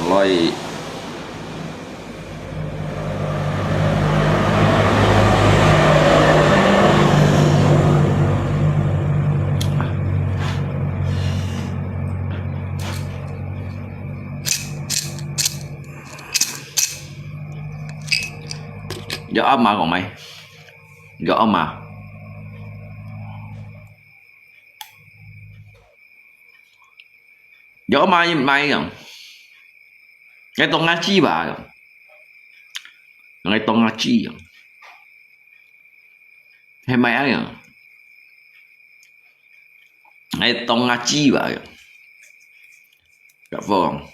loi, gió ấm mà còn mày, gió ấm mà. Gió mai không? Ngay tông ngã chi bà không? Ngay tông ngã chi không? Hay mẹ không? Ngay tông ngã chi bà không? Gặp vô không?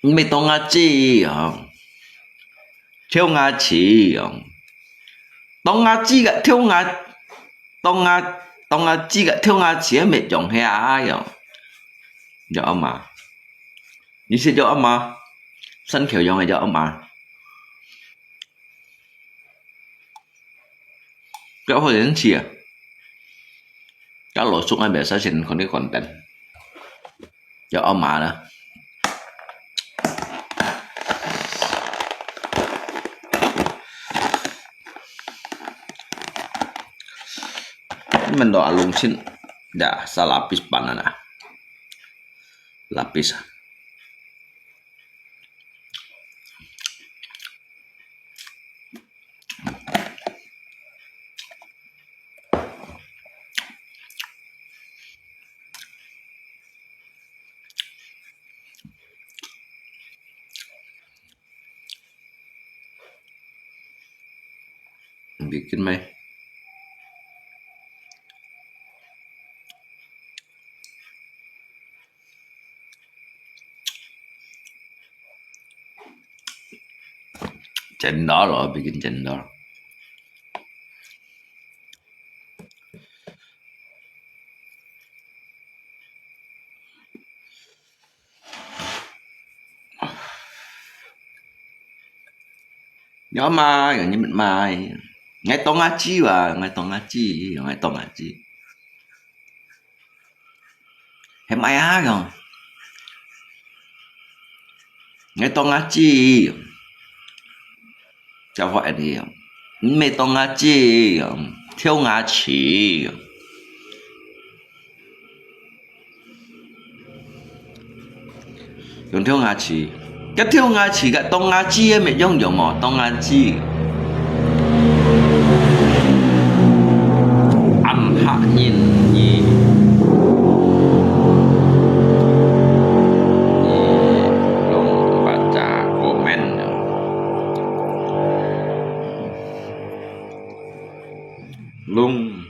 Mày tông ngã chi không? Theo ngã chi không? Tông ngã chi gạ theo ngã tông ngã chi gạ theo ngã chi mẹ chồng hay ai không? Gió âm mà. Như sẽ gió âm mà. Sân khều gió này gió âm mà. Cái hồi đến chìa. Các lỗ xúc ai bẻ xa xin còn cái content. Gió âm mà đó. Mình doa lung xin. Dah salah lapis banana. Lapis. Bikin mày. Cendol, bikin cendol. Gió mai, như mịn mai. Ngay tông á chi và ngay tông á chi, ngay tông á chi. Em ai á không? Ngay tông á chi. Cho gọi đi. Mày tông á chi, theo ngã chỉ. Dùng theo ngã chỉ. Cái theo ngã chỉ cái tông ngã chi mày dùng dùng mà tông ngã chi. Ăn hạ nhìn nhỉ. Long baca komen. Lung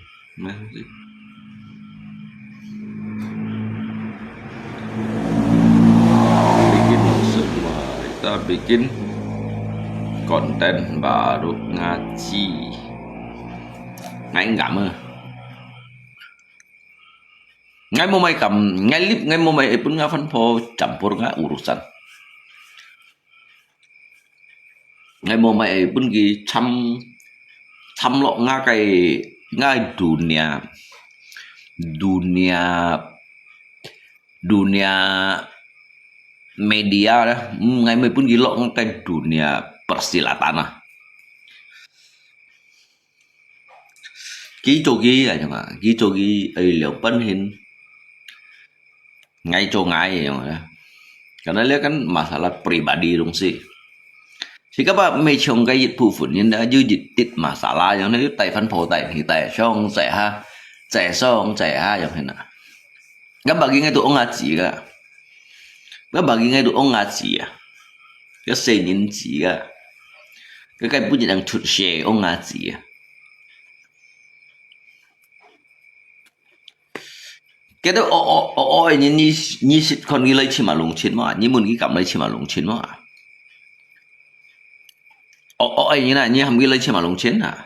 bikin semua kita bikin konten baru ngaji ngay ngắm ngay mau mày cầm ngay clip ngay mau mày pun nga fanpo campur nga urusan ngay mau mày pun gi chăm lo nga cái ngay dunia media dah ngay mày pun gi lo nga cái dunia persilatan ah ký cho ghi là nhưng mà ký cho ghi ấy liệu bắn hin ngay cho ngay nhưng mà karena dia kan masalah pribadi dong sih thì các bạn mấy chồng cái dịch vụ phun nhân đã dư dịch tít mà xả la giống như tay phân phổ tay thì tay xong trẻ ha trẻ xong trẻ ha giống thế nào các bạn nghe tụi ông là gì cả các bạn nghe tụi ông là gì à cái xây nhân gì à cái bút đang chụp xe ông là gì à cái đó ôi như con ghi lấy chỉ mà lùng chín mà như muốn ghi cầm lấy chỉ mà lùng chín mà ôi như này như hàm ghi lấy chỉ mà lùng chín à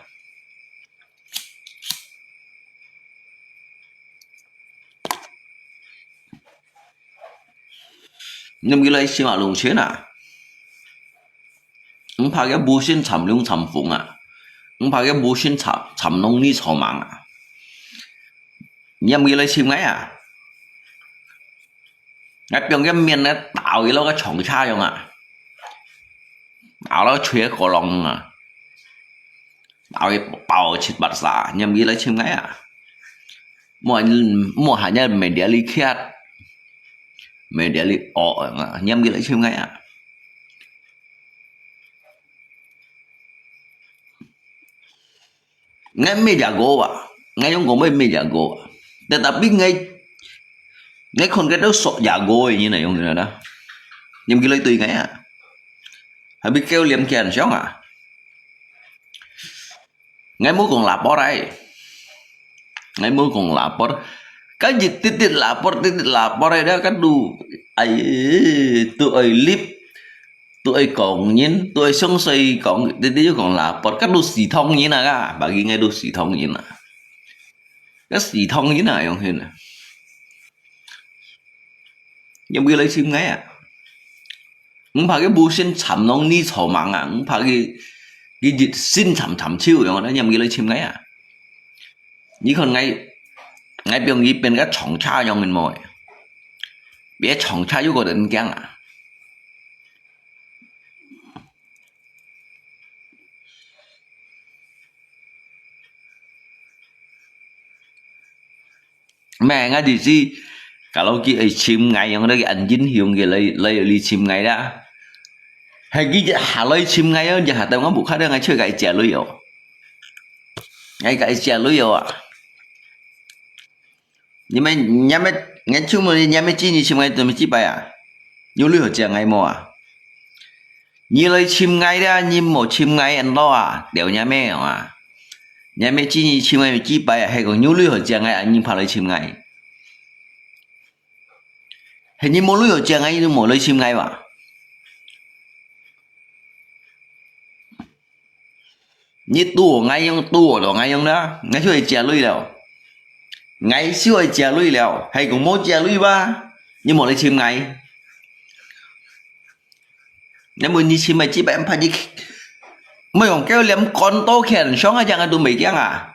nhưng ghi lấy chỉ mà lùng chín à ông phải cái bút xin chậm lung chậm phụng à ông phải cái bút xin chậm nông ni chậm mạng à nhưng ghi lấy chỉ ngay à cái 병 cái miền nó tạo cái nó cái chồng cha không à tạo nó chuế cổ lòng à tạo cái bao chít bát xả nhầm ghi lấy chim ngay à mua hạt nhân mình để lý khét mình để lý nhầm ghi lấy chim ngay à ngay mấy giờ go à ngay trong có mấy giờ go àแต่ tapi ngay con cái đó sợ giả gôi như này không đó nhưng cái lấy tùy ngay à hay biết kêu liềm kèn sống à ngay muốn còn lạp bó đây ngay muốn còn lạp bó cái gì tít lạp bó đây đó cái đủ ấy tụi clip tụi còn nhìn tụi sống xây còn tít còn lạp bó cái đủ xì thông như nào cả bà ghi ngay đủ xì thông như nào cái xì thông như nào không hình à nhưng bây lấy sim ngay à không phải cái bu xin chậm nông ni chậu mạng à không phải cái dịch xin chậm chiêu rồi đó nhưng bây lấy sim ngay à như còn ngay 병 gì bên cái trọng cha trong mình mồi biết trọng cha yêu có đến keng à mẹ ngay thì gì kalau cái chim ngay yang đó cái anh dính hiệu cái lấy chim ngay đó hay cái hà lấy chim ngay đó giờ hà tao ngắm buộc khác đó ngay chơi cái chè lưới rồi ngay cái chè lưới rồi à nhưng mà nhà mấy ngay chung mà nhà mấy chi như chim ngay tụi mình chỉ bài à nhiều lưới chè ngay mò à như lấy chim ngay đó như một chim ngay anh lo à đều nhà mấy à nhà mấy chi như chim ngay chỉ bài à hay còn nhiều lưới chè ngay anh nhưng phải lấy chim ngay hình như mỗi lưới ở chàng ấy mỗi lấy chim ngay mà như tu ở ngay không đó ngay chưa chè lưới đâu ngay chưa chè lưới đâu hay cũng mỗi chè lưới ba nhưng mỗi lấy chim ngay nếu mình đi chim mày chỉ bạn phải đi mấy còn kêu liếm con tô khen sống ở chẳng tụi mình kia à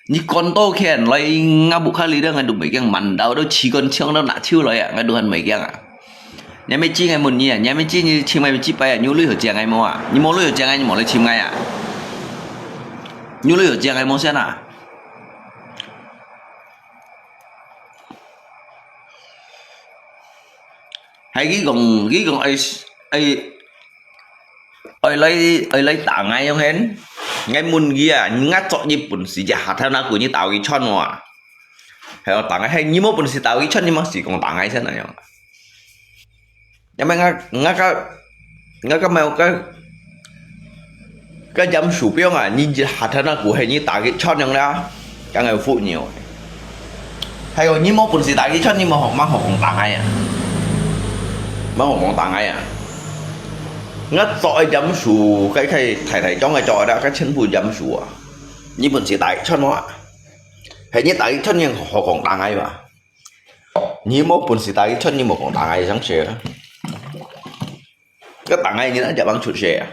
như con tô khen lấy ngã bục khai lý đó ngay đủ mấy cái mặn đâu đâu chỉ con chương đâu nã chiêu lấy à ngay đủ hơn mấy cái à nhà mấy chi ngày một nhỉ nhà mấy chi như chim mày chi bay à nhu lưới ở chè ngay mua à như mua lưới ở chè ngay như mua lấy chim ngay à nhu lưới ở chè ngay mua xem à hay cái còn ai lấy tảng ngay không hết ngay muốn kia ngắt chọn như bún xì chả theo nó của như tàu cái chọn mà hay là tảng hay như một bún xì tàu cái chọn nhưng mà chỉ còn tảng ngay thế này không nhưng mà ngắt cái mèo cái dăm sủ biếng à như hạt theo nó của hay như tàu cái chọn như đó cái người phụ nhiều hay là như một bún xì tàu cái chọn nhưng mà họ mang họ còn tảng ngay à mang họ còn tảng ngay à ngắt dọi dăm sủ cái thầy cho người trò đã cái chân bùi dăm sủ à như mình sẽ tại cho nó hay như tại chân nhưng họ còn tàng ai mà như một mình sẽ tại chân nhưng mà còn tàng ai sáng sớm cái tàng ai như nóจะbằng chuột sẻ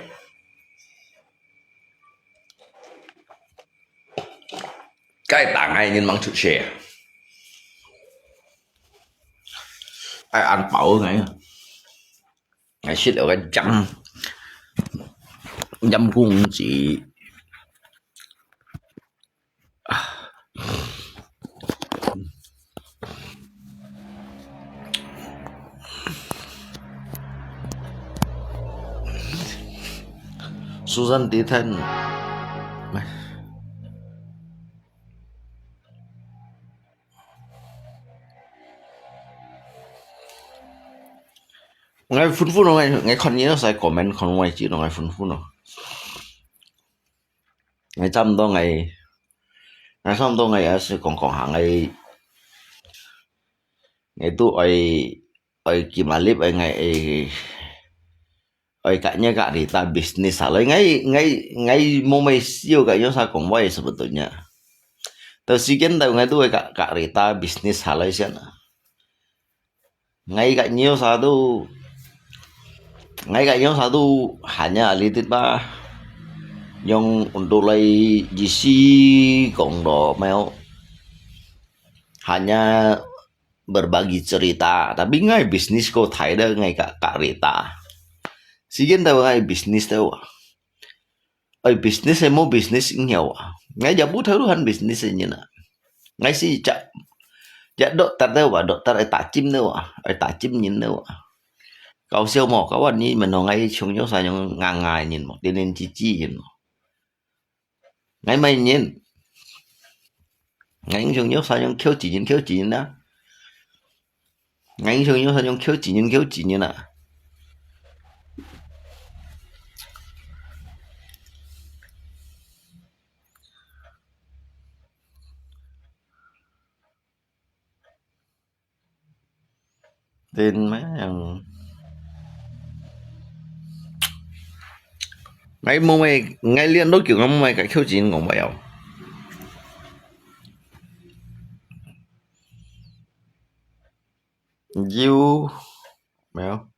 cái tàng ai như bằng chuột sẻ ai ăn bảo ngày xích ở cái dăm cung chỉ Susan tí thân ngay phun phun rồi ngay con nhớ sai comment con ngoài chỉ nó ngay phun phun rồi ngay trăm đó ngày xong đó ngày ở sẽ còn hàng ngày tu ở kim alip ở ngày ở kayaknya gak rita bisnis salah ngay mau mai siêu kayaknya saya còn quay sebetulnya tersigen tahu ngay tu kak rita bisnis salah sih ngay kayaknya satu hanya litit ba yang untuk lay GC cộng đồ mèo hanya berbagi cerita tapi ngay bisnis kau thấy đó ngay kak Rita Sigen tahu ngay bisnis tahu bisnis mau bisnis nhiều ngay giờ bút thấy luôn bisnis như nè ngay si chợ dokter tahu dokter ở tạ chim đâu ở tạ chim nhìn đâu Kau siêu mỏ các bạn nhìn mình nó ngay chúng nhau sai nhau ngang ngài nhìn một nên chi nhìn ngay mày nhìn ngay chúng nhau sai nhau khiêu chỉ nhìn đó ngay chúng nhau sai nhau khiêu chỉ nhìn nè tên mấy thằng ngay mua mày ngay liên đối kiểu mày cái khiêu chỉ của mày không you mèo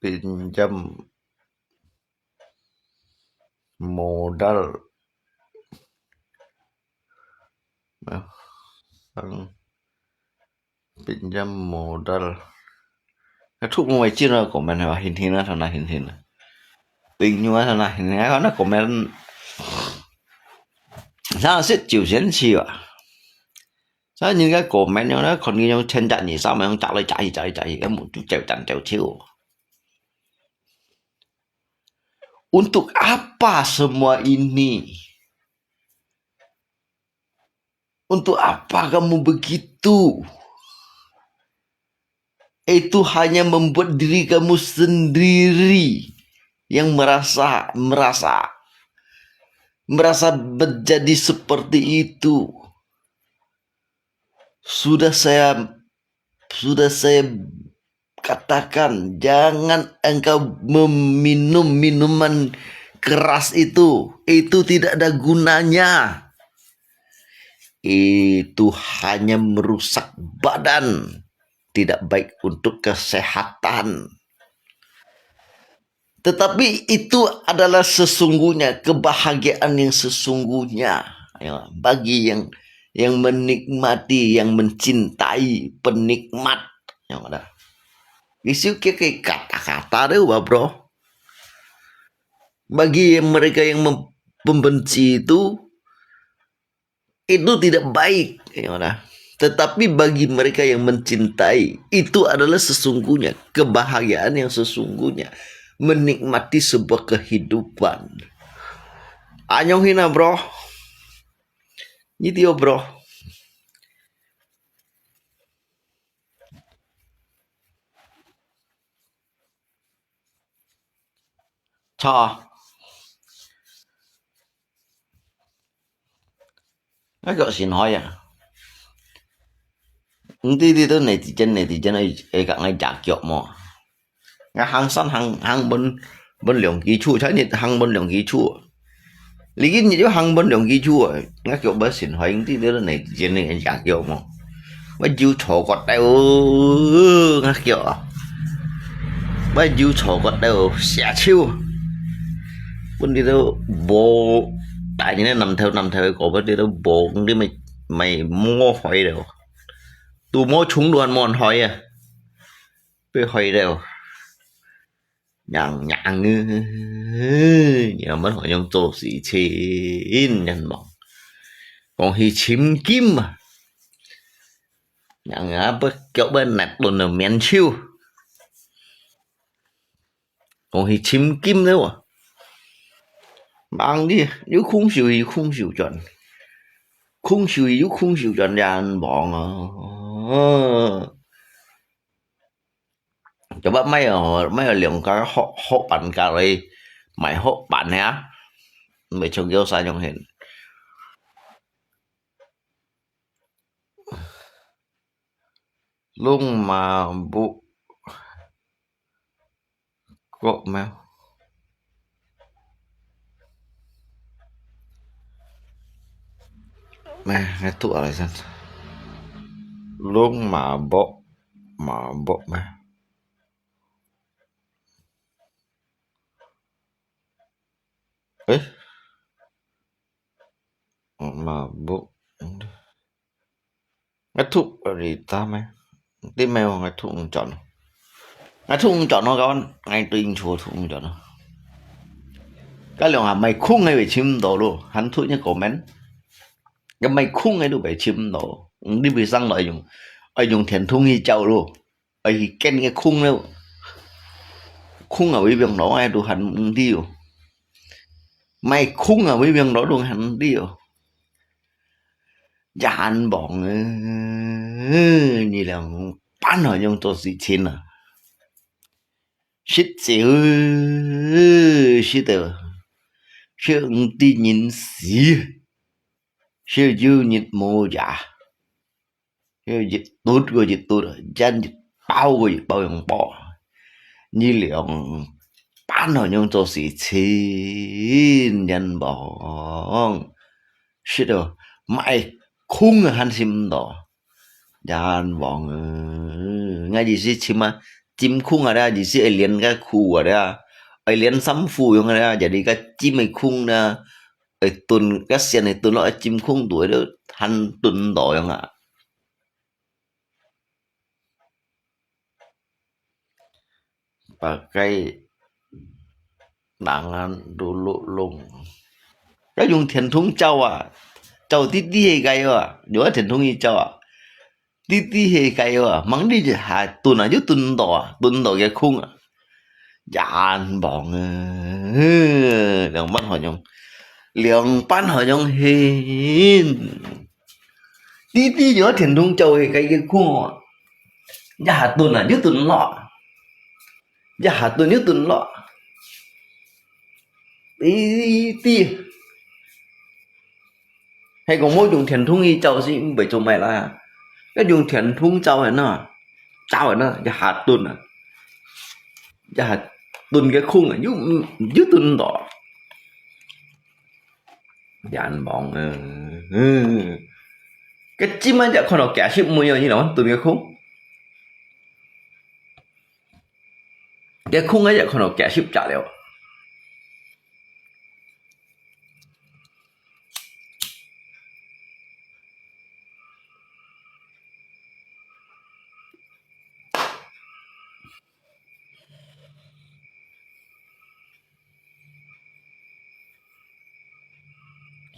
pinjam modal mèo pinjam modal cái thuốc mày chưa là của mình là hình nó thằng này hình tình như thằng này hình nó của mình sao sẽ chịu diễn chi à sao những cái của mình nó còn như nhau trên trận gì sao mà không chạy cái một chút trèo chiêu untuk apa semua ini untuk apa kamu begitu itu hanya membuat diri kamu sendiri yang merasa menjadi seperti itu. Sudah saya katakan jangan engkau meminum minuman keras itu tidak ada gunanya. Itu hanya merusak badan, tidak baik untuk kesehatan. Tetapi itu adalah sesungguhnya kebahagiaan yang sesungguhnya bagi yang menikmati, yang mencintai penikmat. Yang ada. Isu kayak kata-kata deh, bro. Bagi mereka yang membenci itu tidak baik. Yang ada. Tetapi bagi mereka yang mencintai, itu adalah sesungguhnya kebahagiaan yang sesungguhnya. Menikmati sebuah kehidupan. Anyonghina bro. Gitu bro. Cho. Cái gọi xin hỏi à. Đi tới netizen ấy cả ngay chạc chọc mà. Nga hàng sân hàng bên lượng ký chu thấy nhiệt hàng bên lượng ký chu lý cái gì đó hàng bên lượng ký chu nga kiểu bớt xỉn hoài tí nữa này trên này chả kiểu mà bây giờ chó quạt đeo nga kiểu bây giờ chó quạt đeo xả chiêu bên đi đâu bộ tại như này nằm theo cổ bên đi đâu bộ cũng đi mày mua hỏi đều tụ mua chúng đoàn mòn hỏi à bây hỏi đều nhàng nhà mất họ trong tổ sĩ chín nhân mong còn hi chim kim mà nhàng á bất kéo bên nạt đồn là men chiêu còn thì chim kim nữa à bằng đi nếu không chịu thì không chịu chuẩn không chịu thì không chịu chuẩn ra anh bọn cho bác mấy ở liền cái họ bản cà ri mày họ bản nhá mày trồng dâu sai trong hình luôn mà bộ gọ mèo mẹ cái tụ lại xem luôn mà bộ mẹ ấy mà bộ cái thụ gì ta mẹ tim mèo cái thụ chọn cái thụ chọn nó con ngay tuyên chùa thụ chọn nó cái lượng à mày khung ngay bị chim đồ luôn hắn thụ như cổ mến cái mày khung ngay đủ bị chim đồ đi bị sang lợi dùng ai dùng thiền thung như châu luôn ai ken cái khung đâu khung ở bên biển đó ai đủ hắn đi rồi mày khung ở bên biển đó luôn hắn đi rồi dàn bọn như là bán ở trong tổ sĩ chín à shit xíu shit tờ shit đi nhìn xí shit dư nhìn mô giả shit dịch tốt rồi chân dịch bao bằng bỏ như liệu bán ở trong tổ sĩ chín nhân bọn shit rồi mày khung ở hắn sim đó dàn bọn ngay gì xí chim à chim khung ở đây gì xí alien cái khu ở đây alien sắm phù yang ada jadi cái chim này khung na tuần cái sen này tuần loại chim khung tuổi đó thành tuần đỏ yang ạ pakai tangan dulu lung cái dùng thiền thúng châu à châu tí tí hay gai à nhớ thiền thúng như châu à tí tí hay gai à mắng đi chứ hà tuần à chứ tuần đỏ cái khung à dàn bọn lượng bắt hỏi nhung lượng bán hỏi nhung hin tí tí nhớ thiền thúng châu hay cái khung à giá hà tuần à chứ tuần lọ giá hà tuần chứ tuần lọ tí tí hay còn mỗi dùng thiền thúng y châu gì bởi chỗ mày là cái dùng thiền thúng châu này nó giá hà tuần à giá hà tuần cái khung là dưới tuần đỏ dàn bọn cái chim ấy chắc không nó kẻ ship mua như nào tuần cái khung ấy chắc không nó kẻ ship trả liệu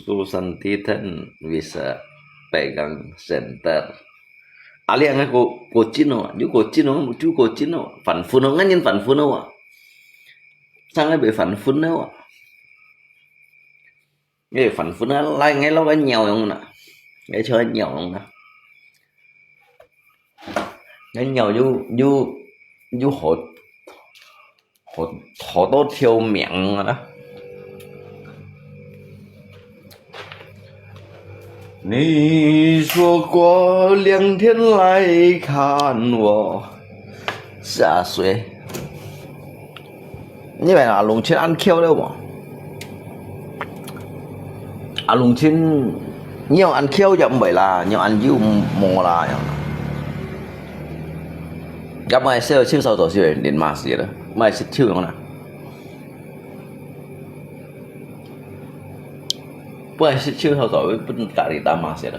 Susantitan bisa pegang center ali ang ko chino ju ko chino phản phun nó ngắn nhân phản phun đâu à sang cái bị phản phun đâu à cái phản phun nó lại ngay lâu cái nhiều không nè cái chơi nhiều không nè cái nhiều ju hột都挑miệng rồi đó 你说过2天来看我下水，như vậy là lùng trên ăn kêu đâu mà lùng trên nhiều ăn kêu chẳng vậy là nhiều ăn dư mồ là gặp mai sẽ chiêu sau tổ sư đến mà gì đó mai sẽ chiêu không nào mai sẽ chiêu sau tổ với cả đi ta mà sẽ đó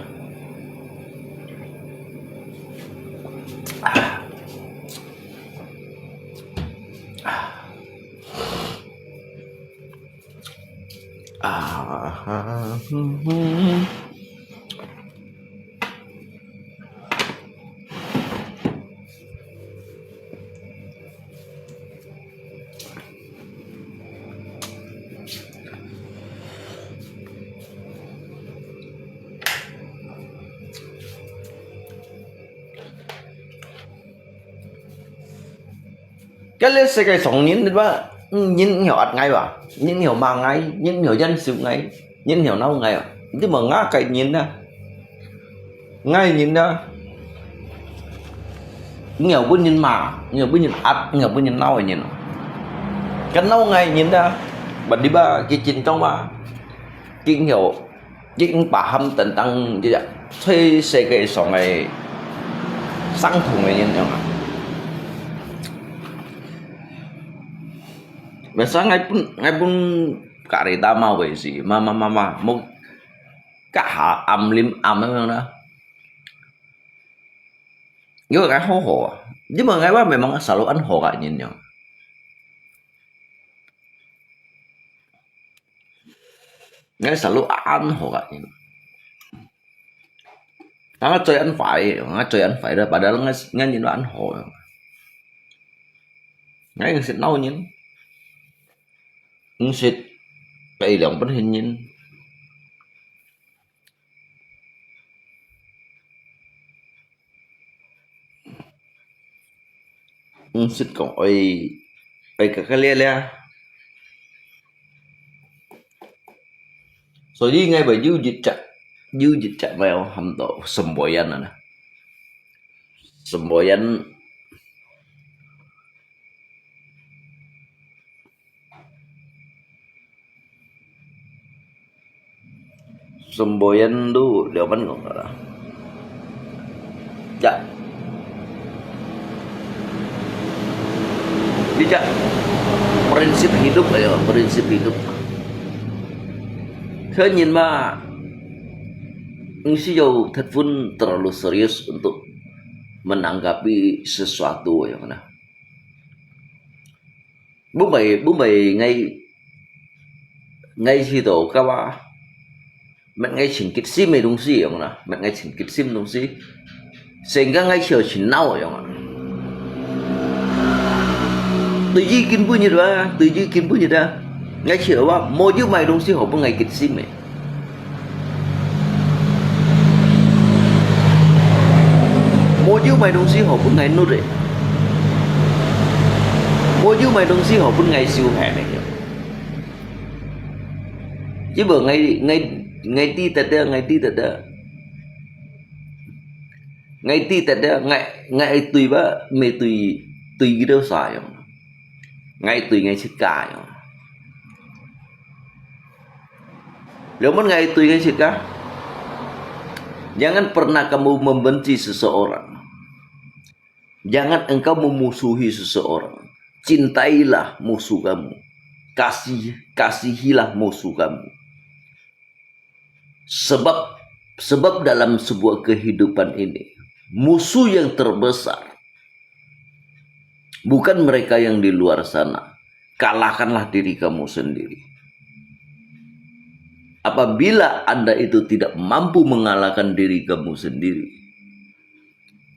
cái lên sẽ cái sống nhìn ba nhìn hiểu ắt ngay ba nhìn hiểu mà ngay nhìn hiểu dân sự ngay nhìn hiểu nào ngay chứ mà ngã cái nhìn đó ngay nhìn đó nhiều bữa nhìn mà nhiều bữa nhìn ắt nhiều bữa nhìn nào nhìn cái nào ngay nhìn đó bật đi ba cái chín trong ba kinh hiểu chính bà hâm tận tăng như vậy thuê xe cái sống này sang thùng này nhìn nhau biasa ngay pun karita mau vậy gì mà một cả hạ âm lim âm ấy đó nhưng mà cái hố hổ nhưng mà ngay ba memang selalu ăn hổ cả nhìn nhau ngay selalu ăn hổ cả nhìn nó chơi ăn phải đó padahal ngay nhìn nó ăn hổ ngay cái xịt nâu nhìn xịt đây là một hình nhìn xịt còn ơi cái lia rồi đi ngay bởi dư dịch chặt vào hầm tổ semboyan nè semboyan dulu dia kan nggak ada ya tidak prinsip hidup ayo prinsip hidup saya nhìn mà Insinyur thật pun terlalu serius untuk menanggapi sesuatu yang mana. Bố mày ngay khi tổ các ba mẹ ngay chỉnh kịch sim mày đúng gì không nào mẹ ngay chỉnh kịch sim đúng gì sehingga ngay chiều chỉnh nau không ạ từ gì kinh bunyi đó ngay chiều ba mau chứ mày đúng gì họ bữa ngày kịch sim mày mau chứ mày đúng gì họ bữa ngày nốt đấy mau chứ mày đúng gì họ bữa ngày siêu hè này chứ bữa ngày ti tật đó ngày tùy ba mày tùy cái đâu xài không ngày tùy ngày chết cả không nếu mà ngày tùy ngày chết cả jangan pernah kamu membenci seseorang jangan engkau memusuhi seseorang cintailah musuh kamu kasihilah musuh kamu sebab dalam sebuah kehidupan ini musuh yang terbesar bukan mereka yang di luar sana. Kalahkanlah diri kamu sendiri. Apabila Anda itu tidak mampu mengalahkan diri kamu sendiri,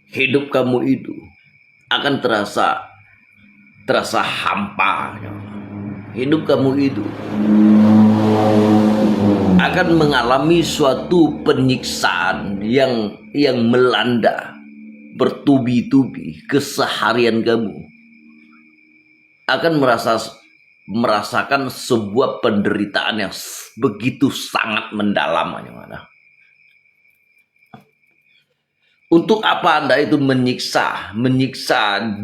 hidup kamu itu akan terasa hampa. Hidup kamu itu akan mengalami suatu penyiksaan yang melanda bertubi-tubi. Keseharian kamu akan merasakan sebuah penderitaan yang begitu sangat mendalam. Untuk apa Anda itu menyiksa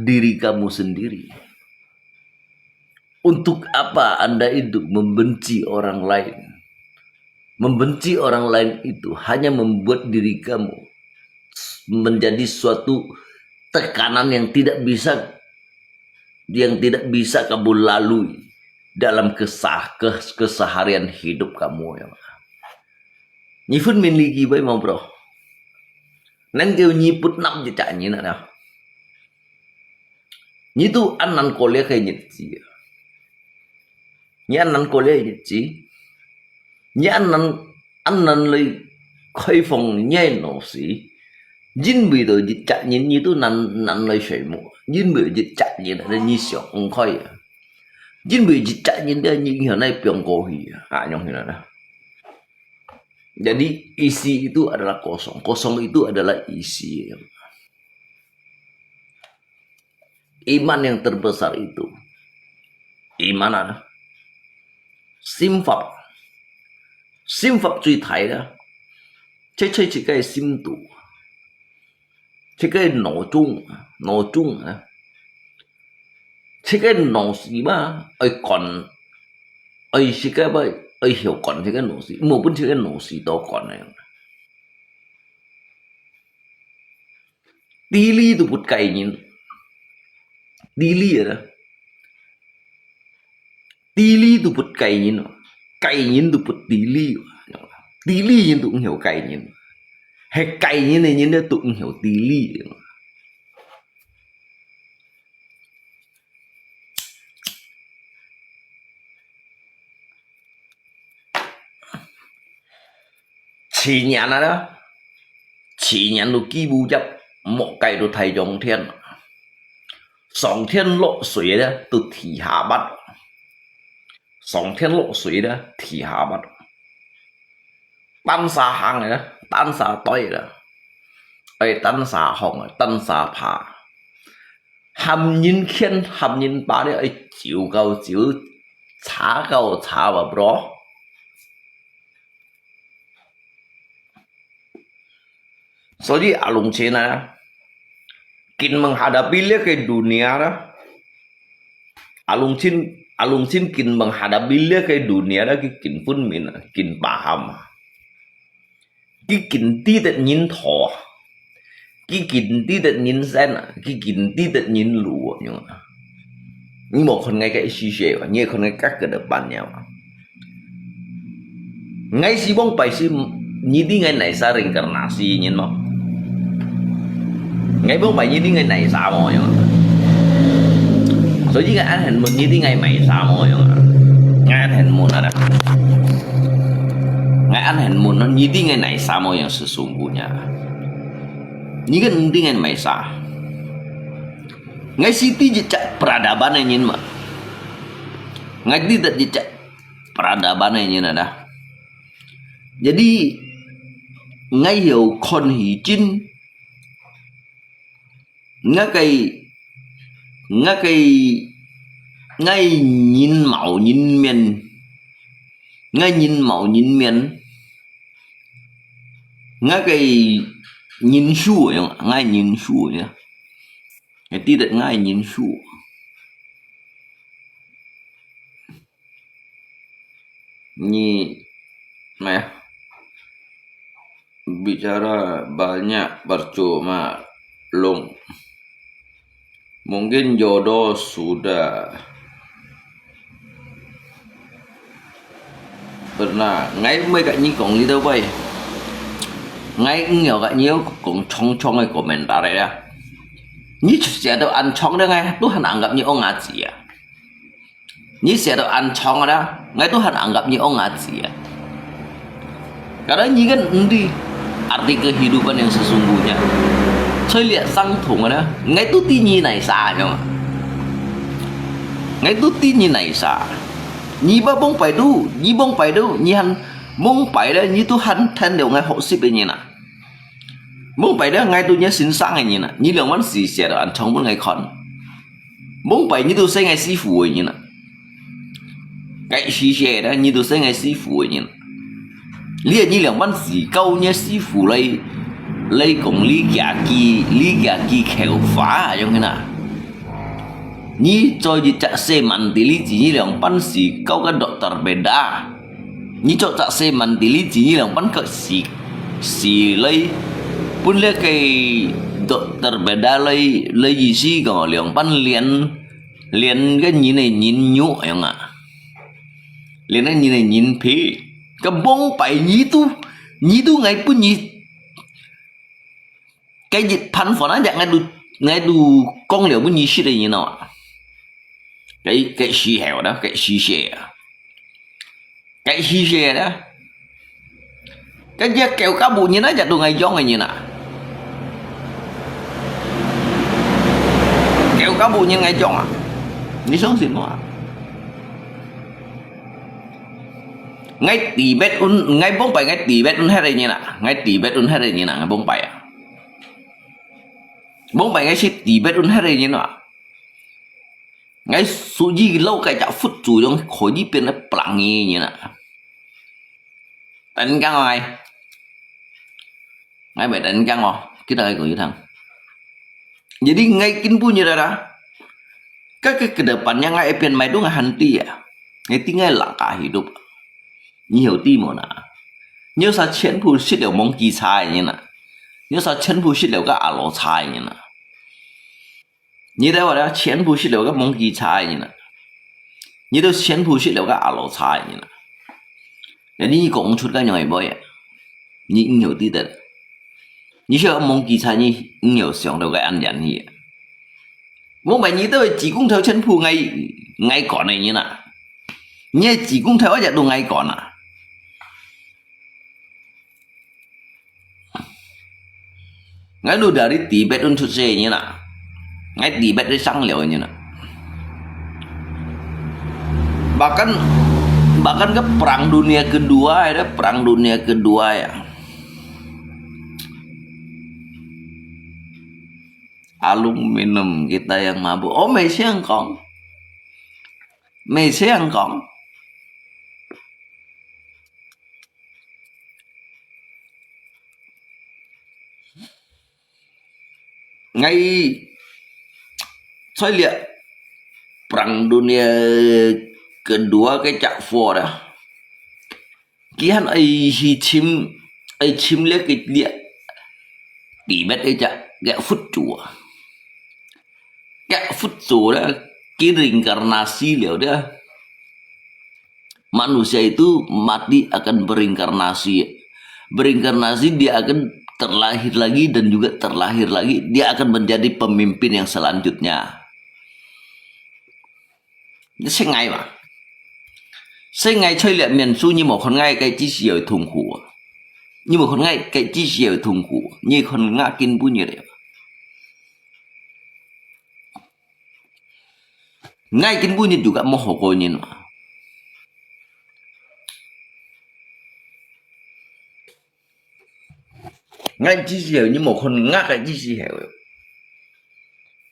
diri kamu sendiri? Untuk apa Anda itu membenci orang lain? Membenci orang lain itu hanya membuat diri kamu menjadi suatu tekanan yang tidak bisa kamu lalui dalam keseharian hidup kamu. Nyiput miliki baik mau bro. Nang kêu nyiput nắp cho chạy như nào. Như tu ăn năn cô lê khay nhật gì. Như ăn năn cô lê nhật gì. Như ăn năn lấy khay phòng nhé nổ xí. Dinh bị đồ dịch chạy như tu năn lấy sợi mũ. Dinh bị dịch chạy như là như sọc không khay. Dinh bị dịch chạy như là như hiện nay piong cô hì. Nyong hiện nay. Jadi isi itu adalah kosong. Kosong itu adalah isi. Iman yang terbesar itu iman ada sim Phật. Sim Phật truy thầy đó chứ chỉ cái sim tụ chứ cái nổ chung chứ cái nổ gì mà còn chỉ cái bởi hiểu còn chứ cái nổ gì một bên chứ cái nổ gì đó còn này đi ly tụ bút cày nhìn đi ly rồi đó đi ly tụ bút cày nhìn tụ bút đi ly nhìn tụ cũng hiểu cày nhìn hay cày như này nhìn nó tụ cũng hiểu đi ly chỉ nhãn đó chỉ nhãn đồ kỳ bù chấp một cái đồ thầy dòng thiên sóng thiên lộ suy đó từ thị hạ bắt sóng thiên lộ suy đó thị hạ bắt tan xa hàng này đó tan xa tối đó tan xa hồng tan xa phá hàm nhìn khen hàm nhìn ba đấy chiều cao chiều trả và bro Jadi alung cina kin menghadapi ke dunia dah alung cin kin menghadapi ke dunia dah kin pun min kin paham kin tidak nhìn thọ kin tidak nhìn sen kin tidak nhìn lúa nhưng một con ngay cái suy chế và như con ngay các cái depan nhau ngay si bông phải si như đi ngay này sa reinkarnasi nhìn mau ngay bố bảy như đi ngay này sao mọi người rồi chứ anh hình mình như đi ngay mày sao mọi người ngay anh hình mình ada ngay anh hình mình nó như đi ngay này sao mọi người sesungguhnya như cái đi ngay mày sao ngay siti jejak peradaban này nhìn mà ngay tidak jejak peradaban này nhìn ada jadi ngay hiểu con hỷ chinh ngay nhìn màu nhìn miền ngay nhìn màu nhìn miền ngay cái nhìn sủa ngay nhìn sủa nhá cái tí được ngay nhìn sủa ini meh bicara banyak percuma long mungkin jodoh sudah pernah ngay mấy cái như còn đi đâu vậy ngay nhiều cái nhiều cũng trong cái komentar đấy à như sẽ đâu ăn trong đó ngay tôi hẳn anggap như ông ngã gì à như sẽ đâu ăn trong đó ngay tôi hẳn anggap như ông ngã gì à karena ini kan nanti arti kehidupan yang sesungguhnya saya lihat sang thùng đó ngay tôi tin như này xa không ngay tôi tin như này xa như ba bông phải đâu như hắn bông phải đó như tôi hắn thân đều ngay hộ ship như nào bông phải đó ngay tôi nhớ xin sang như nào như lượng món gì sẽ được ăn trong bốn ngày còn bông phải như tôi sẽ ngay sư phụ như nào cái gì sẽ đó như tôi sẽ ngay sư phụ như nào liền như lượng món gì câu nhớ sư phụ lấy cùng lý giả kỳ khéo phá giống thế nào như cho đi chạy xe mạnh thì lý chỉ như lượng bắn xì câu cái độ berbeda như cho chạy xe mạnh thì lý chỉ như lượng bắn cái xì lấy pun lấy cái độ berbeda lấy gì xí còn lượng bắn liền cái nhìn này nhìn nhũ không ạ liền cái nhìn này nhìn phí cái bông bảy như tu ngày pun như cái dịch phản phản nó ngay đủ con liệu muốn như thế này như nào cái xì hẻo đó cái xì xe đó cái giá kẹo cá bù như nó chặt đồ ngày gió ngày như nào kẹo cá bù như ngày gió à đi sống xin nó ngay tỷ bét ngay bóng bảy ngay tỷ bét hết đây như nào ngay tỷ bét hết đây như nào ngay bóng bảy à bóng bảy ngay xí tỷ bét hết đây như nào ngay số gì lâu cái chả phút chủ trong khối gì bên nó bằng như nè đánh căng ai ngay bị đánh căng rồi cái đời của thằng jadi ngay kin punya darah ke depannya ngay epian mai dong hanti ya ngay tinggal langkah hidup nhiều ti mà nè nhớ sao chiến phu shit đều mong kỳ sai như nè nhớ sao chiến phu shit đều cái alo sai như nè nhớ đấy vào đó chiến phu shit đều cái mong kỳ sai như nè nhớ đâu chiến phu shit đều cái alo sai như nè để đi cũng chút cái nhồi bơi nhớ nhiều ti đấy nhớ sao mong kỳ sai nhớ nhiều想到cái ăn nhận gì muốn mày nhớ tới chỉ cũng theo chiến phu ngay ngay cỏ này như nè nhớ chỉ cũng theo cái đồ ngay cỏ nè ngay đồ dari Tibet untuk saya như nè ngay Tibet đi sang liệu như nè bahkan bahkan ke perang dunia kedua ya perang dunia kedua ya aluminium kita yang mabuk oh Messi yang kong ngay saya lihat perang dunia kedua cái chạm phò đó kian ai chim lihat cái lihat Tibet ấy chạm gak phút chùa đó cái reinkarnasi lihat dia manusia itu mati akan berinkarnasi dia akan terlahir lagi dan juga terlahir lagi dia akan menjadi pemimpin yang selanjutnya sẽ ngay mà sẽ ngay chơi lệ miền su như một con ngay cái chi xìu thùng khủ như một con ngay cái chi xìu thùng khủ như con ngã kinh bu như vậy ngay kinh bu như juga mau hoko như mà ngay chi xìu như một con ngã cái chi xìu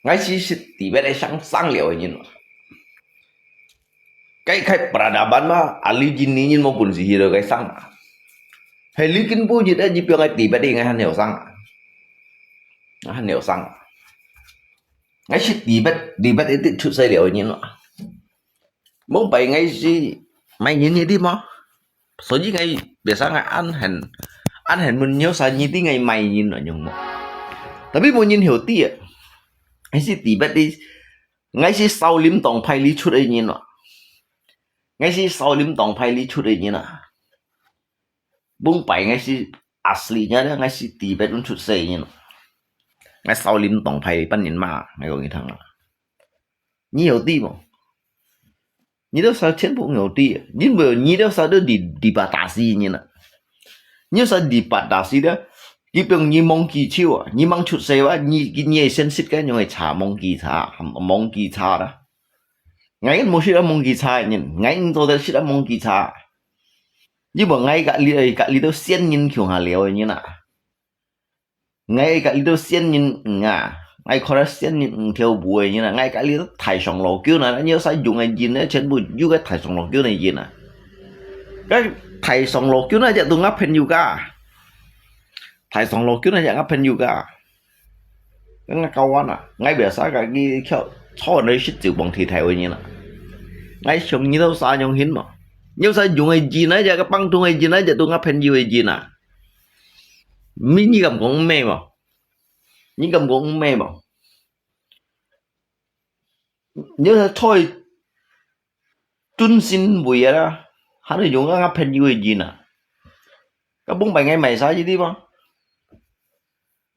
ngay chi xìu tỷ bé đây sang liệu như mà cái peradaban mah ahli jinninya maupun sihir cái sang hay lý kinh bu như thế như bây giờ tỷ bé đây ngay hắn hiểu sang ngay si Tibet itu chút sai liệu như nó muốn bày ngay si mày như đi mà số gì ngay biasa ngay ăn hẹn mình nhớ sao như tí ngay mày nhìn nó nhưng mà tapi mau nhìn hiểu tí ngay si Tibet đi ngay si sau lim tòng phai lý chút ấy như nó ngay si sau lim tòng phai lý chút ấy như nó muốn bày ngay si aslinya đó ngay si Tibet cũng chút sai như nó ngay sau lim tòng phai pan nhìn mà ngay có nghĩ thằng nhiều tí mà你都说全部有的，你都说的dibatasi ni na. Ni so dibatasi dia, dia bilang ni monkey chiu, ni mang chút sewa, ni sen sit kan yang cha monkey cha dah. Ngai mo sih monkey cha ni, ngai tu dah sih monkey cha. Ni bang ngai kat li tu sen ni kyung ha liao ni na. Ngai kat li tu sen ni nga. Ngay khó xem theo buổi như là ngay cả lý thải sòng lò kêu này nhớ sai dùng cái gì nữa trên buổi dù cái thải sòng lò kêu này gì nè cái thải sòng lò kêu nàyจะตรงงับเพนอยู่ก้าthải sòng lò kêu nàyจะงับเพนอยู่ก้าcái ngay câu anh à ngay bây giờ cái kiểu cho nơi shit chịu bằng thì thải như nè ngay xong như đâu sao nhung hiến mà nhớ sai dùng cái gì nữa giờ cái băng tung cái gì nữaจะตรงงับเพนอยู่cái gì nè mi như cầm cũng mê mà những cầm cũng mê mà nhớ là thôi tuân xin bùi đó hắn là dùng cái pen như gì nè các bông bài ngay mày sao gì đi không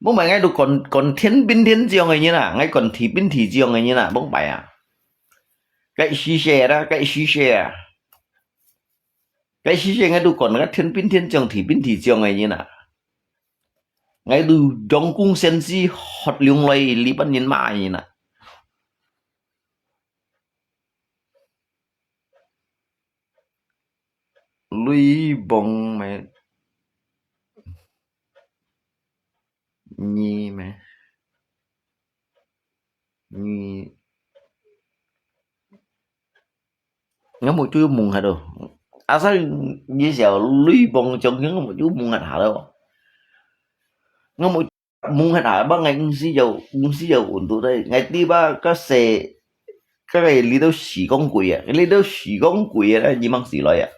bông bài ngay được còn thiên dương này như nè ngay còn thì bên thì dương này như nè bông bài à cái xí xe đó cái xí ngay được còn cái thiên dương thì bên thì dương này như nè ngay từ trong cung sen si hot liung lay li ban nhìn mãi như nè lui bông mày nhi mày nhi ngắm một chú mùng hả đâu sao như giờ lưới bông trong những một chú mùng hả đâu ngắm một mùng hả ba ngày cũng xí dầu ổn tụ đây ngày đi ba cái xe cái này lý đâu xì con quỷ à cái lý đâu xì con quỷ à你忙死来啊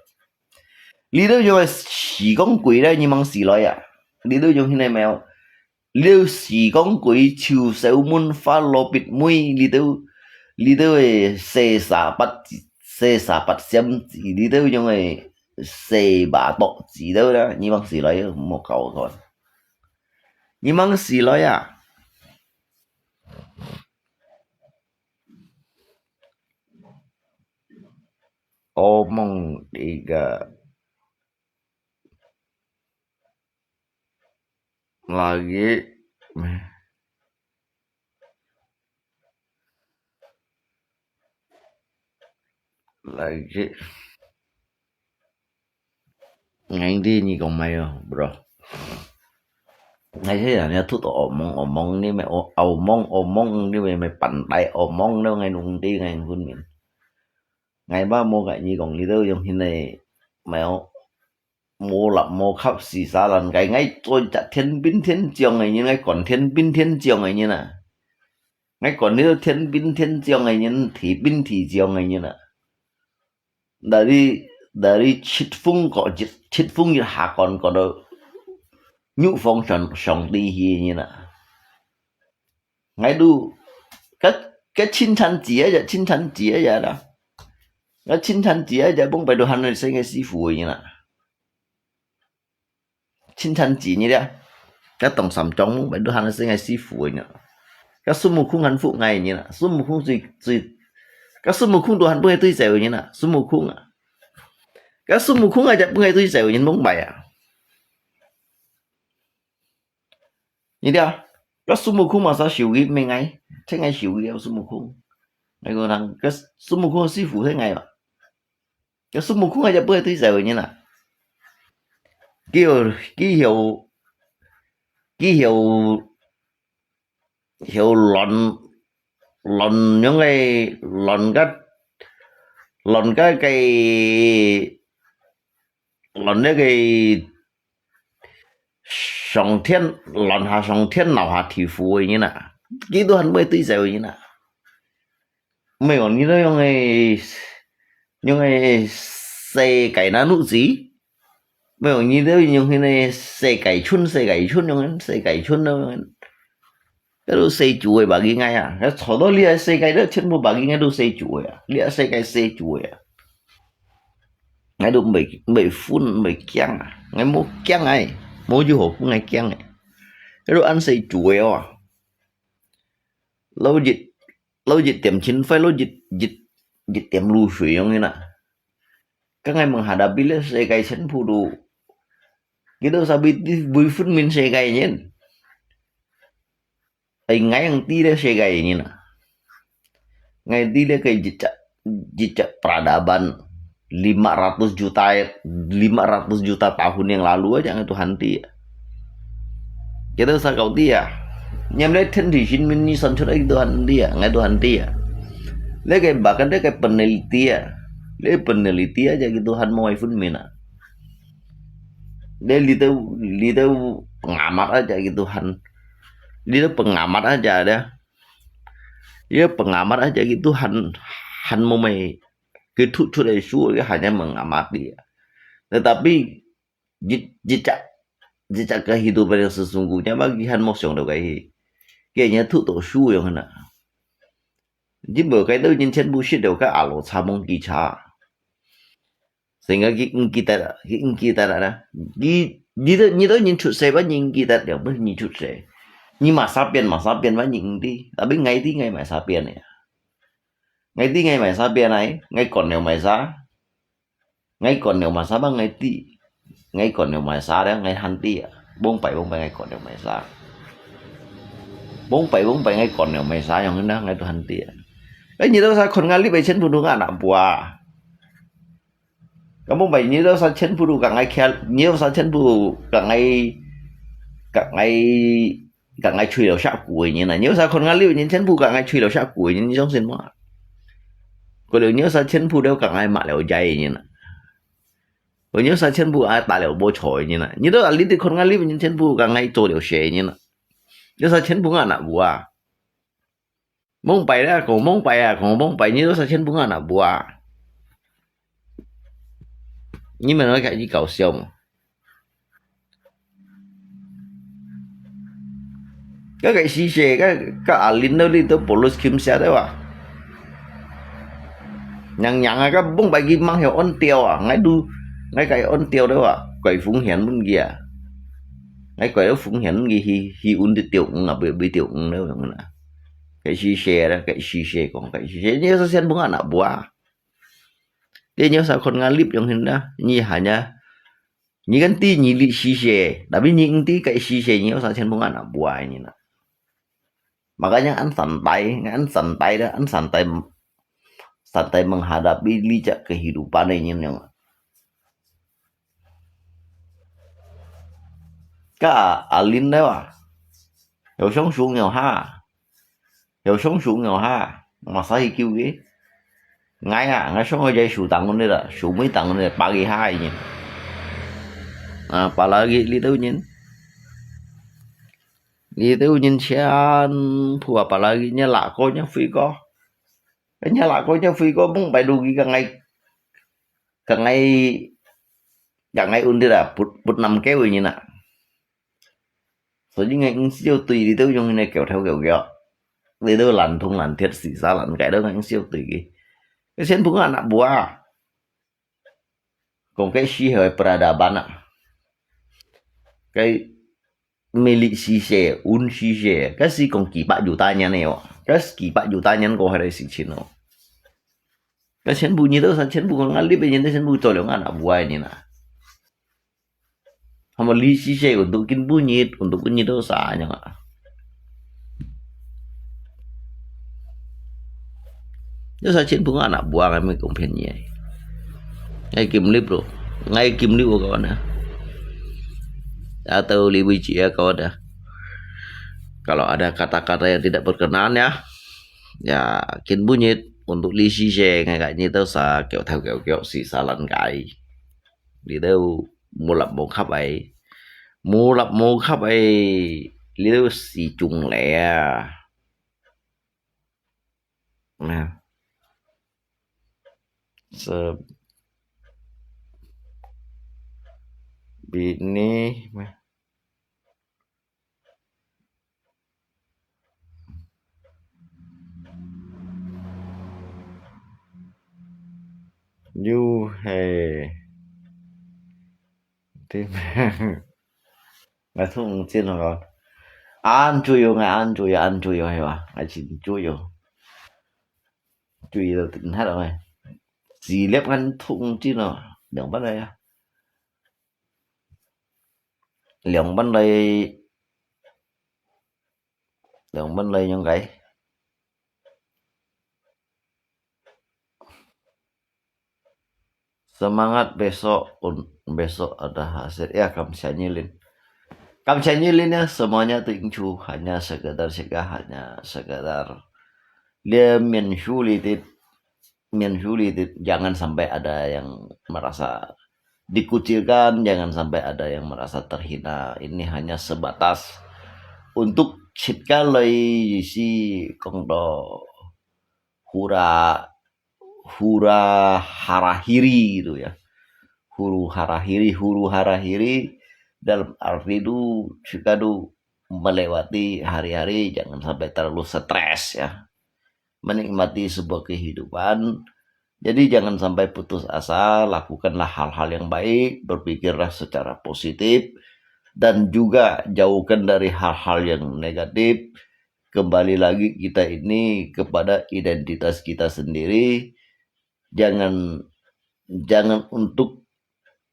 lý đâu dùng xì con quỷ à你忙死来啊lý đâu dùng thế này mèo liêu xì con quỷ chiều sâu muốn phá lô bịt mũi lý đâu xe xả bắt xem lý đâu dùng xe bà bọc gì đâu đó你忙死来một cầu thôi你忙死来啊omong tiga lagi ngày đi như còn mày không bro ngày thế là nhà thuốc omong ni mày omong ni màyปั่นtay omong đâu ngày nung đi ngày quân miền ngày ba mua cái gì còn đi đâu trong hiện này mày mua lập mua khắp xì xa lần cái ngay tôi chặt thiên binh thiên trường này như ngay còn thiên binh thiên trường này như nè ngay còn nếu thiên binh thiên trường này như thì binh thì trường này như nè dari chít phung có chít phung như hạ còn có đâu nhũ phong sòng đi hi như nè ngay đu cái chín thành chỉ vậy đó cái chín thành chỉ vậy bông bài đồ hành này sẽ nghe sư phụ như nè chín thành chỉ như thế cái tổng sản trong bông bài đồ hành này sẽ nghe sư phụ như nè cái số một khung hành phụ ngày như nè số một khung gì cái số một khung đồ hành bông bài tôi dẻo như nè số một khung à cái số một khung ai bông bài tôi dẻo như bông bài à như thế cái số một khung mà sao chịu cái mấy ngày thế ngày chịu cái số một khung ngày còn thằng cái số một khung sư phụ thế ngày mà cái số một khung ai bông bài tôi dẻo như nè ký hiệu lòn những cái lòn cái lòn cái song thiên lòn hạ song thiên nào hạ thị phù như nè kỹ đồ hành bơi tươi dẻo như nè mấy còn như đó những cái xe cày ná nụ gì mấy còn như đó những cái này xe cày chun những xe cày chun đâu cái đồ xe chuối bà ghi ngay à cái chỗ đó lia xe cày đó trên bộ bà ghi ngay đồ xe chuối à lia xe chuối à ngay đồ mấy phun mấy kiang à ngay mua kiang này mua du hộp ngay kiang này cái đồ ăn xe chuối à lâu dịch tiệm chín phải lâu dịch tiệm lưu水không như nè các ngày mừng hà đã biết là xe cày sẵn phụ đồ cái đó sao biết vui phút mình xe cày nhé anh ngay ang ti xe cày như nè ngay ti cái dịch peradaban 500 juta tahun yang lalu aja itu hanti kita sakau dia nyam lấy thiên thì xin mình san cho đấy Tuhan dia ngay Tuhan dia lấy cái bahkan dia cái peneliti aja gitu Tuhan mau iPhone mina dia lihat pengamat aja gitu Tuhan dia pengamat aja dia pengamat aja gitu Han mau mày cái thut cho đấy suốt cái hanya mengamati dia tetapi jejak kehidupan yang sesungguhnya bagi Han mau sống được cái nhà thut tổ suốt yang mana jadi berkait itu nyen bullshit đều cái alo samong kicha sehingga kita ada như đó nhìn chút xe vẫn nhìn kita đều mới nhìn chút xe nhưng mà sapien vẫn nhìn đi tapi ngày mà sapien này ngày mà sapien này ngày còn nếu mà giá ngày còn nếu mà giá bằng ngày còn nếu mà giá đó ngày han ti à 47 ngày còn nếu mà giá 47 ngày còn nếu mà giá yang đó ngày tu han ti cái như đó saoคนงานรีบไปเช่นผู้ดูงานอ่ะบัวก็มึงไปnhư đó saoเช่นผู้ดูกับไงแค่như đó saoเช่นผู้กับไงช่วยเราชากุยnhư này như sao คนงานรีบnhưเช่นผู้กับไงช่วยเราชากุยnhư trong sinh mà Có liệu nhớ sa chen pu đều cả ngày mà liệu dày như nè. Có nhớ sa chen pu ai ta liệu bố chổi như nè. Như đó là lý thì con ngay lý với chen pu cả ngày做liệu xế như nè. Nhớ sa chen pu ngà nà bùa. Mông bày ra, còn mông bày à, còn mông bày như đó sa chen pu ngà nà bùa. Nhưng mà nói cái gì搞笑mà. Cái xì xề, cái à linh đâu đi tới polis kim xe đấy à. Nhằng nhằng cái bông bày ghi mang hiệu ôn tiêu à, ngay cái ôn tiêu đấy à, quậy phúng hiển bên kia. Ngay quậy đó phúng hiển ghi hi ôn đi tiêu là bị tiêu nữa rồi nè. Cái xì xề đó, cái xì xề còn cái xì xề nhớ sen bung anak buah. Dia nhớ sao con ngalip yang hendak ni hanya ni kan ti ni li xì xề, tapi ni ti cái xì xề nhớ sao sen bung anak buah ini nak. Makanya an santai dah, an santai menghadapi licak kehidupan ini yang ka alin dah wah. Hiểu sống xuống nghèo ha. Hiểu sống xuống nghèo ha. Mà sao thì kêu ghế. Ngay sống ở dây sủ tặng con đây là sủ mấy tặng con đây pagi hai nhỉ. Apalagi itu nyin sian pu apalagi nya lakonya Figo. Nya lakonya Figo bung bai dugi ka ngai undi da put năm kéo như nè. Rồi những ngày siêu tùy đi tới trong này kéo theo kiểu đi đâu lặn thùng lặn thiệt xỉ ra lặn cái đó anh siêu tùy cái sen pun anak buah. Còn cái si hơi peradaban ạ. Cái milik sise un sise kasi kung kipa jutanya neo kas kipa jutanya ko hari si chino kasi bunyi tu san chen bukan ngali pe gente sen bu tolong anak buah ini na hama li sise untuk bunyi dosanya nggak itu san chen bukan anak buah kami kompennya ngay kim lip bro ngay kim lip của kawan atau lebih cia kawan dah. Kalau ada kata-kata yang tidak berkenan ya kin bunyi untuk li xì xe ngay cả như tao sa kiểu xì xa lần cái đi đâu mua lập một khắp ấy đi đâu xì trùng lẹ nè se bini you hey thế mà thông tin rồi ăn chui hay mà anh chỉ chui là tỉnh hết rồi gì lép ăn thông tin rồi đừng bắt đây lượng bên đây những cái semangat besok ada hasil ya Kamsia nyilin ya semuanya tingcu hanya sekedar dia mensulitit jangan sampai ada yang merasa dikucilkan, jangan sampai ada yang merasa terhina. Ini hanya sebatas untuk chitkalai si kongdo hura harahiri gitu ya. Huru harahiri dalam arti itu jika melewati hari-hari jangan sampai terlalu stres ya. Menikmati sebuah kehidupan. Jadi jangan sampai putus asa, lakukanlah hal-hal yang baik, berpikirlah secara positif, dan juga jauhkan dari hal-hal yang negatif. Kembali lagi kita ini kepada identitas kita sendiri. Jangan untuk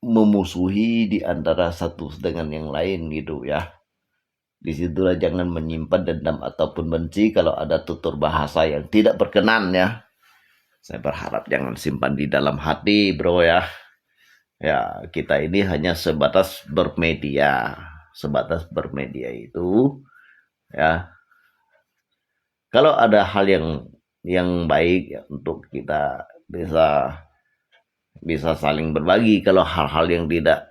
memusuhi di antara satu dengan yang lain gitu ya. Disitulah jangan menyimpan dendam ataupun benci kalau ada tutur bahasa yang tidak berkenan ya. Saya berharap jangan simpan di dalam hati bro ya. Ya kita ini hanya sebatas bermedia. Sebatas bermedia itu ya. Kalau ada hal yang yang baik ya, untuk kita bisa saling berbagi. Kalau hal-hal yang tidak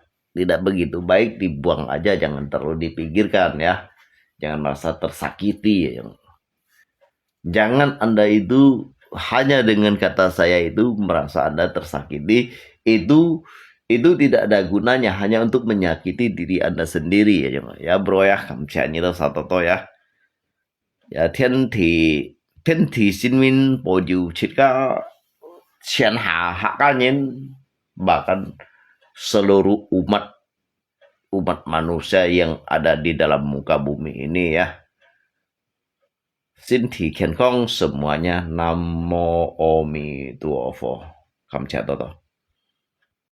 begitu baik dibuang aja, jangan terlalu dipikirkan ya. Jangan merasa tersakiti ya. Jangan Anda itu hanya dengan kata saya itu merasa Anda tersakiti, itu tidak ada gunanya, hanya untuk menyakiti diri Anda sendiri ya. Ya bro ya, kamcianya satu to ya. Ya thiên thị sinh min bồi chika sian hak kanyen, bahkan seluruh umat manusia yang ada di dalam muka bumi ini ya. Xin thị khen kong semuanya. Namo Omi Tuofo. Kamcia toto.